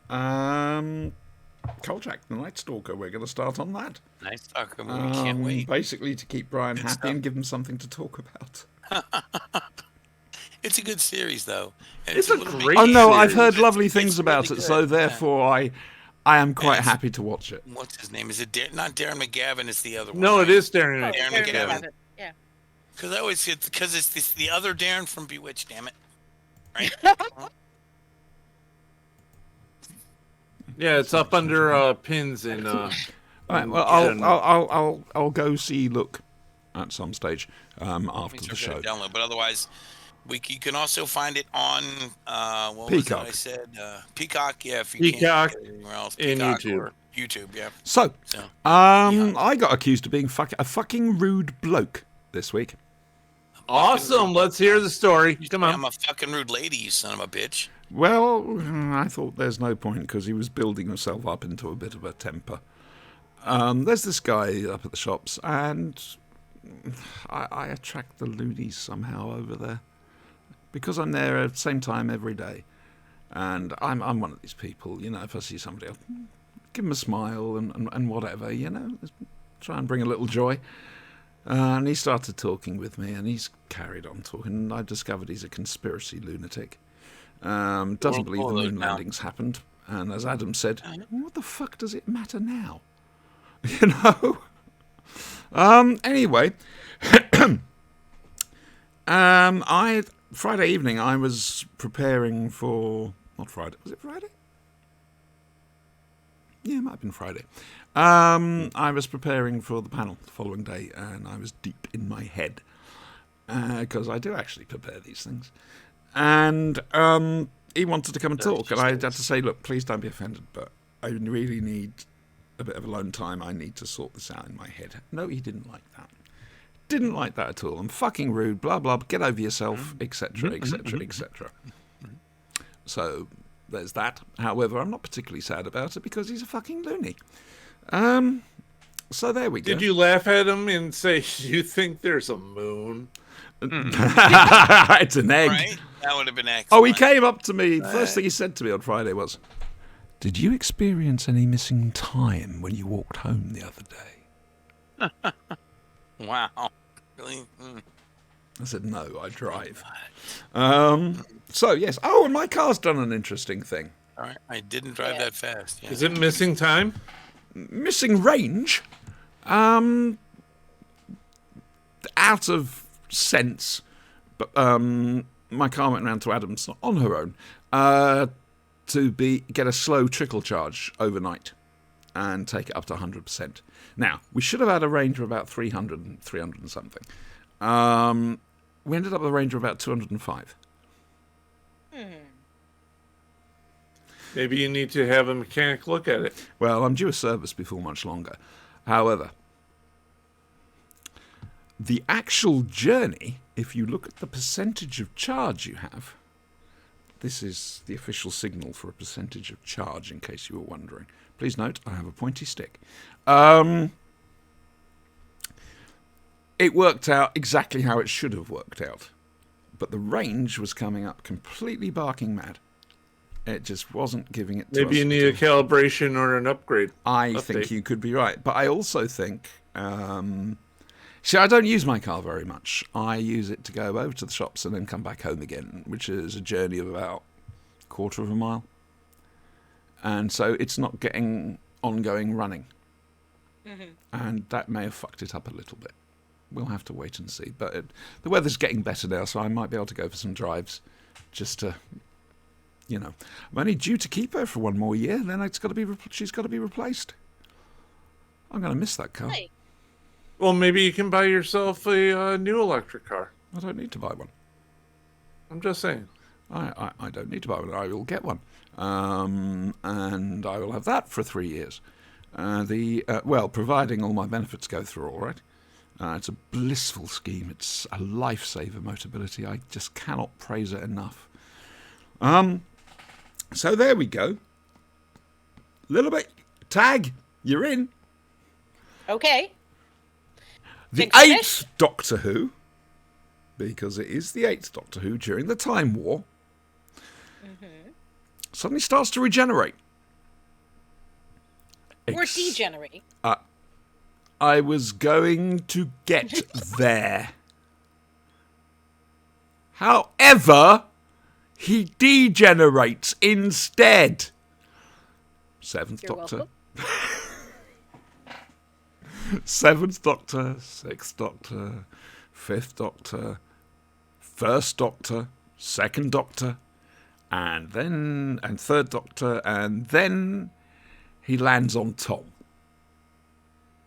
Kolchak, the Night Stalker. We're going to start on that. Nice talk. We can't wait. Basically, to keep Brian Good happy stuff. and give him something to talk about. It's a good series, though. And It's a little great bit- Oh no, I've series. heard lovely It's things about really it, good. so Yeah. therefore I am quite it's- happy to watch it. What's his name? Is it not Darren McGavin? It's the other one. No, right? it is Darren. Oh, Darren Darren McGavin. McGavin. Yeah. Because I always it's the other Darren from Bewitched. Damn it! Right? Yeah, it's up under pins in. All right, well, and- I'll go see Look at some stage after the Make sure show. to download. But otherwise, you can also find it on what Peacock. was it I said? Peacock. Yeah, if you Peacock can't get it anywhere else. and Peacock YouTube. or YouTube. Yeah. So, So I got accused of being a fucking rude bloke this week. Awesome. Let's hear the story. Come on. I'm a fucking rude lady, you son of a bitch. Well, I thought there's no point because he was building himself up into a bit of a temper. There's this guy up at the shops, and I attract the loonies somehow over there because I'm there at the same time every day, and I'm one of these people. You know, if I see somebody, I'll give them a smile and whatever. You know, try and bring a little joy. And he started talking with me, and he's carried on talking. And I discovered he's a conspiracy lunatic. Doesn't Well, believe the all those moon now. landings happened. And as Adam said, what the fuck does it matter now? You know? Anyway, Friday evening, I was preparing for... Not Friday. Was it Friday? Yeah, it might have been Friday. I was preparing for the panel the following day, and I was deep in my head because I do actually prepare these things. And he wanted to come and talk, and I had to say, look, please don't be offended, but I really need a bit of alone time. I need to sort this out in my head. No, he didn't like that. Didn't like that at all. I'm fucking rude, blah, blah, get over yourself, etc., etc., etc. So there's that. However, I'm not particularly sad about it because he's a fucking loony. So there we go. Did you laugh at him and say, "You think there's a moon"? It's an egg. Right? That would have been excellent. Oh, he came up to me. The first thing he said to me on Friday was, "Did you experience any missing time when you walked home the other day?" Wow. Really? I said, "No, I drive." So yes. Oh, and my car's done an interesting thing. All right. I didn't drive that fast. Yeah. Is it missing time? Missing range. Out of sense, but my car went round to Adams on her own to get a slow trickle charge overnight and take it up to 100%. Now, we should have had a range of about 300 and something. We ended up with a range of about 205. Maybe you need to have a mechanic look at it. Well, I'm due a service before much longer. However, the actual journey, if you look at the percentage of charge you have, this is the official signal for a percentage of charge, in case you were wondering. Please note, I have a pointy stick. It worked out exactly how it should have worked out. But the range was coming up completely barking mad. It just wasn't giving it to us. Maybe you need a calibration or an upgrade. I think you could be right. But I also think... see, I don't use my car very much. I use it to go over to the shops and then come back home again, which is a journey of about a quarter of a mile. And so it's not getting ongoing running. And that may have fucked it up a little bit. We'll have to wait and see. But the weather's getting better now, so I might be able to go for some drives just to... You know, I'm only due to keep her for one more year, then she's got to be replaced. I'm going to miss that car. Right. Well, maybe you can buy yourself a new electric car. I don't need to buy one. I'm just saying. I don't need to buy one. I will get one. And I will have that for 3 years. Well, providing all my benefits go through all right. It's a blissful scheme. It's a lifesaver, Motability. I just cannot praise it enough. So there we go. Little bit. Tag, you're in. Okay. The Think finish? 8th Doctor Who, because it is the 8th Doctor Who during the Time War, suddenly starts to regenerate. Or Ex- degenerate. I was going to get there. However, he degenerates instead. 7th You're Doctor. welcome. 7th Doctor, 6th Doctor, 5th Doctor, 1st Doctor, 2nd Doctor, and 3rd Doctor, and then he lands on Tom,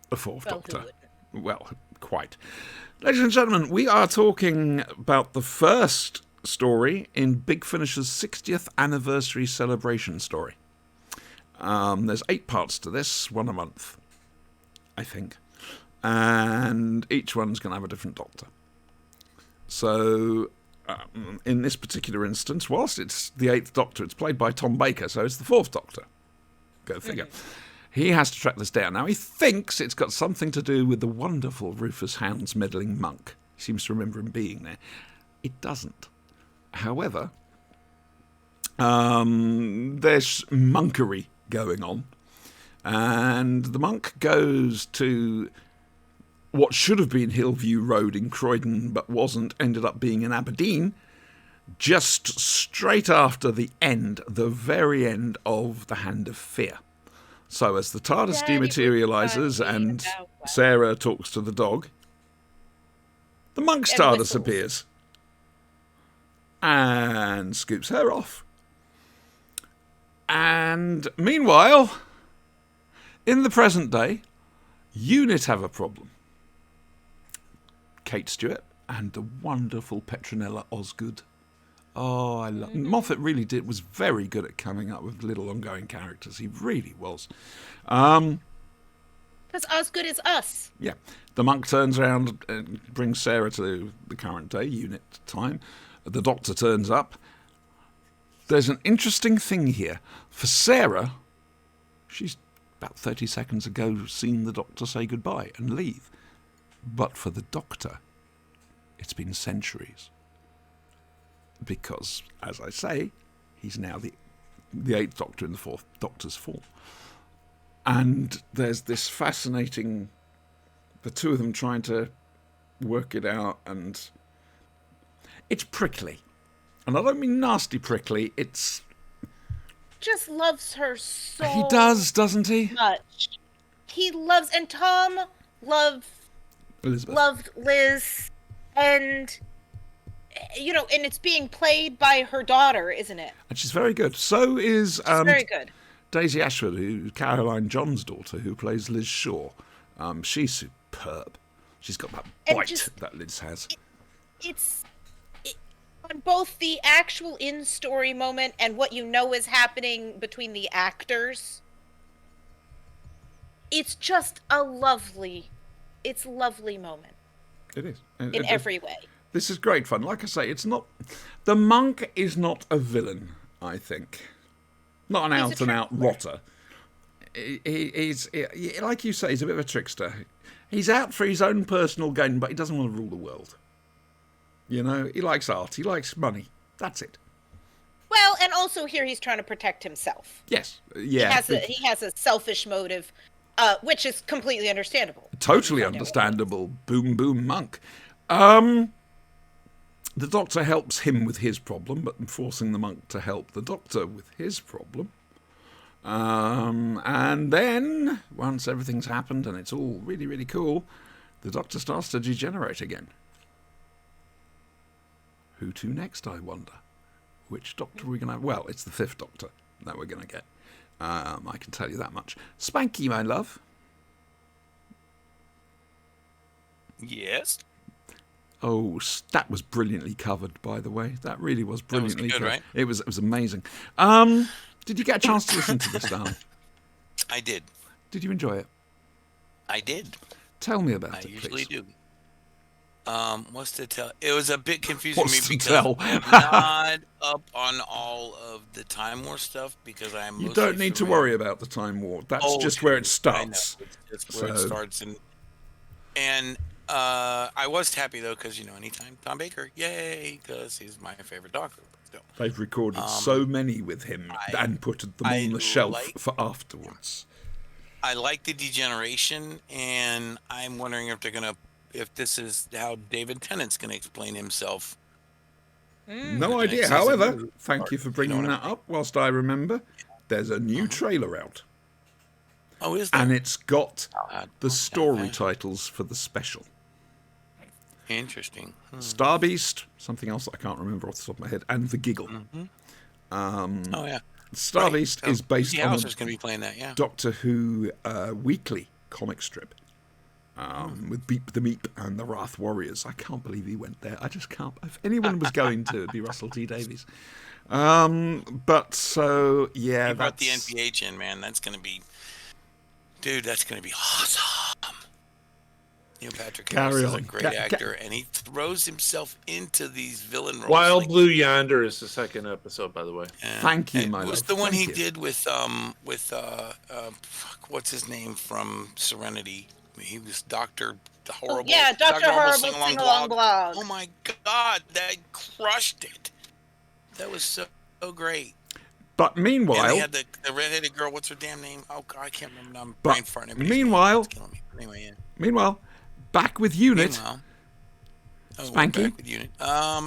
the 4th Well, who Doctor. wouldn't? Well, quite. Ladies and gentlemen, we are talking about the first story in Big Finish's 60th anniversary celebration story. There's 8 parts to this, one a month, I think. And each one's going to have a different Doctor. So, in this particular instance, whilst it's the 8th Doctor, it's played by Tom Baker, so it's the 4th Doctor. Go figure. He has to track this down. Now, he thinks it's got something to do with the wonderful Rufus Hound's meddling monk. He seems to remember him being there. It doesn't. However, there's monkery going on. And the monk goes to what should have been Hillview Road in Croydon, but wasn't, ended up being in Aberdeen, just straight after the very end of The Hand of Fear. So as the TARDIS Daddy was dematerializes talking and about what? Sarah talks to the dog, the monk's And TARDIS whistles. appears and scoops her off. And meanwhile, in the present day, UNIT have a problem. Kate Stewart and the wonderful Petronella Osgood. Oh, I love Moffat. Was very good at coming up with little ongoing characters. He really was. Because Osgood is us. Yeah, the monk turns around and brings Sarah to the current day UNIT time. The Doctor turns up. There's an interesting thing here for Sarah. She's about 30 seconds ago seen the Doctor say goodbye and leave. But for the Doctor, it's been centuries. Because, as I say, he's now the 8th Doctor in the 4th Doctor's form. And there's this fascinating, the two of them trying to work it out, and it's prickly. And I don't mean nasty prickly, it's... Just loves her so He does, doesn't he? much. He loves, and Tom loved Liz, and and it's being played by her daughter, isn't it? And she's very good. So is She's very good. Daisy Ashford, Caroline John's daughter, who plays Liz Shaw. She's superb. She's got that And bite that Liz has. It's on both the actual in-story moment and what is happening between the actors. It's just a lovely moment It is. in every way. This is great fun. Like I say, it's not... The monk is not a villain, I think. Not an out-and-out rotter. He's, like you say, he's a bit of a trickster. He's out for his own personal gain, but he doesn't want to rule the world. He likes art. He likes money. That's it. Well, and also here he's trying to protect himself. Yes. Yeah. He has a selfish motive, which is completely understandable. Totally understandable. Boom, boom, monk. The Doctor helps him with his problem, but forcing the monk to help the Doctor with his problem. And then, once everything's happened and it's all really, really cool, the Doctor starts to degenerate again. Who to next, I wonder? Which Doctor are we going to have? Well, it's the 5th Doctor that we're going to get. I can tell you that much. Spanky, my love. Yes. Oh, that was brilliantly covered, by the way. That really was brilliantly good, covered. right? It was amazing. Did you get a chance to listen to this, darling? I did. Did you enjoy it? I did. Tell me about I it, usually please. do. What's to tell? It was a bit confusing What's me to because tell? I'm not up on all of the Time War stuff because I'm You mostly don't need to familiar. worry about the Time War. That's Oh, just where it dude, I know. starts. It's just where it So- starts, and I was happy though because anytime Tom Baker, yay, because he's my favorite Doctor. Still, They've recorded so many with him and put them I on the shelf like- for afterwards. I like the degeneration, and I'm wondering if this is how David Tennant's gonna explain himself. No The idea. next season However, will thank you for start, bringing what that I up whilst I remember. There's a new trailer out, Oh, is there? and it's got Uh, the story okay. titles for the special. Interesting. Star Beast, something else that I can't remember off the top of my head, and The Giggle. Oh yeah. Star Right. Beast is based Pete on House a is going to be playing that. Yeah. Doctor Who weekly comic strip with Beep the Meep and the Wrath Warriors. I can't believe he went there. I just can't. If anyone was going to, it'd be Russell T Davies. But so yeah, He brought the that's NPH in, man. That's going to be, dude. That's going to be awesome. Neil Patrick Harris Carry is a on. great actor, and he throws himself into these villain roles. Wild like- Blue Yonder is the second episode, by the way. Yeah. Thank you, And my it was love. the one Thank he you. did with fuck, what's his name from Serenity? He was Doctor Horrible. yeah, Dr. Horrible Sing-Along Sing-Along Blog. Oh my God, that crushed it. That was so great. But And they meanwhile, had the redheaded girl. What's her damn name? Oh God, I can't remember. Now. I'm But brain farting. Everybody's meanwhile- it's killing me. Anyway, yeah. meanwhile, back with Unit. Meanwhile. Oh, we're Spanky? back with Unit. Yeah.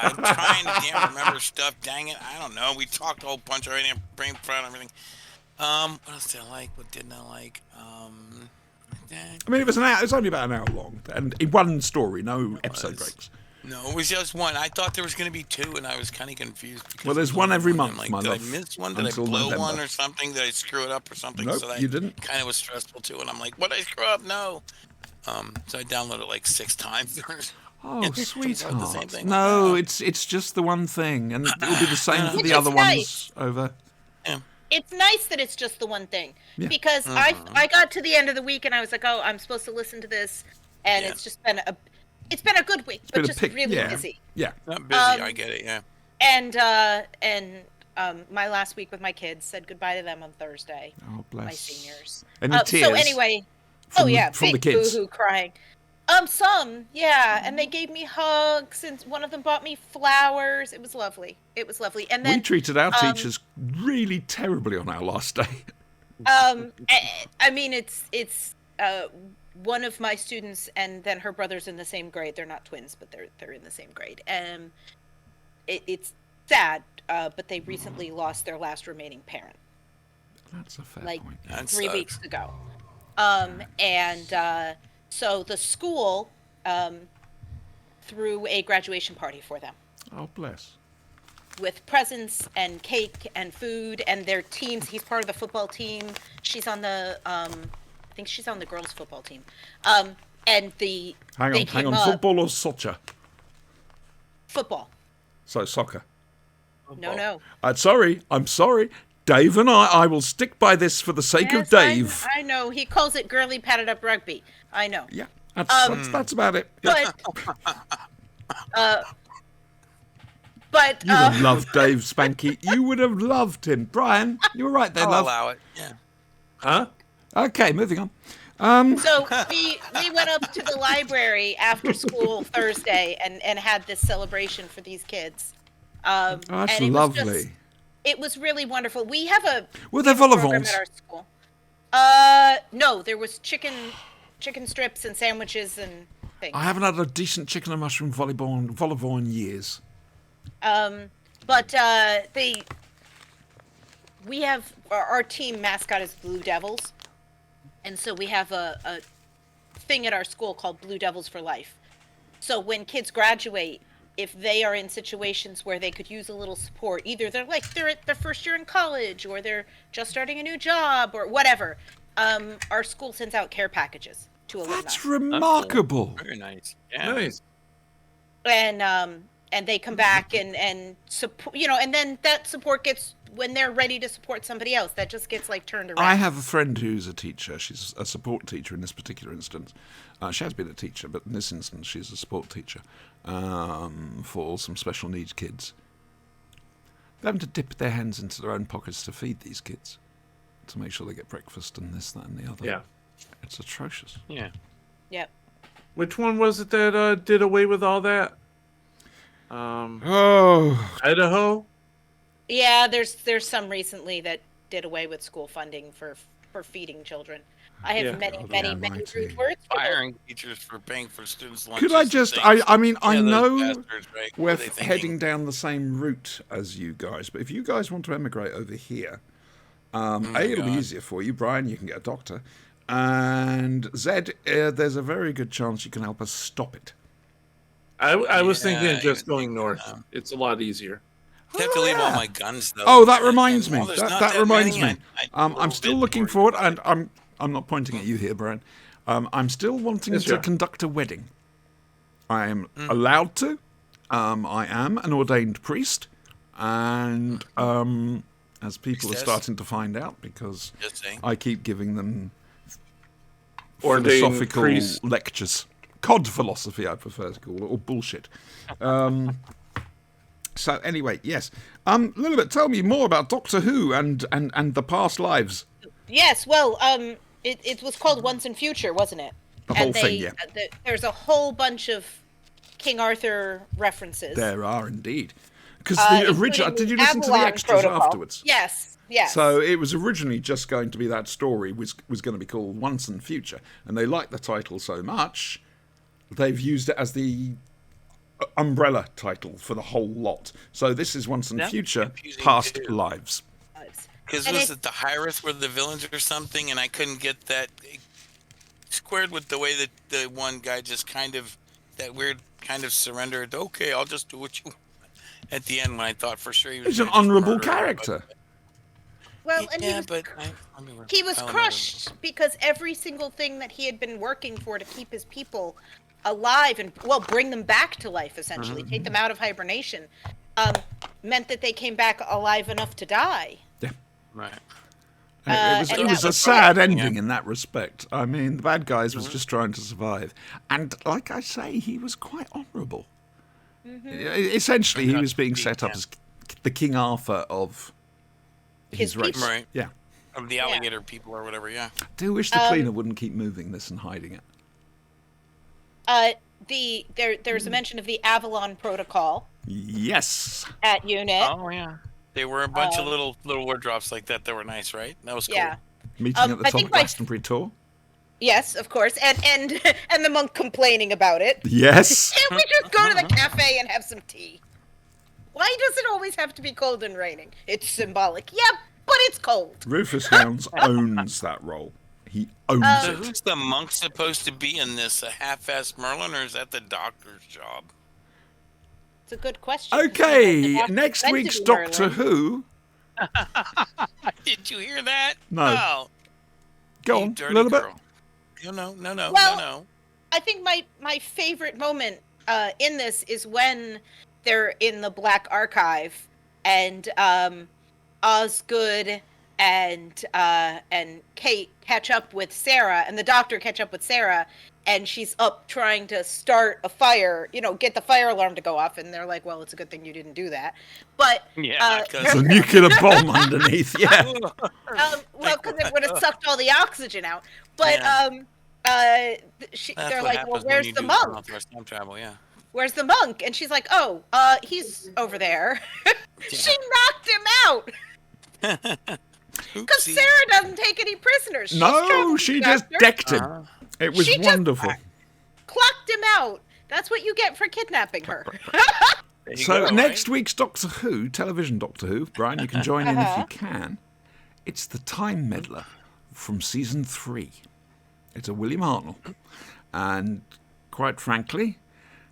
I'm trying to damn remember stuff. Dang it, I don't know. We talked a whole bunch already. I'm brain farting and everything. What else did I like? What didn't I like? I mean, it was only about an hour long, and in one story, no episode breaks. No, it was just one. I thought there was going to be two, and I was kind of confused. Because Well, there's there's one only every I'm month, like, my did love, I miss one? Did I until blow November. one or something? Did I screw it up or something? Nope, so that you didn't. Kind of was stressful too, and I'm like, what did I screw up? No. So I downloaded it like 6 times. Oh, the same sweetheart. thing. No, it's just the one thing, and it will be the same for Which the is other nice. ones over. It's nice that it's just the one thing Yeah. because I got to the end of the week and I was like, oh, I'm supposed to listen to this, and Yeah. it's just been a good week, but Bit of just pick, really yeah, busy. yeah. Not busy. I get it. Yeah. And my last week with my kids, said goodbye to them on Thursday. Oh, bless. My seniors. Any tears? So anyway, from oh the- yeah, from the big kids? boohoo crying. Some, yeah, and they gave me hugs, and one of them bought me flowers. It was lovely. And then We treated our teachers really terribly on our last day. I mean, it's one of my students, and then her brother's in the same grade. They're not twins, but they're in the same grade. It's sad, but they recently lost their last remaining parent, That's a fair like point. That 3 sucks. weeks ago. So the school threw a graduation party for them Oh, bless. with presents and cake and food and their teams. He's part of the football team. She's on the I think she's on the girls football team. And they Hang on. came up- Football or soccer? Football. So soccer. No. I'm sorry. Dave and I will stick by this for the sake of Yes, Dave. I know. He calls it girly padded up rugby. I know. Yeah, that's about it. Yeah. But You would have loved Dave Spanky. You would have loved him. Brian, you were right there, I'll love. allow it. Yeah. Huh? Okay, moving on. so we went up to the library after school Thursday and had this celebration for these kids. Oh, that's and it lovely. Was it was really wonderful. We have a Were there program vol-au-vents? at our school. No, there was chicken strips and sandwiches and things. I haven't had a decent chicken and mushroom vol-au-vent in years. But we have our team mascot is Blue Devils, and so we have a thing at our school called Blue Devils for Life. So when kids graduate, if they are in situations where they could use a little support, either they're at their first year in college, or they're just starting a new job, or whatever, our school sends out care packages to alumni. That's remarkable. Very nice. Yeah. Nice. And they come back and support, and then that support gets when they're ready to support somebody else, that just gets like turned around. I have a friend who's a teacher. She's a support teacher in this particular instance. She has been a teacher, but in this instance, she's a support teacher for some special needs kids. They're having to dip their hands into their own pockets to feed these kids, to make sure they get breakfast and this, that, and the other. Yeah. It's atrocious. Yeah. Yep. Which one was it that did away with all that? Oh, Idaho? Yeah, there's some recently that did away with school funding for feeding children. I have Yeah. many God many almighty. rude words for those. Firing teachers for paying for students' lunches. could I and just? things. I mean, I Yeah, those know bastards, right? we're What are they thinking? heading down the same route as you guys, but if you guys want to emigrate over here, it'll be God. easier for you. Brian, you can get a doctor, and Zed, there's a very good chance you can help us stop it. I was thinking Yeah, of just even going think, north. It's a lot easier. I have to leave all my guns though. Oh, that And- reminds and me. while there's That, not that reminds many, me. I I'm still bit looking worried forward, about and it. I'm not pointing at you here, Brian. I'm still wanting Yes, to you are. conduct a wedding. I am allowed to. I am an ordained priest, and as people are Priestess. starting to find out, because Just saying. I keep giving them Ordained philosophical priest. lectures. Cod philosophy, I prefer to call it, or bullshit. So anyway, yes. Lilibet, tell me more about Doctor Who and the past lives. Yes, well, it was called Once and Future, wasn't it? The whole and thing, yeah. There's a whole bunch of King Arthur references. There are indeed. Because the original. including Did you the listen to the Avalon extras Protocol. afterwards? Yes, yes. So it was originally just going to be that story was going to be called Once and Future, and they liked the title so much, they've used it as the umbrella title for the whole lot. So this is Once and That's Future, confusing Past too. Lives. Because And was it- it the Hyrith were the villains or something, and I couldn't get that squared with the way that the one guy just kind of that weird kind of surrendered. Okay, I'll just do what you want. At the end, when I thought for sure he was He's an gonna just honourable murder everybody. character. Well, and Yeah, but I mean, he was I don't know. crushed because every single thing that he had been working for to keep his people alive and bring them back to life, essentially take them out of hibernation, meant that they came back alive enough to die. Right. It was, and it that was a was sad it. ending Yeah. in that respect. I mean, the bad guys was just trying to survive. And like I say, he was quite honourable. Essentially, he Not was being to be, set up yeah. as the King Arthur of his His race. people. Right. Yeah. Of the alligator people or whatever. Yeah. Do wish the cleaner wouldn't keep moving this and hiding it. There's a mention of the Avalon Protocol Yes. at UNIT. Oh yeah. They were a bunch of little word drops like that. That were nice, right? That was cool. Yeah. Meeting at the I top think of my- Glastonbury tour. Yes, of course, and and the monk complaining about it. Yes. Can't we just go to the cafe and have some tea? Why does it always have to be cold and raining? It's symbolic. Yeah, but it's cold. Rufus Hounds owns that role. He owns So it. who's the monk supposed to be in this? A half-assed Merlin, or is that the doctor's job? It's a good question. 'cause Okay, the doctor's next meant to week's be Doctor Merlin. Who. Did you hear that? No. Oh, Go you on, a dirty little bit. girl. No. Well- I think my favorite moment in this is when they're in the Black Archive and Osgood and Kate catch up with Sarah, and the doctor catch up with Sarah, and she's up trying to start a fire, get the fire alarm to go off, and they're like, "Well, it's a good thing you didn't do that." But Yeah, There's a nuclear bomb underneath. Yeah. because it would have sucked all the oxygen out. But Yeah. they're That's like, what "Well, happens when where's you the do monk? unauthorized time travel, yeah. Where's the monk?" And she's like, "Oh, he's over there." She knocked him out because Oopsie. Sarah doesn't take any prisoners. She's No, traveling, she just Doctor. decked him. Uh-huh. It was She just- wonderful. Clocked him out. That's what you get for kidnapping her. There you So go, next right? week's Doctor Who, television Doctor Who, Brian, you can join in if you can. It's the Time Meddler from season 3. It's a William Hartnell, and quite frankly,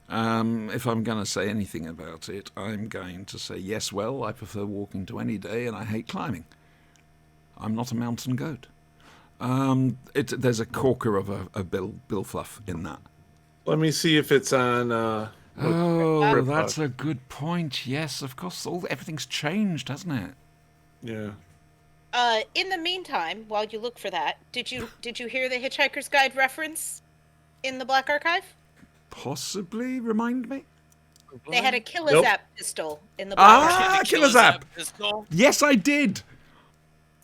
if I'm going to say anything about it, I'm going to say yes. Well, I prefer walking to any day, and I hate climbing. I'm not a mountain goat. There's a corker of a Bill Fluff in that. Let me see if it's on. Oh, that's a good point. Yes, of course. Everything's changed, hasn't it? Yeah. In the meantime, while you look for that, did you hear the Hitchhiker's Guide reference in the Black Archive? Possibly remind me. They had a Killer Nope. Zap pistol in the Black Archive. Killer Zap. Pistol? Yes, I did.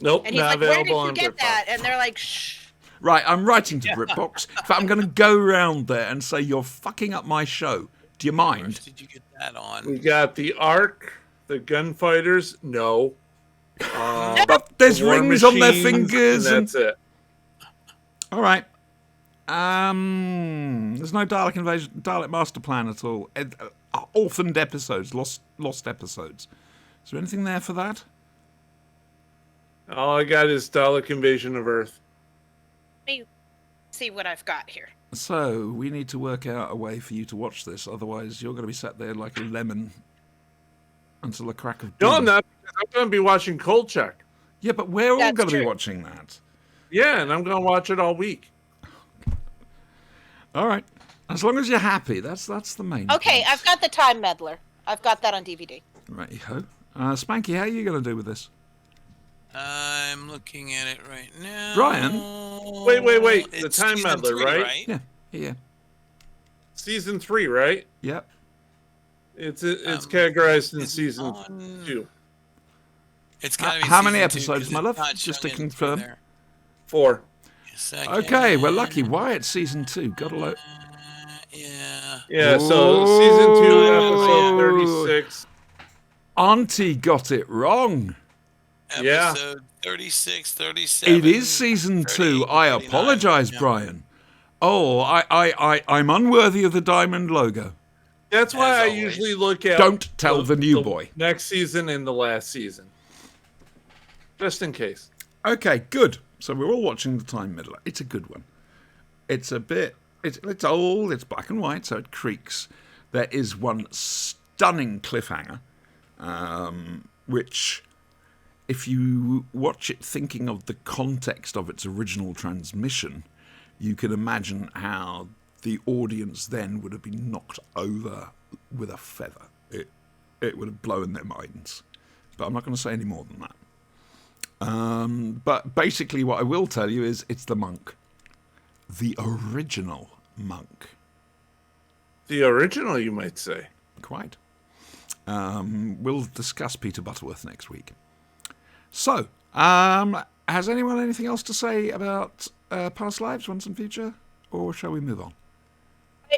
Nope. And he's not like, "Where did available you on get Britbox. that?" And they're like, "Shh." Right, I'm writing to BritBox. In fact, I'm going to go round there and say you're fucking up my show. Do you Where mind? did you get that on? We got the Ark, the Gunfighters. No. But there's War rings on their Machines, fingers. And that's it. All right. There's no Dalek invasion, Dalek master plan at all. Orphaned episodes, lost episodes. Is there anything there for that? All I got is Dalek Invasion of Earth. Let me see what I've got here. So we need to work out a way for you to watch this. Otherwise, you're going to be sat there like a lemon until the crack of No, dawn. I'm not. I'm going to be watching Kolchak. Yeah, but we're all That's going to be true. watching that. Yeah, and I'm going to watch it all week. All right. As long as you're happy, that's the main. Okay, point. I've got the Time Meddler. I've got that on DVD. Righty-ho. Spanky, how are you going to do with this? I'm looking at it right now. Brian? Wait. The It's Time season Meddler, 3, right? Yeah. Season 3, right? Yep. It's categorized in it's season on- 2. It's gotta be How many season 2, episodes, 'cause my it's love? not Just to showing it confirm. there. 4. Second. Okay, we're lucky. Wyatt's season 2. Got a load. Yeah. Yeah, so season 2, episode 36. Auntie got it wrong. Yeah. Episode 36, 37. It is season 2. 38, I 39. apologize, Yeah. Brian. Oh, I'm unworthy of the diamond logo. That's why As I always. usually look at Don't tell the new boy. next season and the last season. Just in case. Okay, good. So we're all watching The Time Meddler. It's a good one. It's a bit... It's old, it's black and white, so it creaks. There is one stunning cliffhanger, which, if you watch it thinking of the context of its original transmission, you can imagine how the audience then would have been knocked over with a feather. It would have blown their minds. But I'm not going to say any more than that. But basically what I will tell you is it's the monk. The original monk. The original, you might say. Quite. We'll discuss Peter Butterworth next week. So, has anyone anything else to say about Past Lives, Once and Future? Or shall we move on?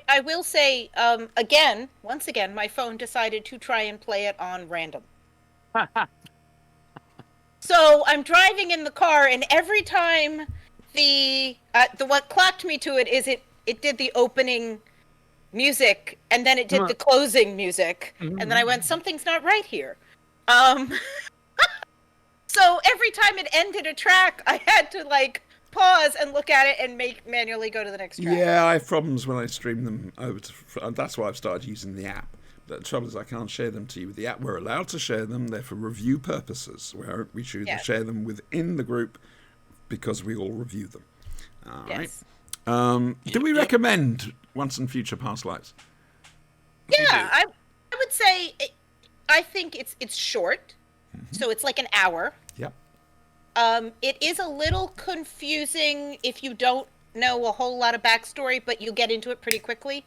I will say, once again, my phone decided to try and play it on random. So I'm driving in the car, and every time the what clocked me to it is it did the opening music, and then it did the closing music, and then I went, something's not right here. So every time it ended a track, I had to pause and look at it and manually go to the next track. Yeah, I have problems when I stream them over to... And that's why I've started using the app. The trouble is I can't share them to you with the app. We're allowed to share them. They're for review purposes, where we choose to share them within the group because we all review them. All right. Yes. Do we recommend Once and Future Past Lives? Yeah, I would say I think it's short, so it's like an hour. Yep. It is a little confusing if you don't know a whole lot of backstory, but you get into it pretty quickly.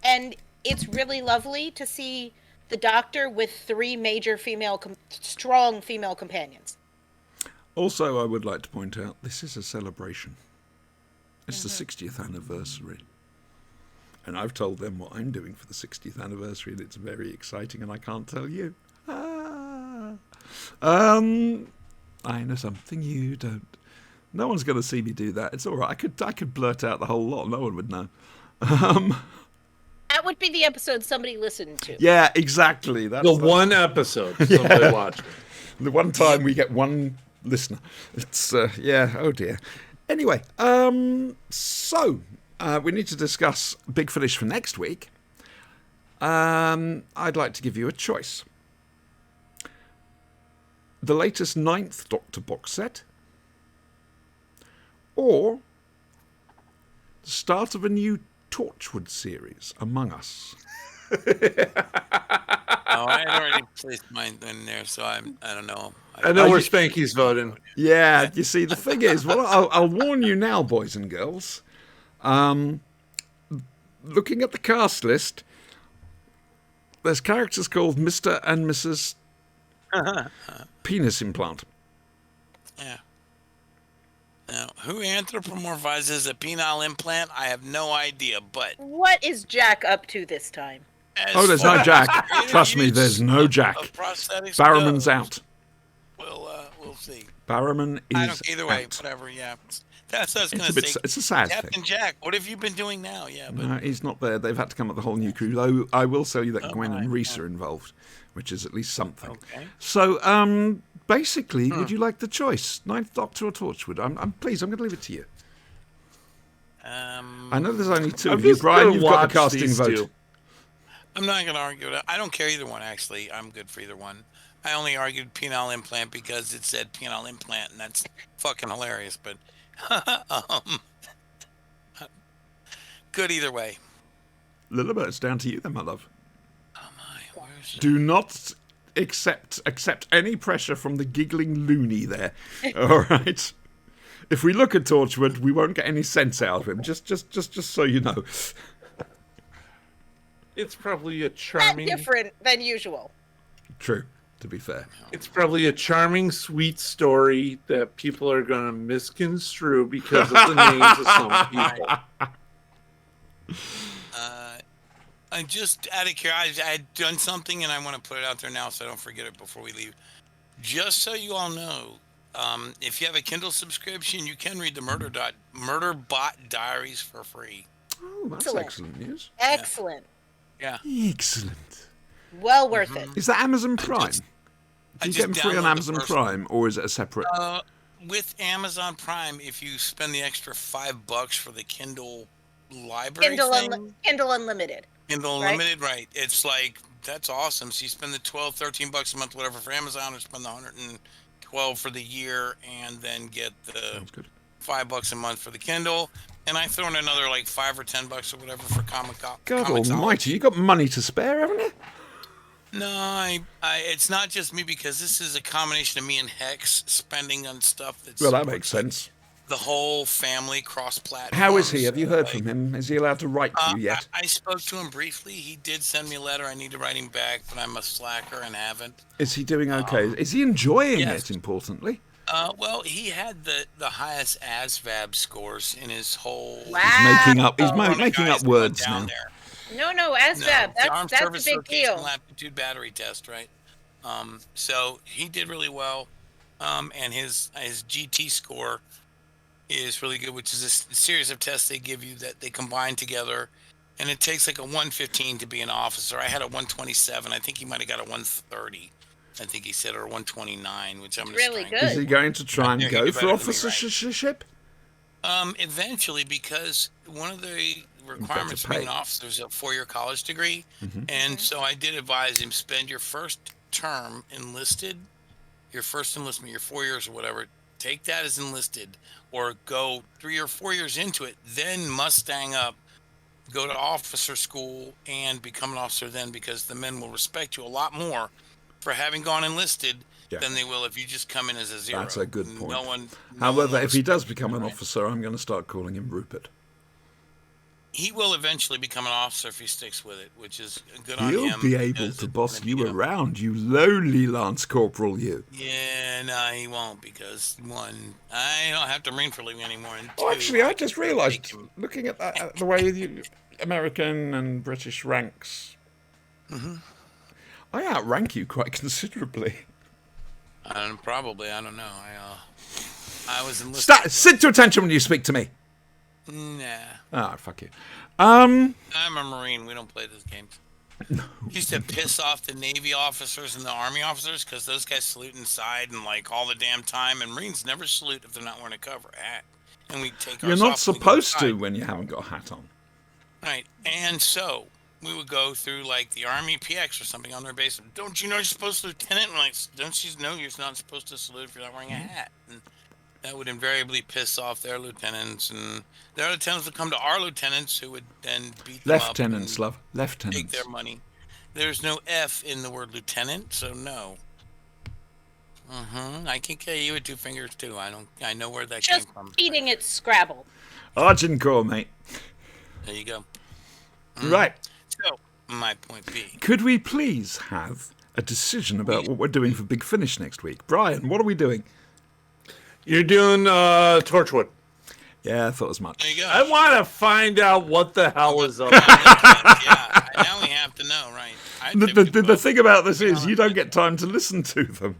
And it's really lovely to see the Doctor with 3 major strong female companions. Also, I would like to point out, this is a celebration. It's the 60th anniversary. And I've told them what I'm doing for the 60th anniversary, and it's very exciting, and I can't tell you. I know something you don't. No one's going to see me do that. It's all right. I could blurt out the whole lot. No one would know. That would be the episode somebody listened to. Yeah, exactly. That's The one episode somebody watched. The one time we get one listener. It's yeah. Oh dear. Anyway, so we need to discuss Big Finish for next week. I'd like to give you a choice. The latest 9th Doctor box set, or the start of a new Torchwood series, Among Us. Oh, I had already placed mine in there, so I don't know. I know where Spanky's voting. Yeah, you see, the thing is, well, I'll warn you now, boys and girls. Looking at the cast list, there's characters called Mr. and Mrs. Penis Implant. Yeah. Now, who anthropomorphizes a penile implant? I have no idea, but What is Jack up to this time? as Oh, there's far no as Jack. creative Trust me, use there's no Jack. of prosthetics Barrowman's goes, out. We'll see. Barrowman is I don't. Either way, out. whatever. Yeah. That's what I was It's gonna a bit. say. It's a sad Captain thing. Jack, what have you been doing now? Yeah, but No, he's not there. They've had to come up with a whole new crew. Though I will tell you that Oh, Gwen and right, Reese yeah. are involved, which is at least something. okay. So, basically, would you like the choice, Ninth Doctor or Torchwood? I'm pleased. I'm going to leave it to you. I know there's only two I'm of you. just Brian, gonna you've got watch the casting these vote. two. I'm not gonna argue it. I don't care either one. Actually, I'm good for either one. I only argued penile implant because it said penile implant, and that's fucking hilarious. But good either way. Lilibet, it's down to you then, my love. Oh my, where's Do not accept any pressure from the giggling loony there. All right. If we look at Torchwood, we won't get any sense out of him. Just so you know. It's probably a Not charming. different than usual. True, to be fair. It's probably a charming, sweet story that people are going to misconstrue because of the names of some people. I just out of curiosity, I had done something, and I want to put it out there now so I don't forget it before we leave. Just so you all know, if you have a Kindle subscription, you can read the Murderbot Diaries for free. Oh, that's Excellent. excellent news. Excellent. Yeah. Excellent. Well worth it. Is that Amazon Prime? just- Do you I get them just free on downloaded the Amazon first Prime, or is it a separate? With Amazon Prime, if you spend the extra $5 for the Kindle library thing, Kindle Unlimited. Kindle right? Unlimited, right? It's like that's awesome. So you spend the $12-13 a month, whatever, for Amazon, or spend the $112 for the year, and then get the Sounds good. $5 a month for the Kindle. And I throw in another like $5 or $10 or whatever for God Comixology. almighty, you got money to spare, haven't you? No, it's not just me, because this is a combination of me and Hex spending on stuff that's Well, that makes sense. the whole family cross-platform. How is he? Have you heard from him? Is he allowed to write to you yet? I spoke to him briefly. He did send me a letter. I need to write him back, but I'm a slacker and haven't. Is he doing okay? Is he enjoying yes. it, importantly? Well, he had the highest ASVAB scores in his whole. Wow. Making up, he's run of making guys up that words went down now. there. No, ASVAB. The Armed That's a Service big Vocational deal. Aptitude Battery Test, right? So he did really well, and his GT score is really good, which is a series of tests they give you that they combine together, and it takes like a 115 to be an officer. I had a 127. I think he might have got a 130. I think he said, or 129, which I'm gonna Really strangle. good. Is he going to try and Yeah, go you for better be right. officership? Eventually, because one of the requirements for being an pay. officer is a 4-year college degree, and so I did advise him spend your first term enlisted, your first enlistment, your 4 years or whatever. Take that as enlisted, or go 3 or 4 years into it, then Mustang up, go to officer school, and become an officer then, because the men will respect you a lot more for having gone enlisted Yeah. than they will if you just come in as a zero. That's a good No point. one. However, if he does respects you, become an right? officer, I'm going to start calling him Rupert. He will eventually become an officer if he sticks with it, which is good on He'll him. be able because to it's boss gonna you be around, you lowly Lance Corporal, you. Yeah, no, he won't, because one, I don't have to Marine for League anymore. And Oh, two, actually, I just can realised, make him- looking at that, the way you American and British ranks, I outrank you quite considerably. Probably, I don't know. I was enlisted. Sit to attention when you speak to me. Nah, Ah, fuck you. I'm a Marine. We don't play those games. Used to piss off the Navy officers and the Army officers, because those guys salute inside and like all the damn time, and Marines never salute if they're not wearing a cover hat. And we take You're ours not off when we go supposed to inside. when you haven't got a hat on. Right. And so we would go through like the Army PX or something on their base. Don't you know you're supposed to, Lieutenant? And like, don't you know you're not supposed to salute if you're not wearing a hat? And that would invariably piss off their lieutenants, and their lieutenants would come to our lieutenants, who would then beat them Lieutenants, up love. and take Lieutenants. their money. There's no F in the word lieutenant, so no. I can kill you with 2 fingers too. I know where that Just came from. eating its Scrabble. Argencore, mate. There you go. Right. So my point B. Could we please have a decision about what we're doing for Big Finish next week? Brian, what are we doing? You're doing Torchwood. Yeah, I thought as much. There you go. I want to find out what the hell is up. Yeah, now we have to know, right? The thing about this is you don't get time to listen to them.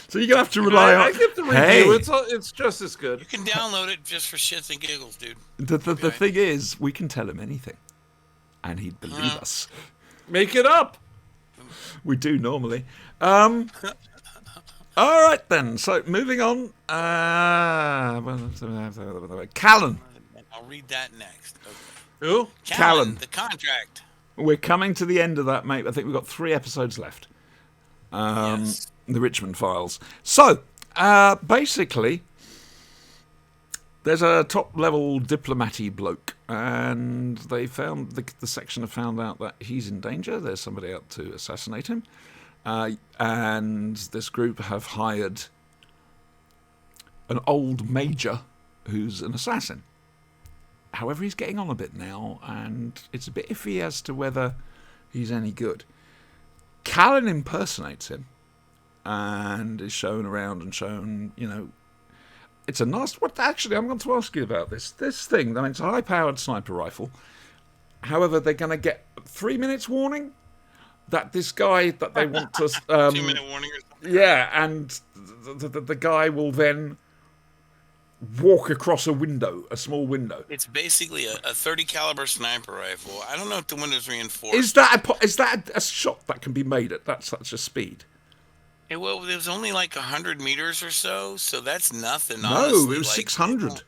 So you're going to have to rely on... I get the review. Hey, It's just as good. You can download it just for shits and giggles, dude. the thing is, we can tell him anything. And he'd believe us. Make it up. We do normally. All right then. So moving on. Callan. I'll read that next. Okay. Who? Callan. The contract. We're coming to the end of that, mate. I think we've got 3 episodes left. Yes. The Richmond Files. So, basically, there's a top-level diplomat-y bloke, and they found the section have found out that he's in danger. There's somebody out to assassinate him, and this group have hired an old major who's an assassin. However, he's getting on a bit now, and it's a bit iffy as to whether he's any good. Callan impersonates him, and is shown around and shown, it's a nice... Actually, I'm going to ask you about this. This thing, I mean, it's a high-powered sniper rifle. However, they're going to get 3 minutes warning that this guy that they want to... 2-minute warning or something. Yeah, and the guy will then walk across a window, a small window. It's basically a 30 caliber sniper rifle. I don't know if the window's reinforced. Is that a shot that can be made at that such a speed? It was only like 100 meters or so that's nothing. No, honestly. it was Like, 600.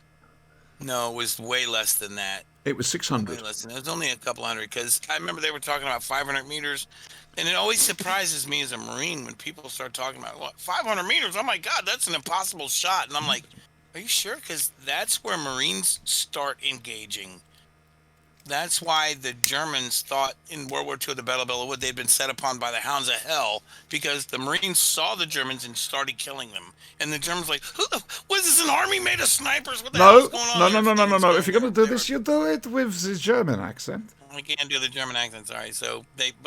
No, it was way less than that. It was 600. Way less than that. It was only a couple hundred, because I remember they were talking about 500 meters, and it always surprises me as a Marine when people start talking about, what, 500 meters? Oh my God, that's an impossible shot. And I'm like, are you sure? Because that's where Marines start engaging. That's why the Germans thought in World War II at the Battle of Belleau Wood they'd been set upon by the hounds of hell, because the Marines saw the Germans and started killing them. And the Germans like, was this an army made of snipers? What the hell is going on? No. If you're going to do this, you do it with the German accent. I can't do the German accent, sorry. So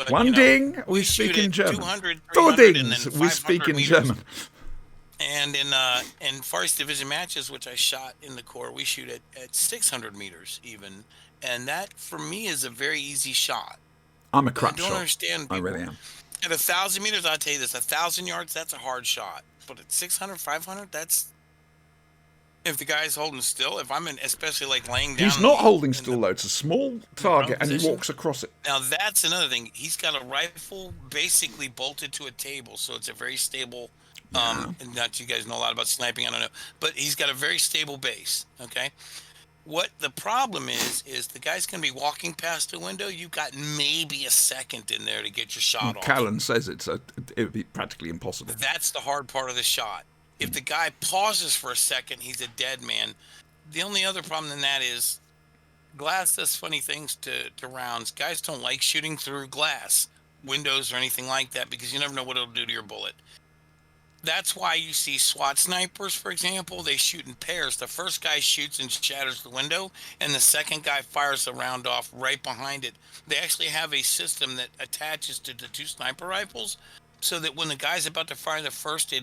One ding, we speak in German. 200, Two 300, dings, and then we speak 500 in meters. German. And in Forest Division matches, which I shot in the Corps, we shoot at 600 meters even. And that, for me, is a very easy shot. I'm a I crap don't shot. understand I people. really am. At 1,000 meters, I'll tell you this, 1,000 yards, that's a hard shot. But at 600, 500, that's... If the guy's holding still, if I'm especially like laying down... He's not holding still, though. It's a small target, and he position. walks across it. Now, that's another thing. He's got a rifle basically bolted to a table, so it's a very stable... and not you guys know a lot about sniping, I don't know. But he's got a very stable base, okay? What the problem is the guy's going to be walking past the window. You've got maybe a second in there to get your shot off. Callan says it would be practically impossible. That's the hard part of the shot. If the guy pauses for a second, he's a dead man. The only other problem than that is glass does funny things to rounds. Guys don't like shooting through glass, windows, or anything like that, because you never know what it'll do to your bullet. That's why you see SWAT snipers, for example, they shoot in pairs. The first guy shoots and shatters the window, and the second guy fires the round off right behind it. They actually have a system that attaches to the 2 sniper rifles, so that when the guy's about to fire the first,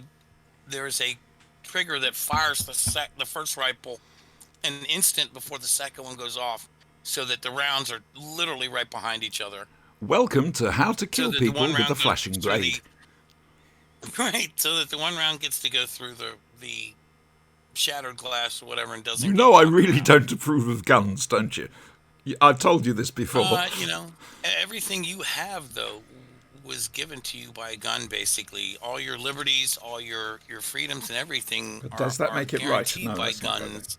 there's a trigger that fires the first rifle an instant before the second one goes off, so that the rounds are literally right behind each other. Welcome to How to Kill that the People one with round the goes Flashing through Blade. Right, so that the one round gets to go through the shattered glass or whatever and doesn't. You know I really around. don't approve of guns, don't you? I've told you this before. Everything you have though was given to you by a gun. Basically, all your liberties, all your freedoms, and everything. But does that make it right? guaranteed No, by that's not right. guns.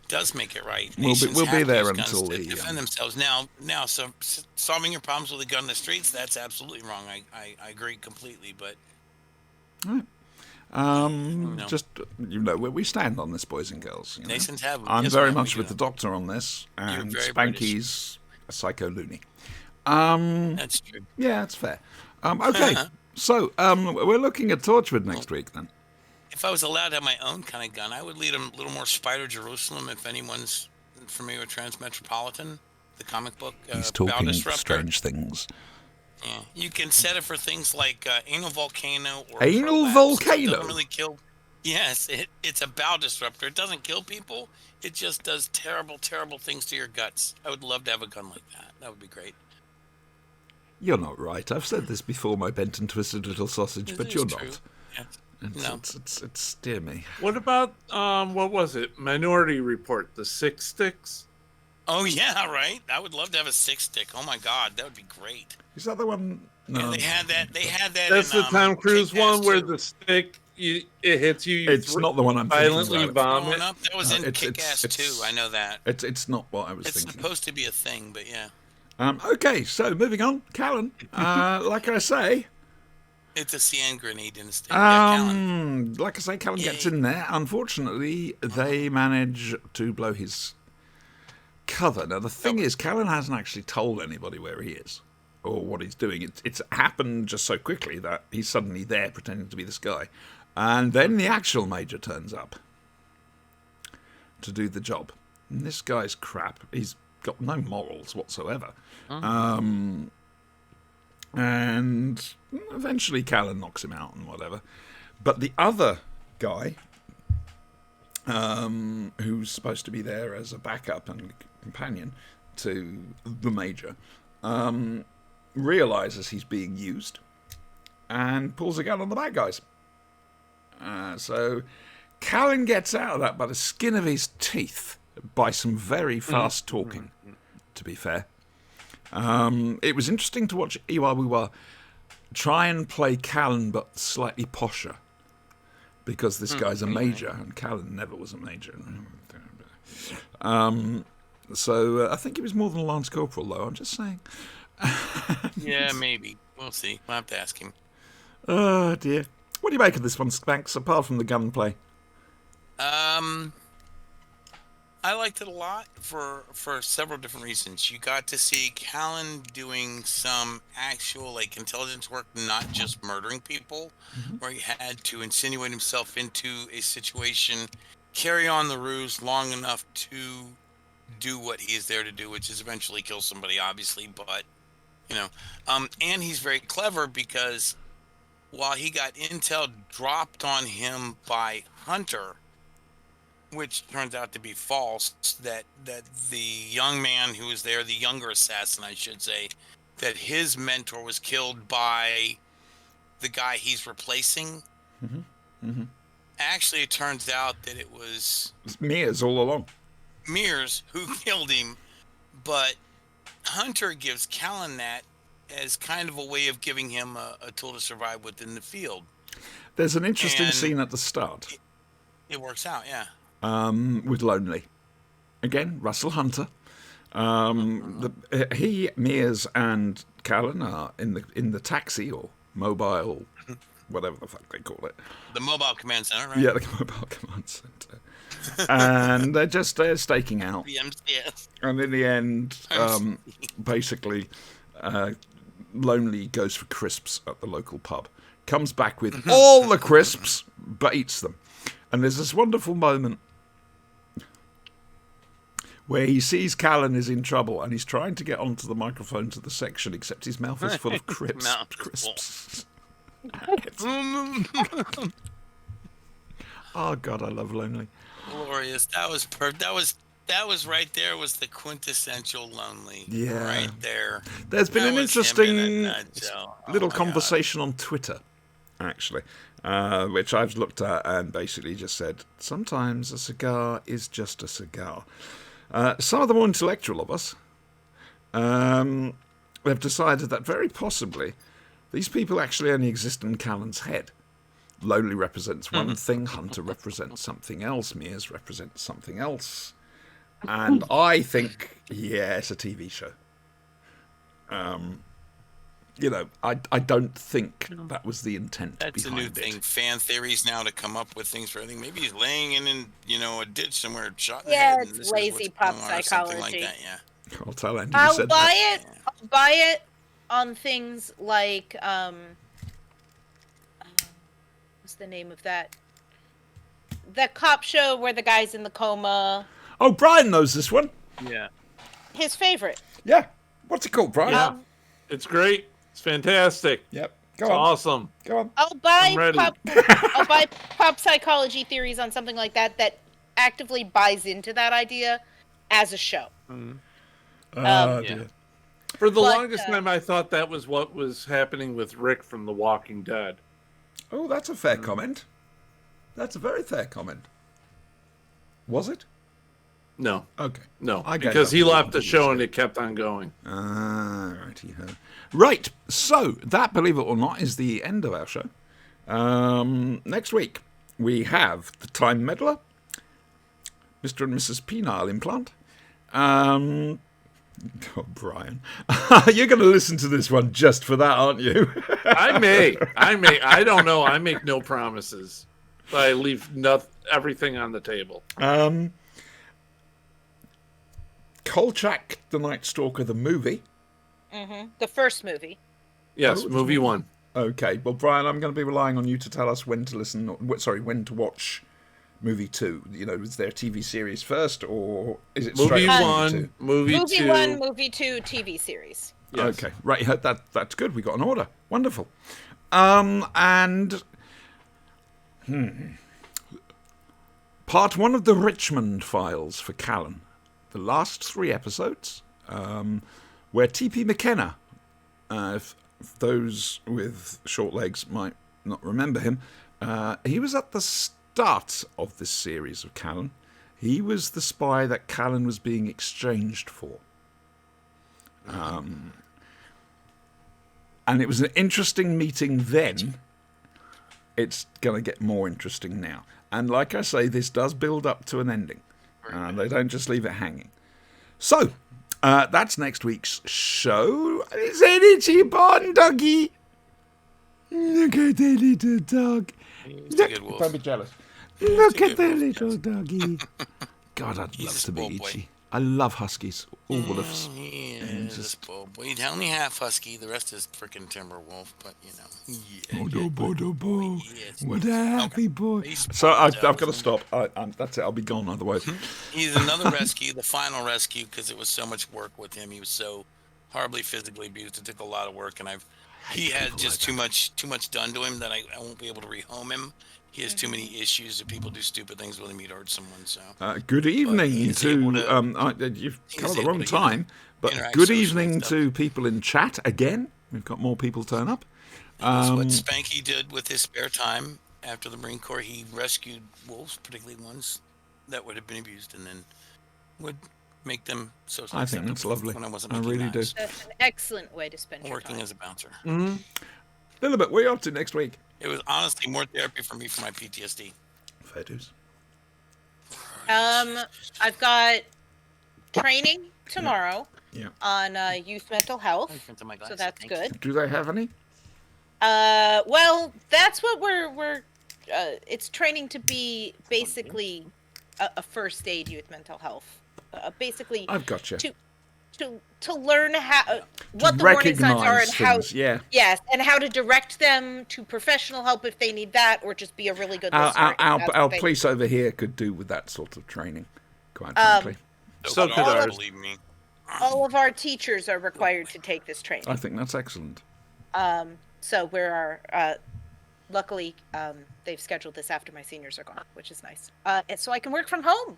Does make it right. We'll be Nations have to there use guns until to the, defend themselves. Now, so solving your problems with a gun in the streets, that's absolutely wrong. I agree completely, but. Just where we stand on this, boys and girls. You know? Nations have. I'm Yes, very ma'am, much we with do. the doctor on this, and very Spanky's a psycho loony. That's true. Yeah, that's fair. Okay, so we're looking at Torchwood next week then. If I was allowed to have my own kind of gun, I would lead a little more Spider Jerusalem. If anyone's familiar with Transmetropolitan, the comic book, He's Bow talking Disruptor. strange things. Yeah, you can set it for things like anal volcano or Anal prolapse. volcano? It doesn't really kill. Yes, it's a bow disruptor. It doesn't kill people. It just does terrible, terrible things to your guts. I would love to have a gun like that. That would be great. You're not right. I've said this before, my bent and twisted little sausage, but It you're is true. not. Yeah. It's dear me. What about what was it? Minority Report, the Six Sticks? Oh yeah, right. I would love to have a 6-stick. Oh my God, that would be great. Is that the one? No. Yeah, they had that. They had that. That's in, the Tom Cruise Kick-Ass one where 2. the stick it hits you. You It's not the one I'm thinking violently about. vomit. Growing up, that was in Kick-Ass 2. I know that. It's not what I was It's thinking. supposed to be a thing, but yeah, Okay, so moving on, Callan. Like I say, it's a CN grenade in a stick. Yeah, Callan. like I say, Callan gets Yay. in there. Unfortunately, they manage to blow his cover. Now, the thing is, Callan hasn't actually told anybody where he is or what he's doing. It's happened just so quickly that he's suddenly there pretending to be this guy. And then the actual Major turns up to do the job. And this guy's crap. He's got no morals whatsoever. And eventually Callan knocks him out and whatever. But the other guy, who's supposed to be there as a backup and companion to the Major, realizes he's being used and pulls a gun on the bad guys. So Callan gets out of that by the skin of his teeth by some very fast talking, to be fair. It was interesting to watch Iwawiwa try and play Callan but slightly posher, because this guy's a major and Callan never was a major. So I think he was more than a Lance Corporal, though. I'm just saying. Yeah, maybe. We'll see. We'll have to ask him. Oh dear. What do you make of this one, Spanks? Apart from the gunplay. I liked it a lot for several different reasons. You got to see Callan doing some actual like intelligence work, not just murdering people, where he had to insinuate himself into a situation, carry on the ruse long enough to do what he is there to do, which is eventually kill somebody, obviously. But and he's very clever because while he got intel dropped on him by Hunter, which turns out to be false, that the young man who was there, the younger assassin, I should say, that his mentor was killed by the guy he's replacing. Actually, it turns out that it was It's Mears all along. Mears who killed him, but Hunter gives Callan that as kind of a way of giving him a tool to survive within the field. There's an interesting And- scene at the start It works out, yeah. with Lonely. Again, Russell Hunter. He, Mears, and Callan are in the taxi or mobile, whatever the fuck they call it. The Mobile Command Center, right? Yeah, the mobile command center. And they're just staking out. The MCS. And in the end, basically, Lonely goes for crisps at the local pub. Comes back with all the crisps, but eats them. And there's this wonderful moment where he sees Callan is in trouble and he's trying to get onto the microphone to the section, except his mouth is full of Mouth is crisps. Oh, God, I love Lonely. Glorious. That was that was right there was the quintessential Lonely. Yeah. Right there. There's been That an was him in a interesting nutshell. Oh little my God. conversation on Twitter, actually, which I've looked at and basically just said, sometimes a cigar is just a cigar. Some of the more intellectual of us have decided that very possibly these people actually only exist in Callan's head. Lonely represents one thing, Hunter represents something else, Mears represents something else. And I think, yeah, it's a TV show. I don't think that was the intent That's a behind new it. thing. Fan theories now to come up with things for everything. Maybe he's laying in a ditch somewhere, shot in Yeah, the head. it's and this is lazy what's pop going on, or something like psychology. that, yeah. I'll tell Andy you I'll said buy that. it. I'll buy it on things like what's the name of that? The cop show where the guy's in the coma. Oh, Brian knows this one. Yeah. His favorite. Yeah. What's it called, Brian? Yeah. It's great. It's fantastic. Yep. It's awesome. Go on. I'll buy I'm ready. I'll buy pop psychology theories on something like that actively buys into that idea as a show. Oh, Yeah. dear. For the But, longest time, I thought that was what was happening with Rick from The Walking Dead. Oh, that's a fair comment. That's a very fair comment. Was it? No, Okay. no, I gave because up he on left the it. show and it kept on going. Ah, righty-ho. Right, so that, believe it or not, is the end of our show. Next week, we have the Time Meddler, Mr. and Mrs. Penile Implant. Oh, Brian. You're going to listen to this one just for that, aren't you? I may. I don't know. I make no promises. I leave everything on the table. Kolchak, the Night Stalker, the movie. The first movie. Yes, Oh, movie one. Okay, well, Brian, I'm going to be relying on you to tell us when to when to watch movie 2. You know, is there a TV series first, or is it Movie straight one, to movie Movie two. 1, movie 2, TV series. Yes. Okay, right. That's good. We got an order. Wonderful. And part 1 of the Richmond Files for Callan. The last 3 episodes, where T.P. McKenna, if those with short legs might not remember him, he was at the start of this series of Callan. He was the spy that Callan was being exchanged for. And it was an interesting meeting then. It's going to get more interesting now. And like I say, this does build up to an ending. They don't just leave it hanging. So, that's next week's show. Is it Itchy Bon Doggy? Look at the little dog. He's a good wolf. Don't be jealous. He's Look a at good the wolf, little yes. doggy. God, I'd He's love a to be spoiled boy. Itchy. I love huskies. All of us. He is a spoiled boy. He's only half husky. The rest is freaking timber wolf. But you know, Yes. What a happy boy. He's So I've spoiled, got to stop. That's it. I'll be gone otherwise. He's another rescue, the final rescue, because it was so much work with him. He was so horribly physically abused. It took a lot of work, and he had just too much done to him that I won't be able to rehome him. He has too many issues. If people do stupid things with him, he'd hurt someone. So Good evening he's to. able to- You've he's come at the able wrong to, time, but interact good socially evening and stuff. to people in chat again. We've got more people turn up. that's what Spanky did with his spare time after the Marine Corps. He rescued wolves, particularly ones that would have been abused, and then would make them socially I think that's acceptable lovely. when I wasn't I making really do. knives. That's an excellent way to spend your Working time. as a bouncer. Lilibet, what are you up to next week? It was honestly more therapy for me for my PTSD. Fair dues. I've got training tomorrow Yeah. on youth mental health, Into my so glasses, that's thank you. good. Do they have any? Well, that's what we're it's training to be basically a first aid youth mental health. Basically, I've got you. to learn how what the warning signs are and how things, yeah. yes, and how to direct them to professional help if they need that, or just be a really good listener. if that's Our what they police over here could do with that sort of training, quite Um, frankly. So could could ours, ours. believe me. all of our teachers are required to take this training. I think that's excellent. So we're luckily they've scheduled this after my seniors are gone, which is nice. And so I can work from home.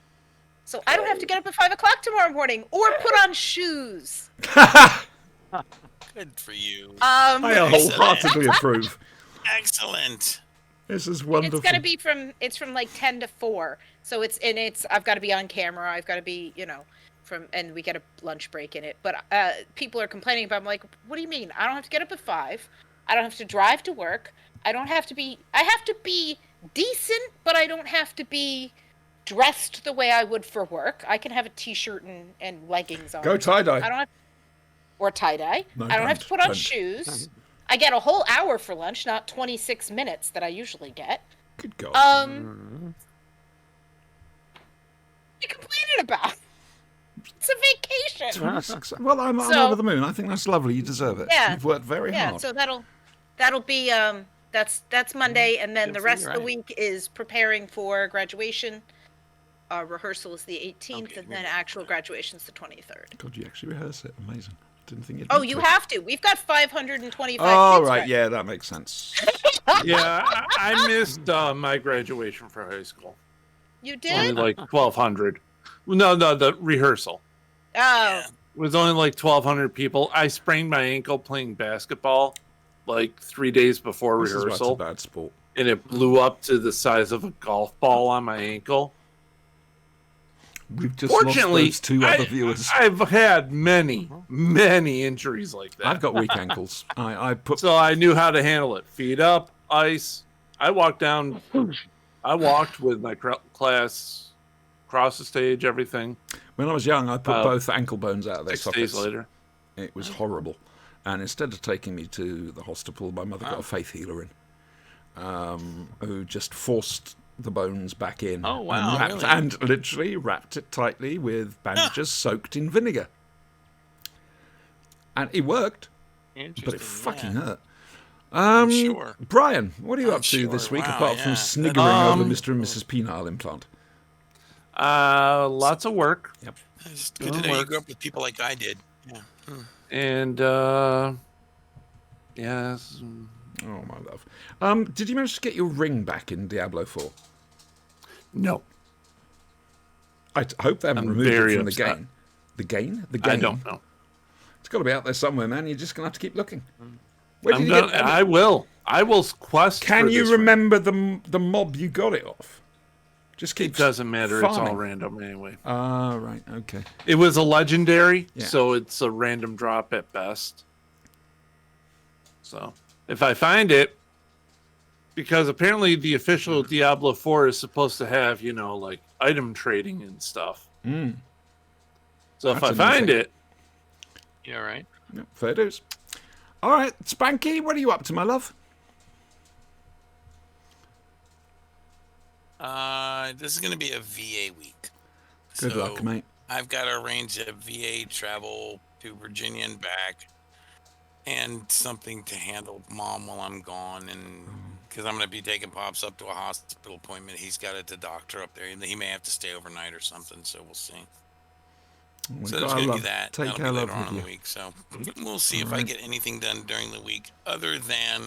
So I don't have to get up at 5 o'clock tomorrow morning or put on shoes. Good for you. I wholeheartedly approve. Excellent. This is wonderful. It's gonna be from like 10 to 4. So it's I've got to be on camera. I've got to be and we get a lunch break in it. But people are complaining about. I'm like, what do you mean? I don't have to get up at 5. I don't have to drive to work. I have to be decent, but I don't have to be dressed the way I would for work. I can have a t-shirt and leggings on. Go tie-dye. I don't have or tie-dye. No, I don't have to put on don't. shoose. I get a whole hour for lunch, not 26 minutes that I usually get. Good God. What are you complaining about? It's a vacation. 26. Well, I'm So- over the moon. I think that's lovely. You deserve it. Yeah. You've worked very Yeah, hard. so that'll be that's Monday, and then Good the for rest you, of the right. week is preparing for graduation. Rehearsal is the 18th, Okay, and then good. actual graduation is the 23rd. God, you actually rehearse it. Amazing. Didn't think you'd Oh, need you to. have to. We've got 525 Oh, kids. right. Yeah, that makes sense. Yeah, I missed my graduation for high school. You Only did? like 1,200. No, the rehearsal. Oh, It was only like 1,200 people. I sprained my ankle playing basketball like 3 days before This is why it's a rehearsal, bad sport. and it blew up to the size of a golf ball on my ankle. We've just Fortunately, lost those two other viewers. I've had many injuries like that. I've got weak ankles. I put. So I knew how to handle it. Feet up, ice. I walked with my class across the stage, everything. When I was young, I put Uh, both ankle bones out of their 6 days sockets. later. It was horrible. And instead of taking me to the hospital, my mother got a faith healer in, who just forced the bones back in. Oh, wow, really? And literally wrapped it tightly with bandages soaked in vinegar. And it worked, but Interesting, it fucking yeah. hurt. Sure. Brian, what are you I'm up to sure. this week Wow, apart yeah. from sniggering over Mr. and Mrs. Penile implant? Lots of work. It's good to Doing know you work. grew up with people like I did. Yeah. And yes, Oh, my love. Did you manage to get your ring back in Diablo 4? no, I hope they haven't I'm removed it very from the upset. game. The game? The game? I don't know. It's got to be out there somewhere, man. You're just going to have to keep looking. Where did I'm you gonna, get, I will. I will quest. can for you this ring. remember the mob you got it off? Just keep It doesn't matter. It's all farming. random anyway. Ah, right. Okay. It was a legendary, Yeah. so it's a random drop at best. So if I find it, because apparently the official Diablo 4 is supposed to have, like item trading and stuff. Mm. So if That's I a new find thing. it, Yeah, right. Yep, fair dues. All right, Spanky, what are you up to, my love? This is going to be a VA week. Good luck, mate. I've got to arrange a VA travel to Virginia and back, and something to handle Mom while I'm gone, and because I'm going to be taking Pops up to a hospital appointment. He's got a doctor up there, and he may have to stay overnight or something. So we'll see. We've So there's got our going to love. be that. Take That'll our be love later on with in you. the week. So we'll see if I Alright. get anything done during the week, other than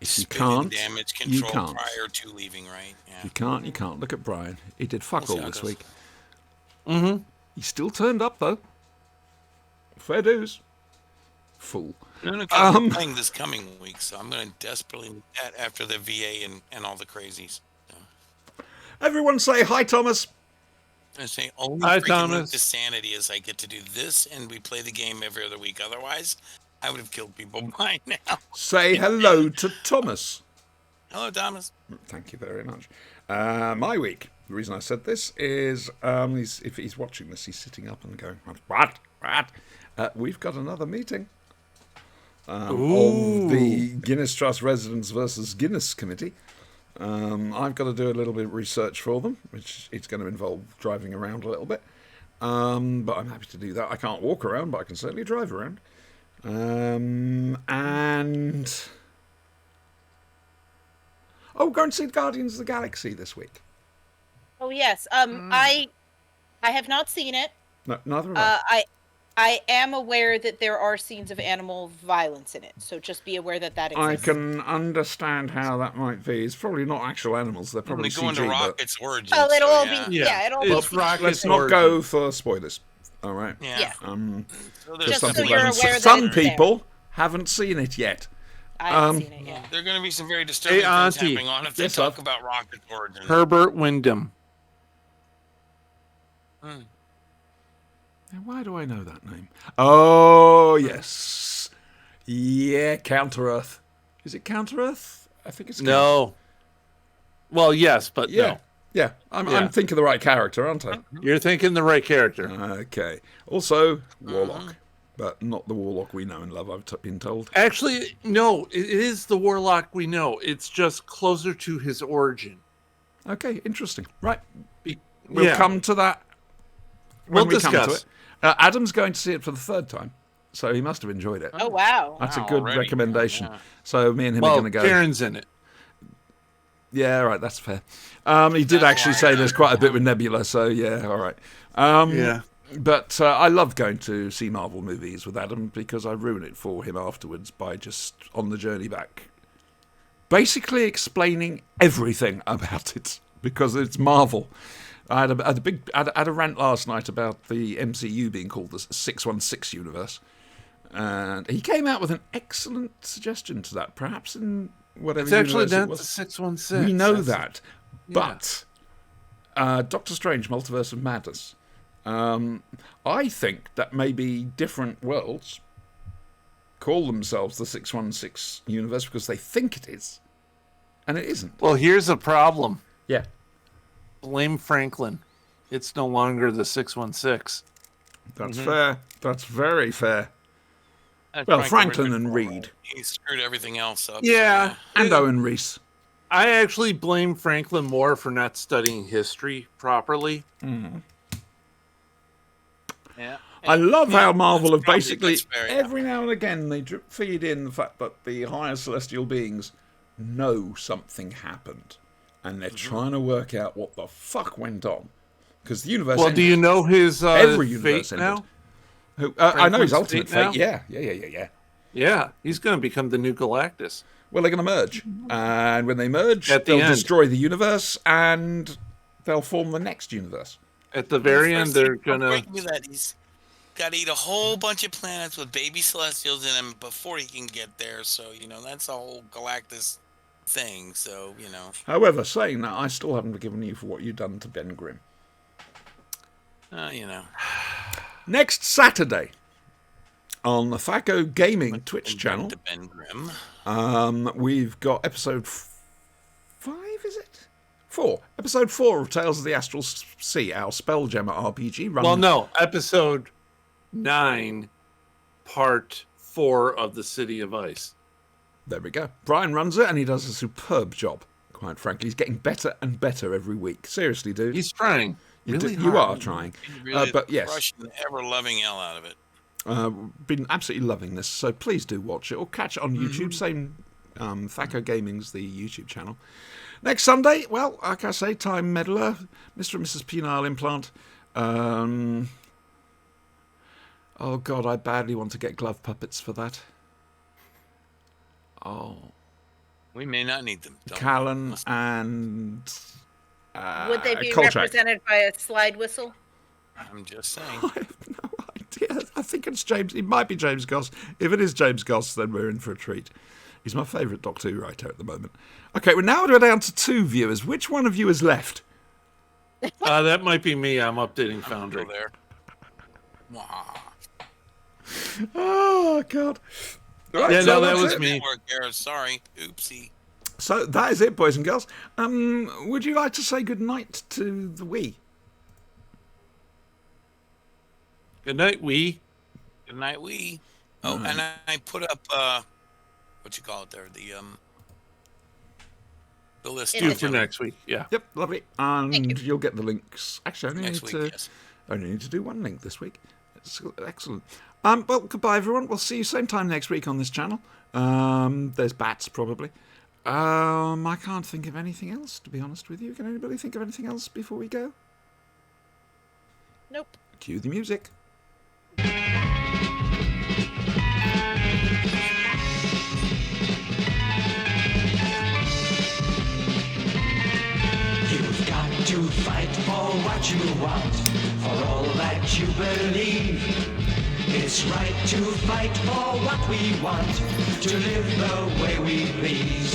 If you spinning can't, damage you control can't. prior to leaving. Right? Yeah. You can't, you can't. Look at Brian. He did fuck We'll all see how it this goes. week. mm-hmm. He still turned up, though. Fair dues. Fool. No, 'cause I'm playing this coming week, so I'm going to desperately need that after the VA and all the crazies. So, Everyone say hi, Thomas. I say only Hi, freaking Thomas. link to sanity is I get to do this, and we play the game every other week. Otherwise, I would have killed people by now. Say hello to Thomas. Hello, Thomas. Thank you very much. My week. The reason I said this is, if he's watching this, he's sitting up and going, "What? What?" We've got another meeting of the Guinness Trust Residents versus Guinness Committee. I've got to do a little bit of research for them, which it's going to involve driving around a little bit. But I'm happy to do that. I can't walk around, but I can certainly drive around. And go and see Guardians of the Galaxy this week. Oh yes. I have not seen it. No, neither have I. I am aware that there are scenes of animal violence in it, so just be aware that that I exists. can understand how that might be. It's probably not actual animals. They're When probably we go into CG. But Rocket's origins. Oh, it'll so, all yeah. be it'll all It's be Rocket's let's not origin. go for spoilers. All right. Yeah. Yeah. So there's Just Some so people you're haven't aware se- that some it's there. people haven't seen it yet. I haven't seen it yet. There are going to be some very disturbing Hey, things Auntie. happening on if they Yes, talk love. about Rocket's origin. Herbert Wyndham. Hmm. Now, why do I know that name? Oh, yes. Yeah, Counter Earth. Is it Counter Earth? I think it's No. Well, yes, but Yeah. no. Yeah. I'm Yeah. thinking the right character, aren't I? You're thinking the right character. Okay. Also, Warlock. But not the Warlock we know and love, I've been told. Actually, no, it is the Warlock we know. It's just closer to his origin. Okay, interesting. Right. Be- We'll yeah. come to that when We'll we come to discuss. it. Adam's going to see it for the third time, so he must have enjoyed it. Oh wow. That's a Wow, good already? recommendation. Yeah. So me and him are Well, going to go. Karen's in it. Yeah, right, that's fair. He did That's actually why say I there's know. quite a bit with Nebula, so yeah, all right. Yeah. But I love going to see Marvel movies with Adam because I ruin it for him afterwards by just on the journey back, basically explaining everything about it because it's Marvel. I had a rant last night about the MCU being called the 616 universe, and he came out with an excellent suggestion to that. Perhaps in whatever It's actually universe it not the was. 616. We know That's- that, but Doctor Strange: Multiverse of Madness. I think that maybe different worlds call themselves the 616 universe because they think it is, and it isn't. Well, here's the problem. Yeah, Blame Franklin. It's no longer the 616. that's fair. That's very fair. That's Well, Franklin Richard and Ford. Reed. He screwed everything else up. Yeah. And Owen Reese. I actually blame Franklin more for not studying history properly. Yeah. I love how Marvel have probably- basically that's fair, yeah. every now and again they drip feed in the fact that the higher celestial beings know something happened, and they're trying to work out what the fuck went on because the universe. Well, ended. do you know his Every universe fate ended. now? Who, I know his Franklin's ultimate fate now? fate. Yeah. Yeah, he's going to become the new Galactus. Well, they're going to merge, and when they merge, At the they'll end. destroy the universe, and they'll form the next universe. At the very end, First they're thing going to... breaking me that he's got to eat a whole bunch of planets with baby celestials in them before he can get there. So, that's a whole Galactus thing. So, However, saying that, I still haven't forgiven you for what you've done to Ben Grimm. you know. Next Saturday, on the Thaco Gaming Twitch channel, To Ben Grimm. we've got episode 5, is it? 4. Episode 4 of Tales of the Astral Sea, our Spelljammer RPG. Run Well, no, episode 9, part 4 of the City of Ice. There we go. Brian runs it, and he does a superb job, quite frankly. He's getting better and better every week. Seriously, dude. He's trying. Really You hard. are trying. He really But yes, crushing the ever-loving hell out of it. been absolutely loving this, so please do watch it or catch it on YouTube. Same Thaco Gaming's the YouTube channel. Next Sunday, well, like I say, Time Meddler, Mr. and Mrs. Penile Implant. Oh God, I badly want to get glove puppets for that. Oh, We may not need them. Don't we? Callan and Would they be Kolchak. represented by a slide whistle? I'm just saying. I have no idea. I think it's James. It might be James Goss. If it is James Goss, then we're in for a treat. He's my favourite Doctor Who writer at the moment. Okay, well, now we're down to 2 viewers. Which one of you is left? That might be me. I'm updating Foundry. Go there. Wow. Oh, God. Right, Yeah, so no, that that's was it. me. Network error. Sorry. Oopsie. So that is it, boys and girls. Would you like to say good night to the we? Good night, we. Good night, we. Oh, and I put up what you call it there, the list. In Due the for chat. next week. Yeah. Yep, lovely. And Thank you. you'll get the links. Actually, I only Next need week, to yes. only need to do one link this week. It's excellent. Well, goodbye, everyone. We'll see you same time next week on this channel. There's bats, probably. I can't think of anything else, to be honest with you. Can anybody think of anything else before we go? Nope. Cue the music. You've got to fight for what you want, for all that you believe. It's right to fight for what we want, to live the way we please.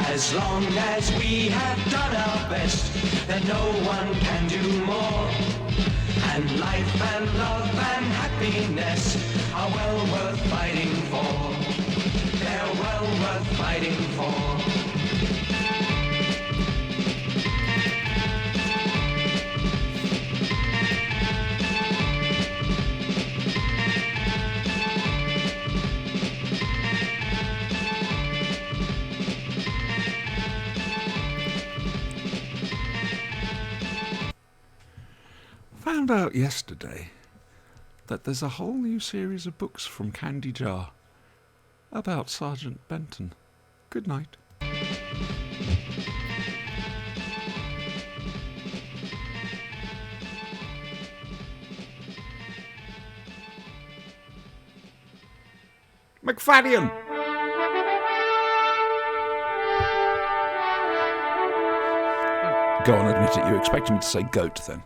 As long as we have done our best, then no one can do more. And life and love and happiness are well worth fighting for. They're well worth fighting for. found out yesterday that there's a whole new series of books from Candy Jar about Sergeant Benton. Good night. McFadden! Go on, admit it. You expected me to say goat then.